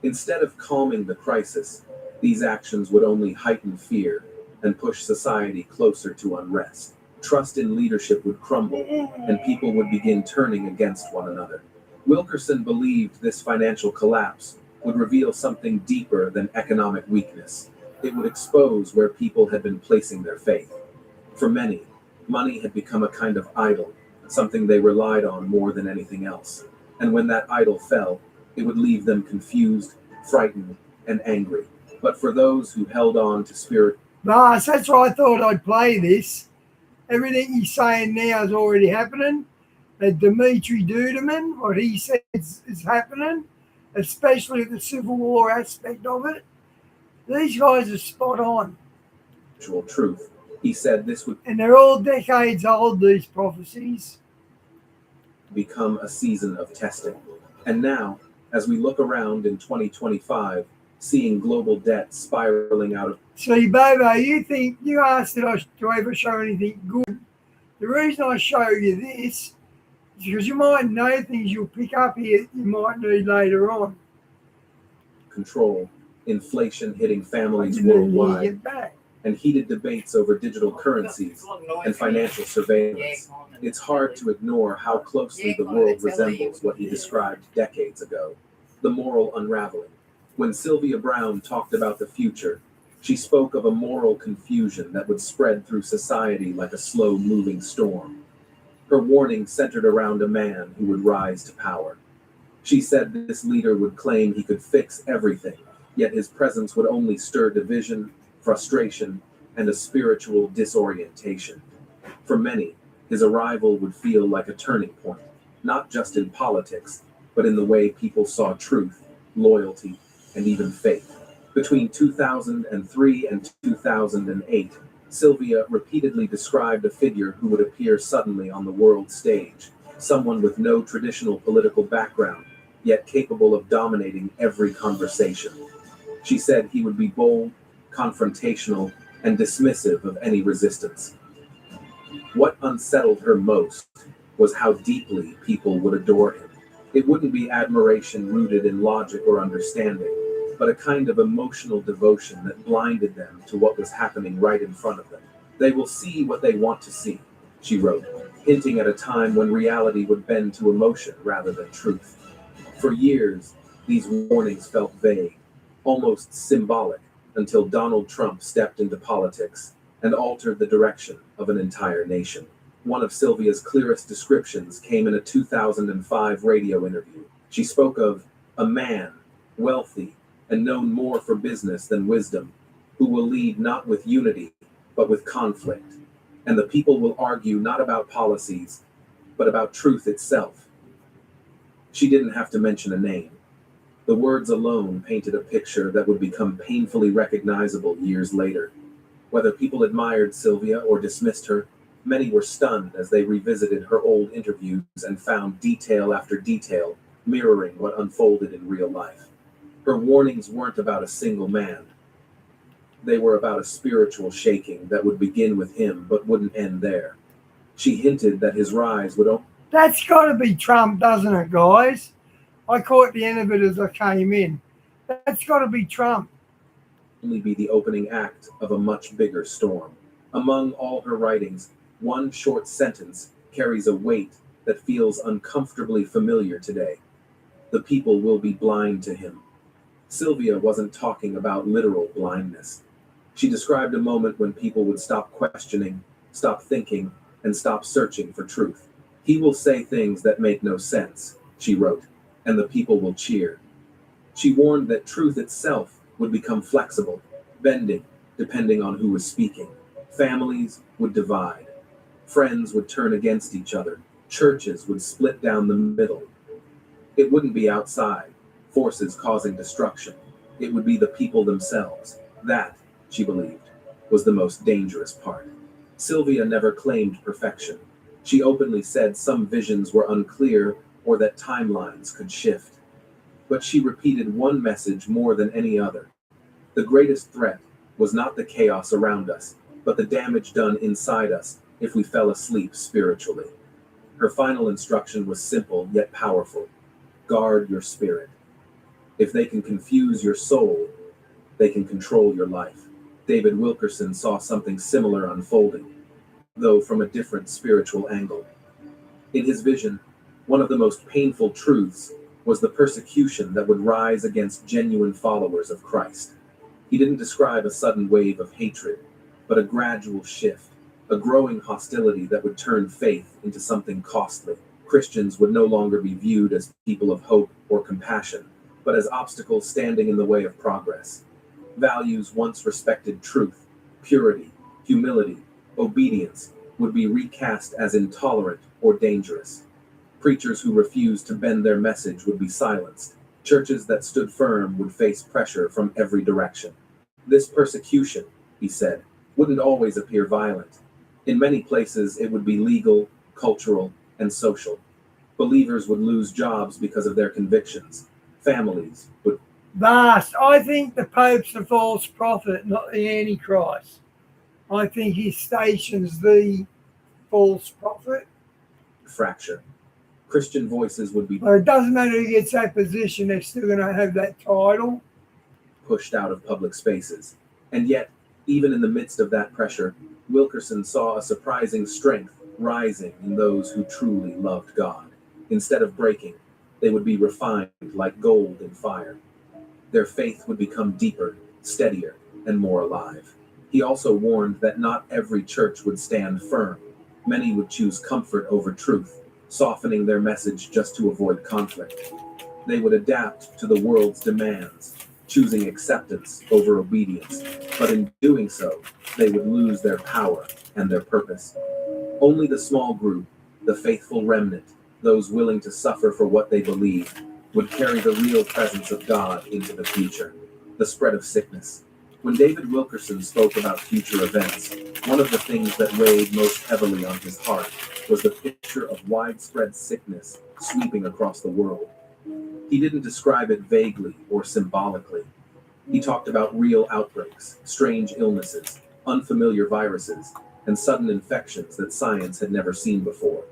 Instead of calming the crisis, these actions would only heighten fear and push society closer to unrest. Trust in leadership would crumble, and people would begin turning against one another. Wilkerson believed this financial collapse would reveal something deeper than economic weakness. It would expose where people had been placing their faith. For many, money had become a kind of idol, something they relied on more than anything else. And when that idol fell, it would leave them confused, frightened, and angry. But for those who held on to spirit... Nice, that's why I thought I'd play this. Everything he's saying now is already happening. Dimitri Duduman, what he says is happening, especially the Civil War aspect of it. These guys are spot on. Truth. He said this would... And they're all decades old, these prophecies. ...become a season of testing. And now, as we look around in 2025, seeing global debt spiraling out of... See, Bobo, you asked that I to ever show anything good. The reason I show you this is because you might know things you'll pick up here that you might need later on. Control. Inflation hitting families worldwide. and heated debates over digital currencies and financial surveillance. It's hard to ignore how closely the world resembles what he described decades ago, the moral unraveling. When Sylvia Browne talked about the future, she spoke of a moral confusion that would spread through society like a slow-moving storm. Her warning centered around a man who would rise to power. She said this leader would claim he could fix everything, yet his presence would only stir division, frustration, and a spiritual disorientation. For many, his arrival would feel like a turning point, not just in politics, but in the way people saw truth, loyalty, and even faith. Between 2003 and 2008, Sylvia repeatedly described a figure who would appear suddenly on the world stage, someone with no traditional political background, yet capable of dominating every conversation. She said he would be bold, confrontational, and dismissive of any resistance. What unsettled her most was how deeply people would adore him. It wouldn't be admiration rooted in logic or understanding, but a kind of emotional devotion that blinded them to what was happening right in front of them. They will see what they want to see, she wrote, hinting at a time when reality would bend to emotion rather than truth. For years, these warnings felt vague, almost symbolic, until Donald Trump stepped into politics and altered the direction of an entire nation. One of Sylvia's clearest descriptions came in a 2005 radio interview. She spoke of a man, wealthy, and known more for business than wisdom, who will lead not with unity, but with conflict. And the people will argue not about policies, but about truth itself. She didn't have to mention a name. The words alone painted a picture that would become painfully recognizable years later. Whether people admired Sylvia or dismissed her, many were stunned as they revisited her old interviews and found detail after detail mirroring what unfolded in real life. Her warnings weren't about a single man. They were about a spiritual shaking that would begin with him but wouldn't end there. She hinted that his rise would... That's got to be Trump, doesn't it, guys? I caught the end of it as I came in. That's got to be Trump. ...only be the opening act of a much bigger storm. Among all her writings, one short sentence carries a weight that feels uncomfortably familiar today. The people will be blind to him. Sylvia wasn't talking about literal blindness. She described a moment when people would stop questioning, stop thinking, and stop searching for truth. He will say things that make no sense, she wrote, and the people will cheer. She warned that truth itself would become flexible, bending, depending on who was speaking. Families would divide. Friends would turn against each other. Churches would split down the middle. It wouldn't be outside, forces causing destruction. It would be the people themselves. That, she believed, was the most dangerous part. Sylvia never claimed perfection. She openly said some visions were unclear or that timelines could shift. But she repeated one message more than any other. The greatest threat was not the chaos around us, but the damage done inside us if we fell asleep spiritually. Her final instruction was simple yet powerful. Guard your spirit. If they can confuse your soul, they can control your life. David Wilkerson saw something similar unfolding, though from a different spiritual angle. In his vision, one of the most painful truths was the persecution that would rise against genuine followers of Christ. He didn't describe a sudden wave of hatred, but a gradual shift, a growing hostility that would turn faith into something costly. Christians would no longer be viewed as people of hope or compassion, but as obstacles standing in the way of progress. Values once respected truth, purity, humility, obedience would be recast as intolerant or dangerous. Preachers who refused to bend their message would be silenced. Churches that stood firm would face pressure from every direction. This persecution, he said, wouldn't always appear violent. In many places, it would be legal, cultural, and social. Believers would lose jobs because of their convictions. Families would... Vast. I think the Pope's a false prophet, not the Antichrist. I think his station's the false prophet. fracture. Christian voices would be... Well, it doesn't matter who gets that position, they're still going to have that title. ...pushed out of public spaces. And yet, Even in the midst of that pressure, Wilkerson saw a surprising strength rising in those who truly loved God. Instead of breaking, they would be refined like gold in fire. Their faith would become deeper, steadier, and more alive. He also warned that not every church would stand firm. Many would choose comfort over truth, softening their message just to avoid conflict. They would adapt to the world's demands, choosing acceptance over obedience, but in doing so, they would lose their power and their purpose. Only the small group, the faithful remnant, those willing to suffer for what they believe, would carry the real presence of God into the future. The spread of sickness. When David Wilkerson spoke about future events, one of the things that weighed most heavily on his heart was the picture of widespread sickness sweeping across the world. He didn't describe it vaguely or symbolically. He talked about real outbreaks, strange illnesses, unfamiliar viruses, and sudden infections that science had never seen before.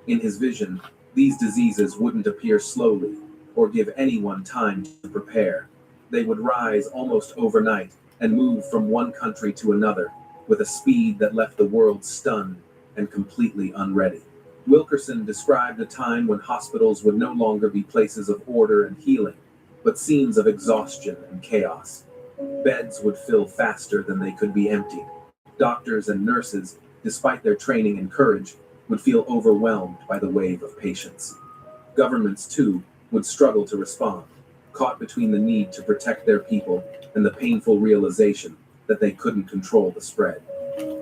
In his vision, these diseases wouldn't appear slowly or give anyone time to prepare. They would rise almost overnight and move from one country to another with a speed that left the world stunned and completely unready. Wilkerson described a time when hospitals would no longer be places of order and healing, but scenes of exhaustion and chaos. Beds would fill faster than they could be emptied. Doctors and nurses, despite their training and courage, would feel overwhelmed by the wave of patients. Governments, too, would struggle to respond, caught between the need to protect their people and the painful realization that they couldn't control the spread.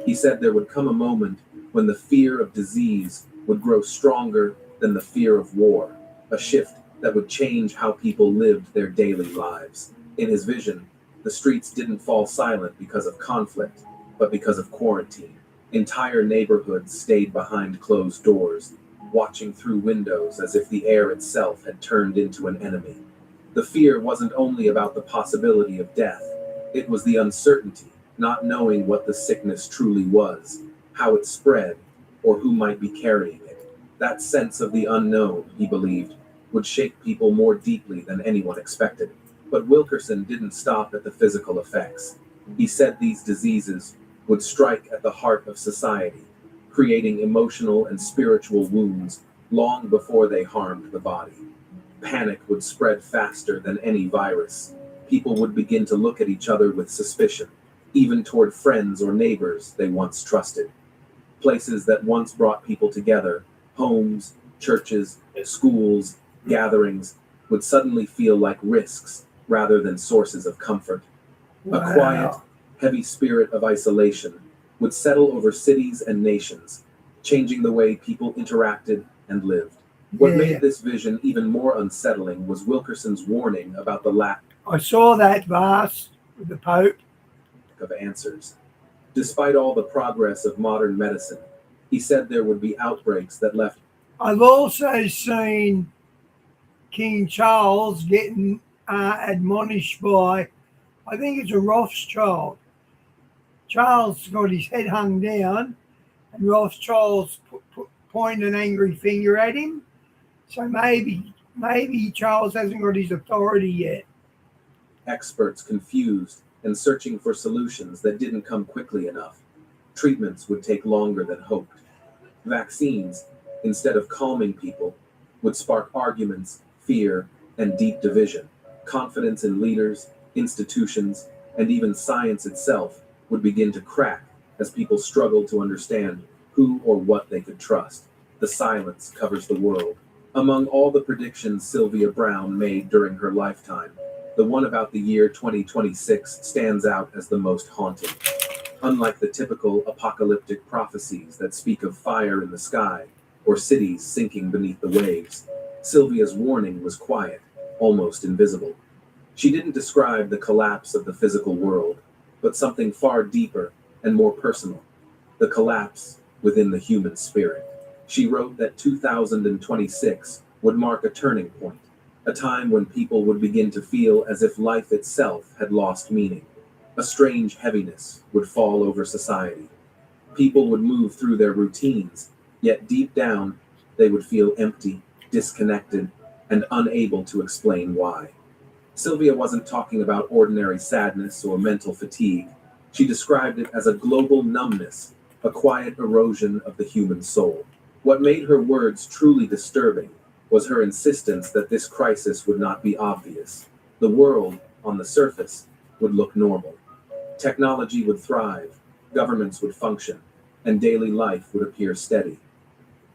He said there would come a moment when the fear of disease would grow stronger than the fear of war, a shift that would change how people lived their daily lives. In his vision, the streets didn't fall silent because of conflict, but because of quarantine. Entire neighborhoods stayed behind closed doors, watching through windows as if the air itself had turned into an enemy. The fear wasn't only about the possibility of death, it was the uncertainty, not knowing what the sickness truly was, how it spread, or who might be carrying it. That sense of the unknown, he believed, would shake people more deeply than anyone expected. But Wilkerson didn't stop at the physical effects. He said these diseases would strike at the heart of society, creating emotional and spiritual wounds long before they harmed the body. Panic would spread faster than any virus. People would begin to look at each other with suspicion, even toward friends or neighbors they once trusted. Places that once brought people together, homes, churches, schools, gatherings, would suddenly feel like risks rather than sources of comfort. A quiet, heavy spirit of isolation would settle over cities and nations, changing the way people interacted and lived. What made this vision even more unsettling was Wilkerson's warning about the lack I saw that vase with the Pope. of answers. Despite all the progress of modern medicine, he said there would be outbreaks that left. I've also seen King Charles getting admonished by, I think it's a Rothschild. Charles got his head hung down, and Rothschild's pointed an angry finger at him. So maybe Charles hasn't got his authority yet. Experts confused and searching for solutions that didn't come quickly enough. Treatments would take longer than hoped. Vaccines, instead of calming people, would spark arguments, fear, and deep division. Confidence in leaders, institutions, and even science itself would begin to crack as people struggled to understand who or what they could trust. The silence covers the world. Among all the predictions Sylvia Browne made during her lifetime, the one about the year 2026 stands out as the most haunting. Unlike the typical apocalyptic prophecies that speak of fire in the sky or cities sinking beneath the waves, Sylvia's warning was quiet, almost invisible. She didn't describe the collapse of the physical world, but something far deeper and more personal, the collapse within the human spirit. She wrote that 2026 would mark a turning point, a time when people would begin to feel as if life itself had lost meaning. A strange heaviness would fall over society. People would move through their routines, yet deep down, they would feel empty, disconnected, and unable to explain why. Sylvia wasn't talking about ordinary sadness or mental fatigue. She described it as a global numbness, a quiet erosion of the human soul. What made her words truly disturbing was her insistence that this crisis would not be obvious. The world, on the surface, would look normal. Technology would thrive, governments would function, and daily life would appear steady.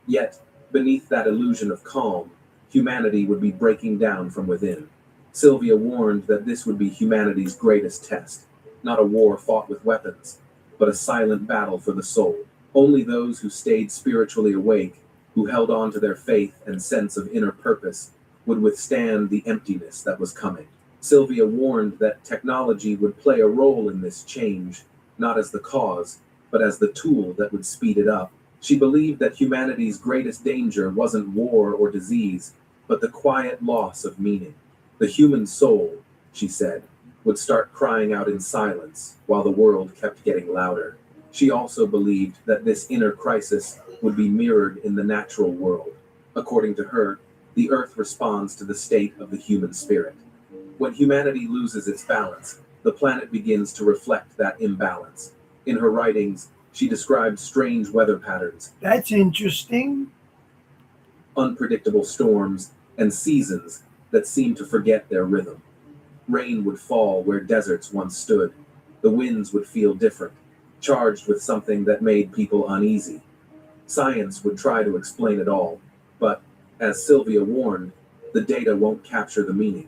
Yet, beneath that illusion of calm, humanity would be breaking down from within. Sylvia warned that this would be humanity's greatest test, not a war fought with weapons, but a silent battle for the soul. Only those who stayed spiritually awake, who held on to their faith and sense of inner purpose, would withstand the emptiness that was coming. Sylvia warned that technology would play a role in this change, not as the cause, but as the tool that would speed it up. She believed that humanity's greatest danger wasn't war or disease, but the quiet loss of meaning. The human soul, she said, would start crying out in silence while the world kept getting louder. She also believed that this inner crisis would be mirrored in the natural world. According to her, the earth responds to the state of the human spirit. When humanity loses its balance, the planet begins to reflect that imbalance. In her writings, she described strange weather patterns. That's interesting. Unpredictable storms and seasons that seemed to forget their rhythm. Rain would fall where deserts once stood. The winds would feel different, charged with something that made people uneasy. Science would try to explain it all, but, as Sylvia warned, the data won't capture the meaning.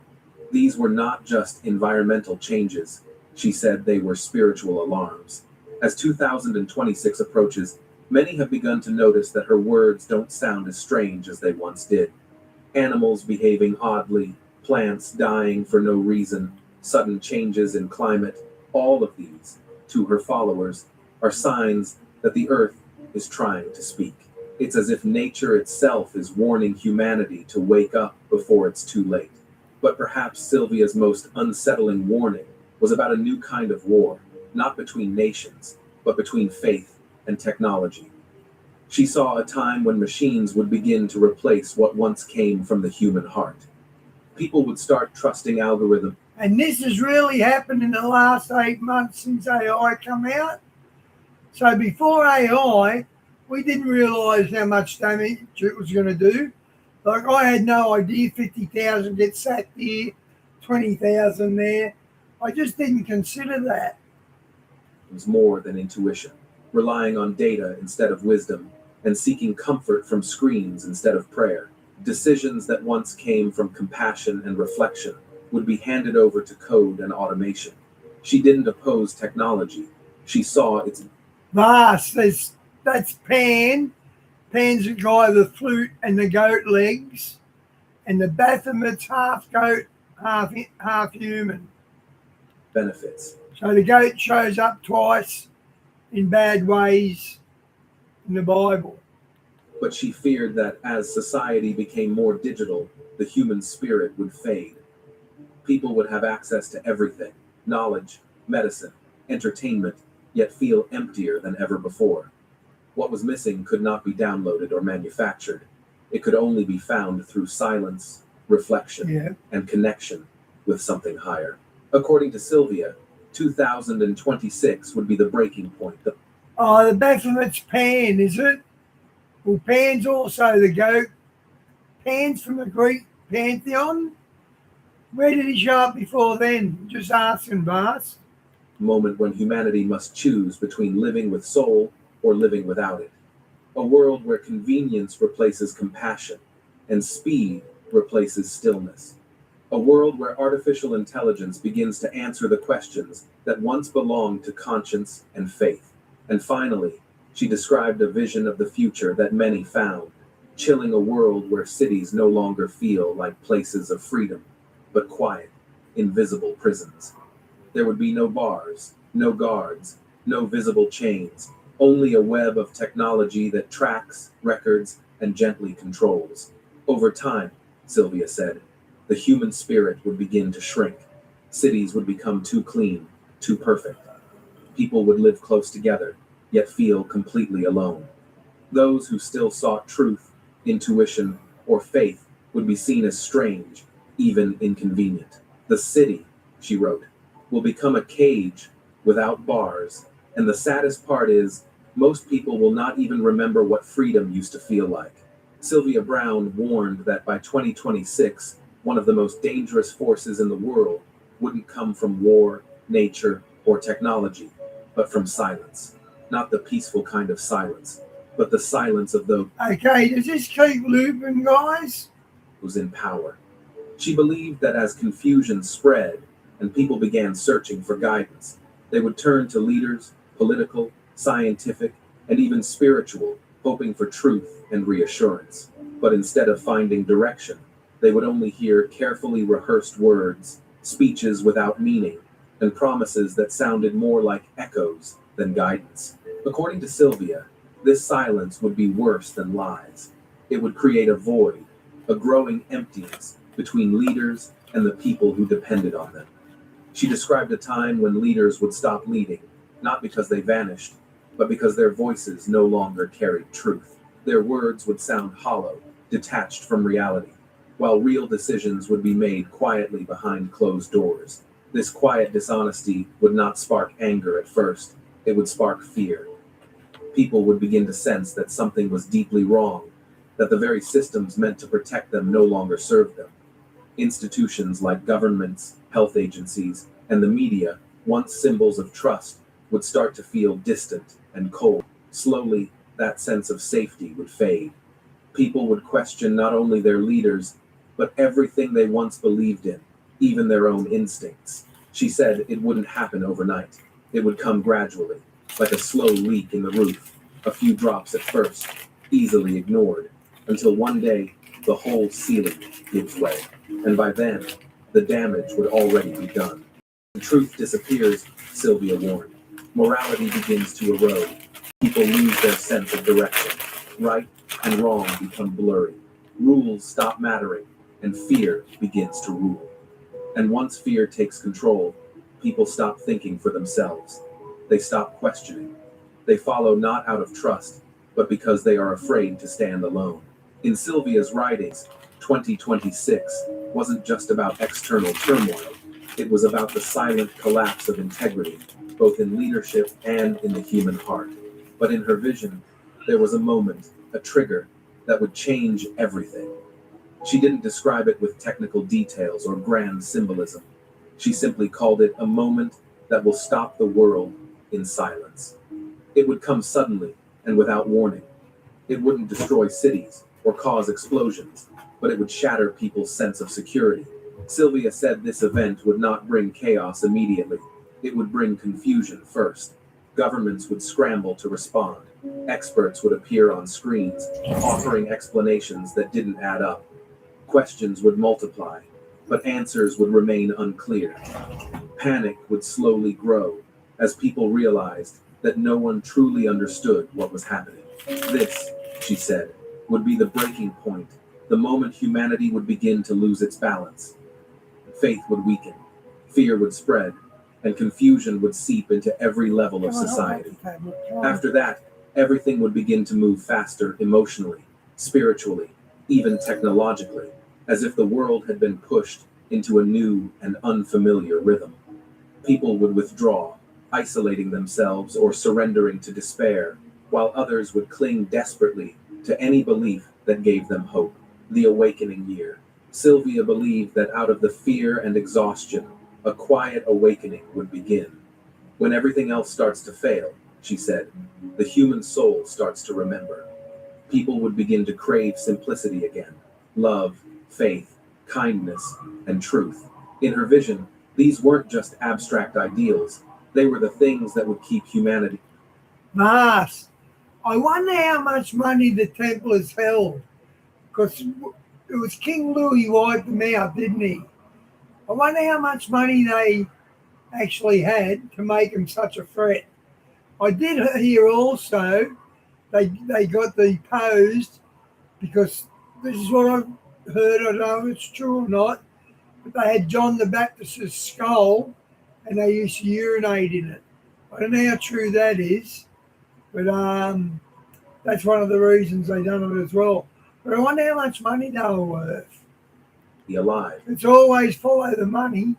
These were not just environmental changes. She said they were spiritual alarms. As 2026 approaches, many have begun to notice that her words don't sound as strange as they once did. Animals behaving oddly, plants dying for no reason, sudden changes in climate, all of these, to her followers, are signs that the earth is trying to speak. It's as if nature itself is warning humanity to wake up before it's too late. But perhaps Sylvia's most unsettling warning was about a new kind of war, not between nations, but between faith and technology. She saw a time when machines would begin to replace what once came from the human heart. People would start trusting algorithms. And this has really happened in the last 8 months since AI come out. So before AI, we didn't realise how much damage it was going to do. Like, I had no idea 50,000 get sacked here, 20,000 there. I just didn't consider that. It was more than intuition, relying on data instead of wisdom, and seeking comfort from screens instead of prayer. Decisions that once came from compassion and reflection would be handed over to code and automation. She didn't oppose technology. She saw its Vast, that's Pan. Pan's the guy with the flute and the goat legs. And the Baphomet's half goat, half human. benefits. So the goat shows up twice in bad ways in the Bible. But she feared that as society became more digital, the human spirit would fade. People would have access to everything, knowledge, medicine, entertainment, yet feel emptier than ever before. What was missing could not be downloaded or manufactured. It could only be found through silence, reflection, and connection with something higher. According to Sylvia, 2026 would be the breaking point. Oh, the Baphomet's Pan, is it? Well, Pan's also the goat. Pan's from the Greek pantheon. Where did he show up before then? Just asking, Bas. Moment when humanity must choose between living with soul or living without it. A world where convenience replaces compassion and speed replaces stillness. A world where artificial intelligence begins to answer the questions that once belonged to conscience and faith. And finally, she described a vision of the future that many found, chilling a world where cities no longer feel like places of freedom, but quiet, invisible prisons. There would be no bars, no guards, no visible chains, only a web of technology that tracks, records, and gently controls. Over time, Sylvia said, the human spirit would begin to shrink. Cities would become too clean, too perfect. People would live close together, yet feel completely alone. Those who still sought truth, intuition, or faith would be seen as strange, even inconvenient. The city, she wrote, will become a cage without bars, and the saddest part is, most people will not even remember what freedom used to feel like. Sylvia Browne warned that by 2026, one of the most dangerous forces in the world wouldn't come from war, nature, or technology, but from silence. Not the peaceful kind of silence, but the silence of those Okay, does this keep looping, guys? who's in power. She believed that as confusion spread and people began searching for guidance, they would turn to leaders, political, scientific, and even spiritual, hoping for truth and reassurance. But instead of finding direction, they would only hear carefully rehearsed words, speeches without meaning, and promises that sounded more like echoes than guidance. According to Sylvia, this silence would be worse than lies. It would create a void, a growing emptiness between leaders and the people who depended on them. She described a time when leaders would stop leading, not because they vanished, but because their voices no longer carried truth. Their words would sound hollow, detached from reality, while real decisions would be made quietly behind closed doors. This quiet dishonesty would not spark anger at first, it would spark fear. People would begin to sense that something was deeply wrong, that the very systems meant to protect them no longer served them. Institutions like governments, health agencies, and the media, once symbols of trust, would start to feel distant and cold. Slowly, that sense of safety would fade. People would question not only their leaders, but everything they once believed in, even their own instincts. She said it wouldn't happen overnight. It would come gradually, like a slow leak in the roof, a few drops at first, easily ignored, until one day the whole ceiling gives way. And by then, the damage would already be done. When truth disappears, Sylvia warned. Morality begins to erode. People lose their sense of direction. Right and wrong become blurry. Rules stop mattering, and fear begins to rule. And once fear takes control, people stop thinking for themselves. They stop questioning. They follow not out of trust, but because they are afraid to stand alone. In Sylvia's writings, 2026 wasn't just about external turmoil. It was about the silent collapse of integrity, both in leadership and in the human heart. But in her vision, there was a moment, a trigger, that would change everything. She didn't describe it with technical details or grand symbolism. She simply called it a moment that will stop the world in silence. It would come suddenly and without warning. It wouldn't destroy cities or cause explosions, but it would shatter people's sense of security. Sylvia said this event would not bring chaos immediately. It would bring confusion first. Governments would scramble to respond. Experts would appear on screens, offering explanations that didn't add up. Questions would multiply, but answers would remain unclear. Panic would slowly grow as people realized that no one truly understood what was happening. This, she said, would be the breaking point, the moment humanity would begin to lose its balance. Faith would weaken, fear would spread, and confusion would seep into every level of society. After that, everything would begin to move faster emotionally, spiritually, even technologically, as if the world had been pushed into a new and unfamiliar rhythm. People would withdraw, isolating themselves or surrendering to despair, while others would cling desperately to any belief that gave them hope. The awakening year. Sylvia believed that out of the fear and exhaustion, a quiet awakening would begin. When everything else starts to fail, she said, the human soul starts to remember. People would begin to crave simplicity again, love, faith, kindness, and truth. In her vision, these weren't just abstract ideals. They were the things that would keep humanity. Mars, I wonder how much money the Templars held, because it was King Louis wiped them out, didn't he? I wonder how much money they actually had to make them such a threat. I did hear also they got deposed because this is what I've heard. I don't know if it's true or not, but they had John the Baptist's skull and they used to urinate in it. I don't know how true that is, but that's one of the reasons they done it as well. But I wonder how much money they were worth. Alive. It's always follow the money.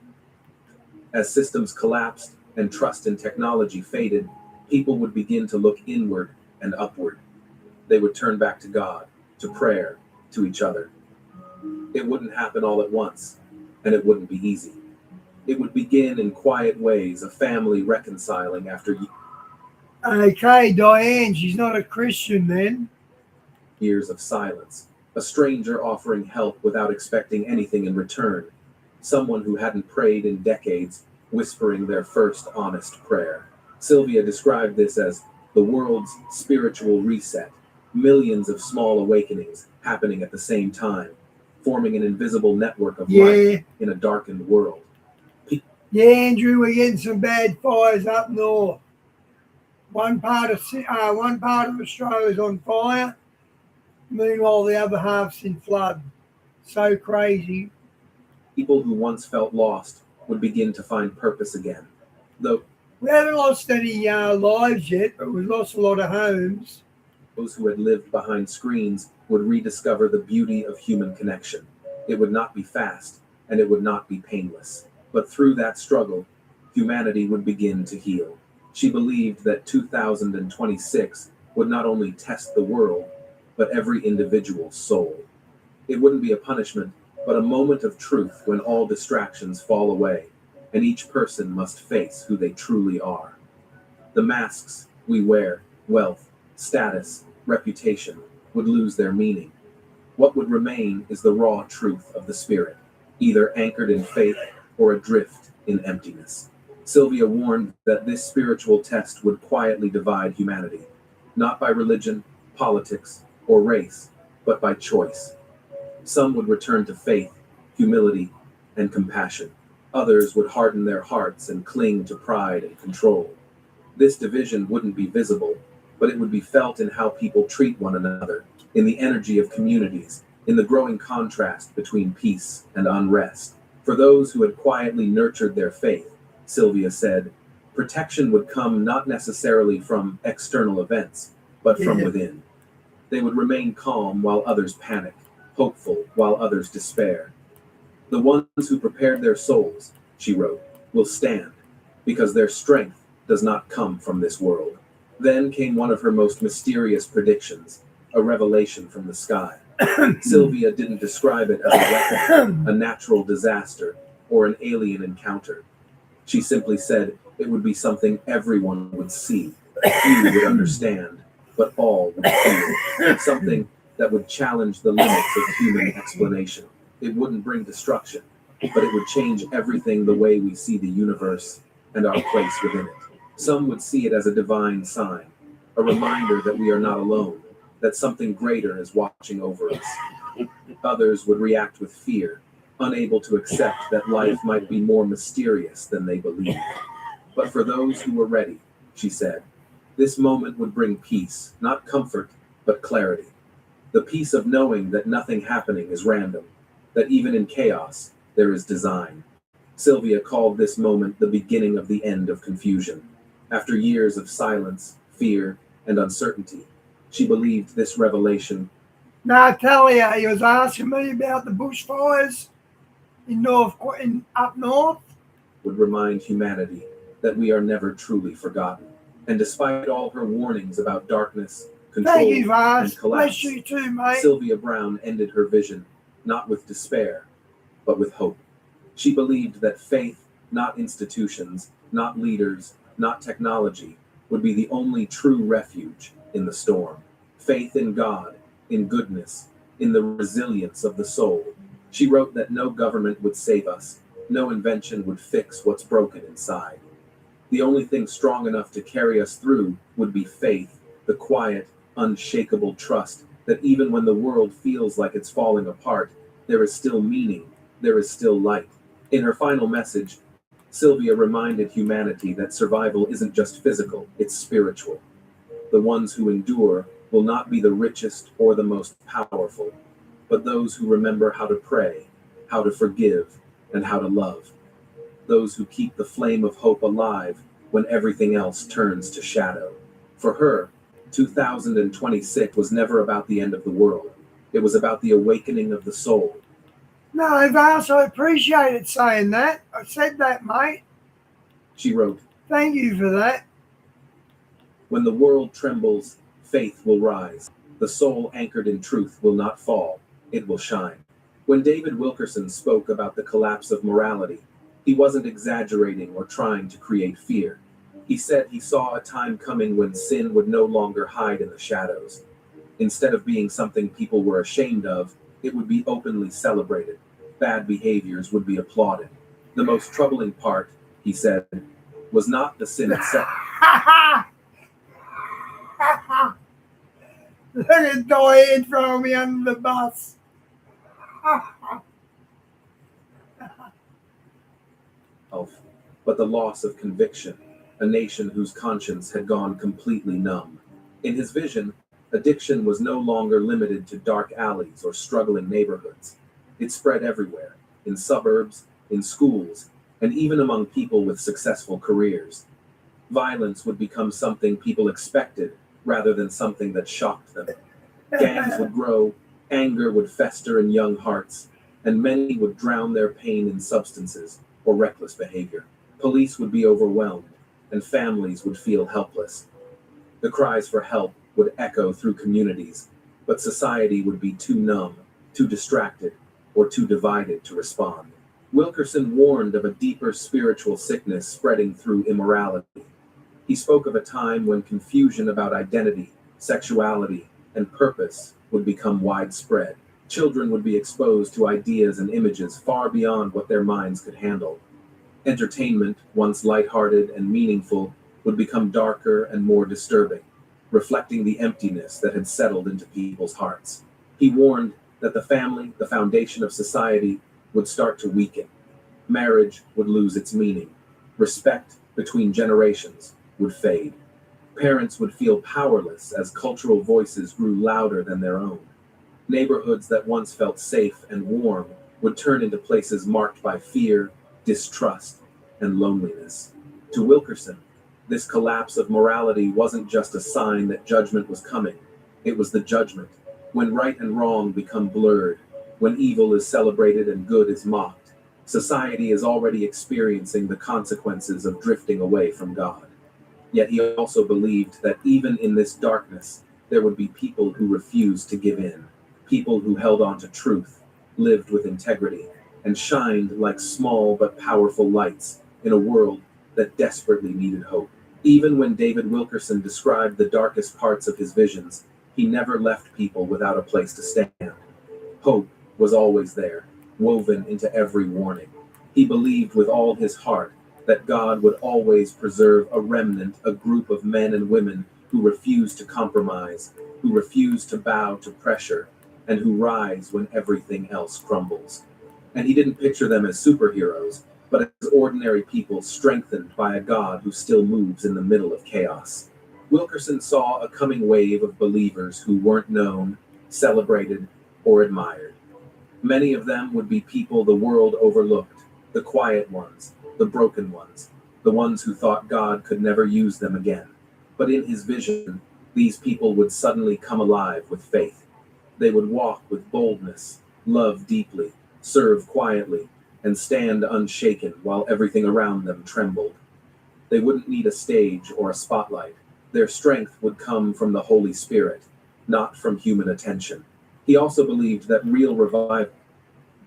As systems collapsed, and trust in technology faded, people would begin to look inward and upward. They would turn back to God, to prayer, to each other. It wouldn't happen all at once, and it wouldn't be easy. It would begin in quiet ways, a family reconciling after Okay, Diane, she's not a Christian then. years of silence, a stranger offering help without expecting anything in return, someone who hadn't prayed in decades, whispering their first honest prayer. Sylvia described this as the world's spiritual reset, millions of small awakenings happening at the same time, forming an invisible network of light in a darkened world. Yeah, Andrew, we're getting some bad fires up north. One part of Australia is on fire. Meanwhile, the other half's in flood. So crazy. People who once felt lost would begin to find purpose again. Though we haven't lost any lives yet, but we've lost a lot of homes. Those who had lived behind screens would rediscover the beauty of human connection. It would not be fast, and it would not be painless. But through that struggle, humanity would begin to heal. She believed that 2026 would not only test the world, but every individual's soul. It wouldn't be a punishment, but a moment of truth when all distractions fall away, and each person must face who they truly are. The masks we wear, wealth, status, reputation, would lose their meaning. What would remain is the raw truth of the spirit, either anchored in faith or adrift in emptiness. Sylvia warned that this spiritual test would quietly divide humanity, not by religion, politics, or race, but by choice. Some would return to faith, humility, and compassion. Others would harden their hearts and cling to pride and control. This division wouldn't be visible, but it would be felt in how people treat one another, in the energy of communities, in the growing contrast between peace and unrest. For those who had quietly nurtured their faith, Sylvia said, protection would come not necessarily from external events, but from within. They would remain calm while others panic, hopeful while others despair. The ones who prepared their souls, she wrote, will stand, because their strength does not come from this world. Then came one of her most mysterious predictions, a revelation from the sky. Sylvia didn't describe it as a weapon, a natural disaster, or an alien encounter. She simply said it would be something everyone would see, few would understand, but all would feel. Something that would challenge the limits of human explanation. It wouldn't bring destruction, but it would change everything the way we see the universe and our place within it. Some would see it as a divine sign, a reminder that we are not alone, that something greater is watching over us. Others would react with fear, unable to accept that life might be more mysterious than they believed. But for those who were ready, she said, this moment would bring peace, not comfort, but clarity. The peace of knowing that nothing happening is random, that even in chaos, there is design. Sylvia called this moment the beginning of the end of confusion. After years of silence, fear, and uncertainty, she believed this revelation. Now, I tell you, he was asking me about the bushfires up north. Would remind humanity that we are never truly forgotten. And despite all her warnings about darkness, control, Thank you, Vaz. and collapse, Bless you too, mate. Sylvia Brown ended her vision, not with despair, but with hope. She believed that faith, not institutions, not leaders, not technology, would be the only true refuge in the storm. Faith in God, in goodness, in the resilience of the soul. She wrote that no government would save us, no invention would fix what's broken inside. The only thing strong enough to carry us through would be faith, the quiet, unshakable trust that even when the world feels like it's falling apart, there is still meaning, there is still light. In her final message, Sylvia reminded humanity that survival isn't just physical, it's spiritual. The ones who endure will not be the richest or the most powerful, but those who remember how to pray, how to forgive, and how to love. Those who keep the flame of hope alive when everything else turns to shadow. For her, 2026 was never about the end of the world. It was about the awakening of the soul. No, Vaz, I appreciate it saying that. I said that, mate. She wrote, Thank you for that. When the world trembles, faith will rise. The soul anchored in truth will not fall, it will shine. When David Wilkerson spoke about the collapse of morality, he wasn't exaggerating or trying to create fear. He said he saw a time coming when sin would no longer hide in the shadows. Instead of being something people were ashamed of, it would be openly celebrated. Bad behaviors would be applauded. The most troubling part, he said, was not the sin itself. Look at Diane throwing me under the bus. But the loss of conviction, a nation whose conscience had gone completely numb. In his vision, addiction was no longer limited to dark alleys or struggling neighborhoods. It spread everywhere, in suburbs, in schools, and even among people with successful careers. Violence would become something people expected rather than something that shocked them. Gangs would grow, anger would fester in young hearts, and many would drown their pain in substances or reckless behavior. Police would be overwhelmed, and families would feel helpless. The cries for help would echo through communities, but society would be too numb, too distracted, or too divided to respond. Wilkerson warned of a deeper spiritual sickness spreading through immorality. He spoke of a time when confusion about identity, sexuality, and purpose would become widespread. Children would be exposed to ideas and images far beyond what their minds could handle. Entertainment, once lighthearted and meaningful, would become darker and more disturbing, reflecting the emptiness that had settled into people's hearts. He warned that the family, the foundation of society, would start to weaken. Marriage would lose its meaning. Respect between generations would fade. Parents would feel powerless as cultural voices grew louder than their own. Neighborhoods that once felt safe and warm would turn into places marked by fear, distrust, and loneliness. To Wilkerson, this collapse of morality wasn't just a sign that judgment was coming. It was the judgment, when right and wrong become blurred, when evil is celebrated and good is mocked. Society is already experiencing the consequences of drifting away from God. Yet he also believed that even in this darkness, there would be people who refused to give in, people who held on to truth, lived with integrity, and shined like small but powerful lights in a world that desperately needed hope. Even when David Wilkerson described the darkest parts of his visions, he never left people without a place to stand. Hope was always there, woven into every warning. He believed with all his heart that God would always preserve a remnant, a group of men and women who refuse to compromise, who refuse to bow to pressure, and who rise when everything else crumbles. And he didn't picture them as superheroes, but as ordinary people strengthened by a God who still moves in the middle of chaos. Wilkerson saw a coming wave of believers who weren't known, celebrated, or admired. Many of them would be people the world overlooked, the quiet ones, the broken ones, the ones who thought God could never use them again. But in his vision, these people would suddenly come alive with faith. They would walk with boldness, love deeply, serve quietly, and stand unshaken while everything around them trembled. They wouldn't need a stage or a spotlight. Their strength would come from the Holy Spirit, not from human attention. He also believed that real revival.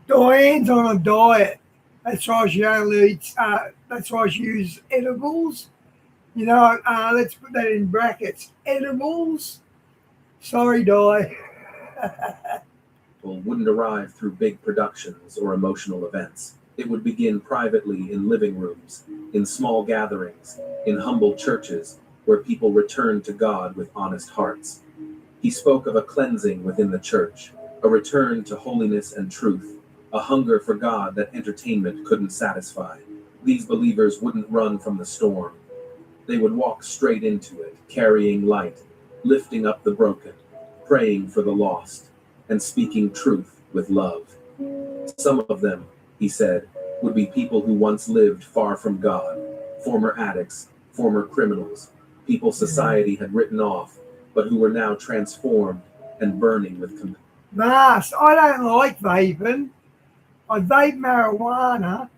Diane's on a diet. That's why she only eats. That's why she uses edibles. You know, let's put that in brackets. Edibles. Sorry, Di. Wouldn't arrive through big productions or emotional events. It would begin privately in living rooms, in small gatherings, in humble churches where people returned to God with honest hearts. He spoke of a cleansing within the church, a return to holiness and truth, a hunger for God that entertainment couldn't satisfy. These believers wouldn't run from the storm. They would walk straight into it, carrying light, lifting up the broken, praying for the lost, and speaking truth with love. Some of them, he said, would be people who once lived far from God, former addicts, former criminals, people society had written off, but who were now transformed and burning with compassion. Mas, I don't like vaping. I vape marijuana,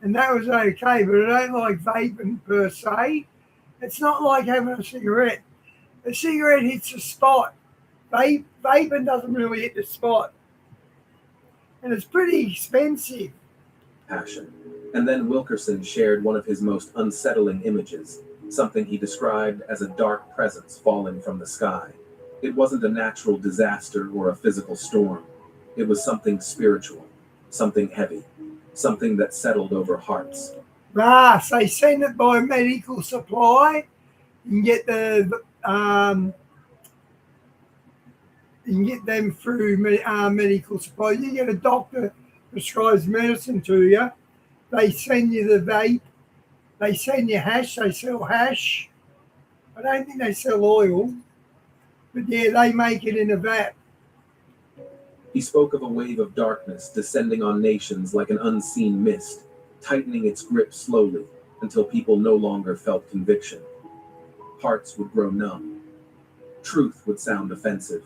and that was okay. But I don't like vaping per se. It's not like having a cigarette. A cigarette hits a spot. Vaping doesn't really hit the spot, and it's pretty expensive. Passion. And then Wilkerson shared one of his most unsettling images, something he described as a dark presence falling from the sky. It wasn't a natural disaster or a physical storm. It was something spiritual, something heavy, something that settled over hearts. They send it by medical supply. You can get you can get them through medical supply. You get a doctor prescribes medicine to you. They send you the vape. They send you hash. They sell hash. I don't think they sell oil. But yeah, they make it in a vat. He spoke of a wave of darkness descending on nations like an unseen mist, tightening its grip slowly until people no longer felt conviction. Hearts would grow numb. Truth would sound offensive.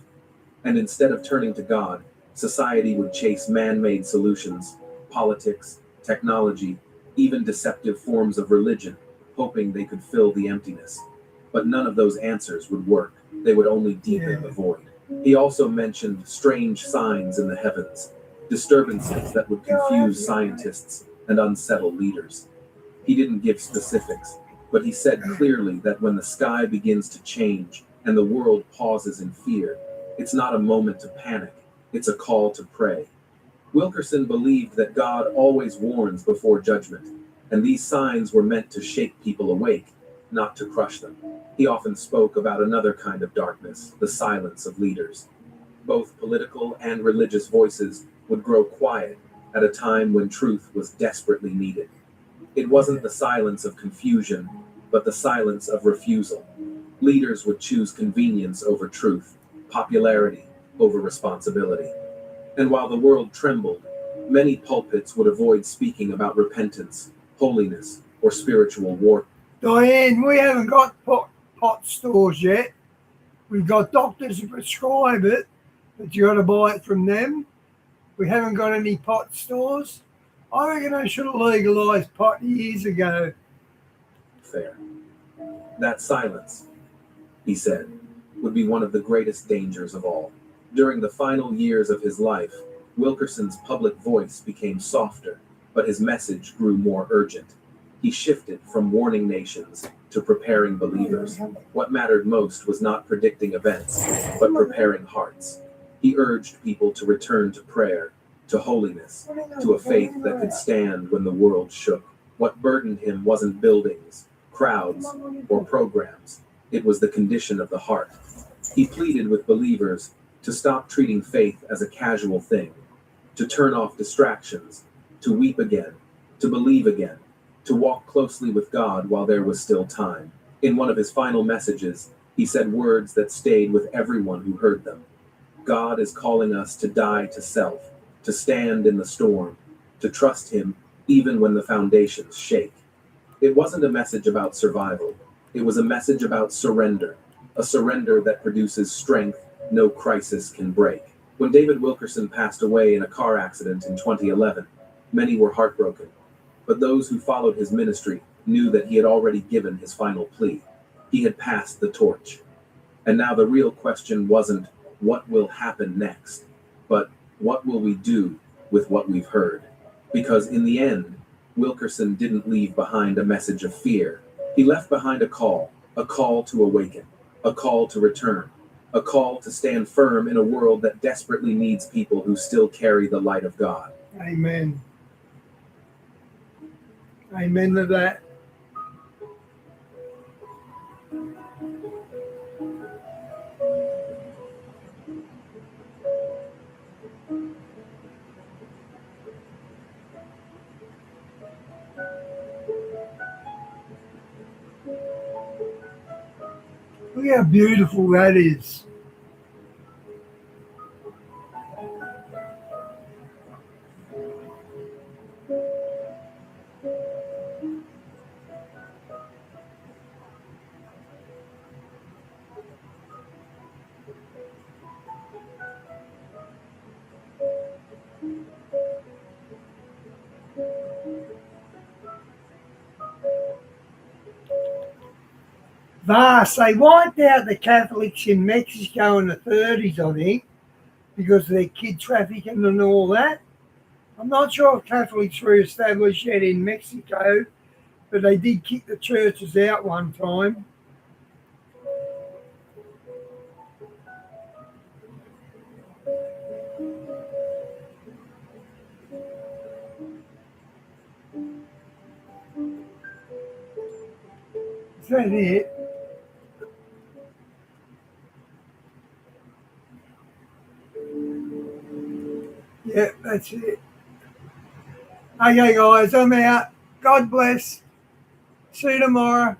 And instead of turning to God, society would chase man-made solutions, politics, technology, even deceptive forms of religion, hoping they could fill the emptiness. But none of those answers would work. They would only deepen the void. He also mentioned strange signs in the heavens, disturbances that would confuse scientists and unsettle leaders. He didn't give specifics, but he said clearly that when the sky begins to change and the world pauses in fear, it's not a moment to panic, it's a call to pray. Wilkerson believed that God always warns before judgment, and these signs were meant to shake people awake, not to crush them. He often spoke about another kind of darkness, the silence of leaders. Both political and religious voices would grow quiet at a time when truth was desperately needed. It wasn't the silence of confusion, but the silence of refusal. Leaders would choose convenience over truth, popularity over responsibility. And while the world trembled, many pulpits would avoid speaking about repentance, holiness, or spiritual warfare. Diane, we haven't got pot stores yet. We've got doctors who prescribe it, but you got to buy it from them. We haven't got any pot stores. I reckon I should have legalized pot years ago. Fair. That silence, he said, would be one of the greatest dangers of all. During the final years of his life, Wilkerson's public voice became softer, but his message grew more urgent. He shifted from warning nations to preparing believers. What mattered most was not predicting events, but preparing hearts. He urged people to return to prayer, to holiness, to a faith that could stand when the world shook. What burdened him wasn't buildings, crowds, or programs. It was the condition of the heart. He pleaded with believers to stop treating faith as a casual thing, to turn off distractions, to weep again, to believe again, to walk closely with God while there was still time. In one of his final messages, he said words that stayed with everyone who heard them. God is calling us to die to self, to stand in the storm, to trust him even when the foundations shake. It wasn't a message about survival. It was a message about surrender, a surrender that produces strength no crisis can break. When David Wilkerson passed away in a car accident in 2011, many were heartbroken, but those who followed his ministry knew that he had already given his final plea. He had passed the torch. And now the real question wasn't what will happen next, but what will we do with what we've heard? Because in the end, Wilkerson didn't leave behind a message of fear. He left behind a call to awaken, a call to return, a call to stand firm in a world that desperately needs people who still carry the light of God. Amen. Amen to that. Look how beautiful that is. vast. They wiped out the Catholics in Mexico in the 30s, I think, because of their kid trafficking and all that. I'm not sure if Catholics were established yet in Mexico, but they did kick the churches out one time. Is that it? Yeah, that's it. Okay, guys, I'm out. God bless. See you tomorrow.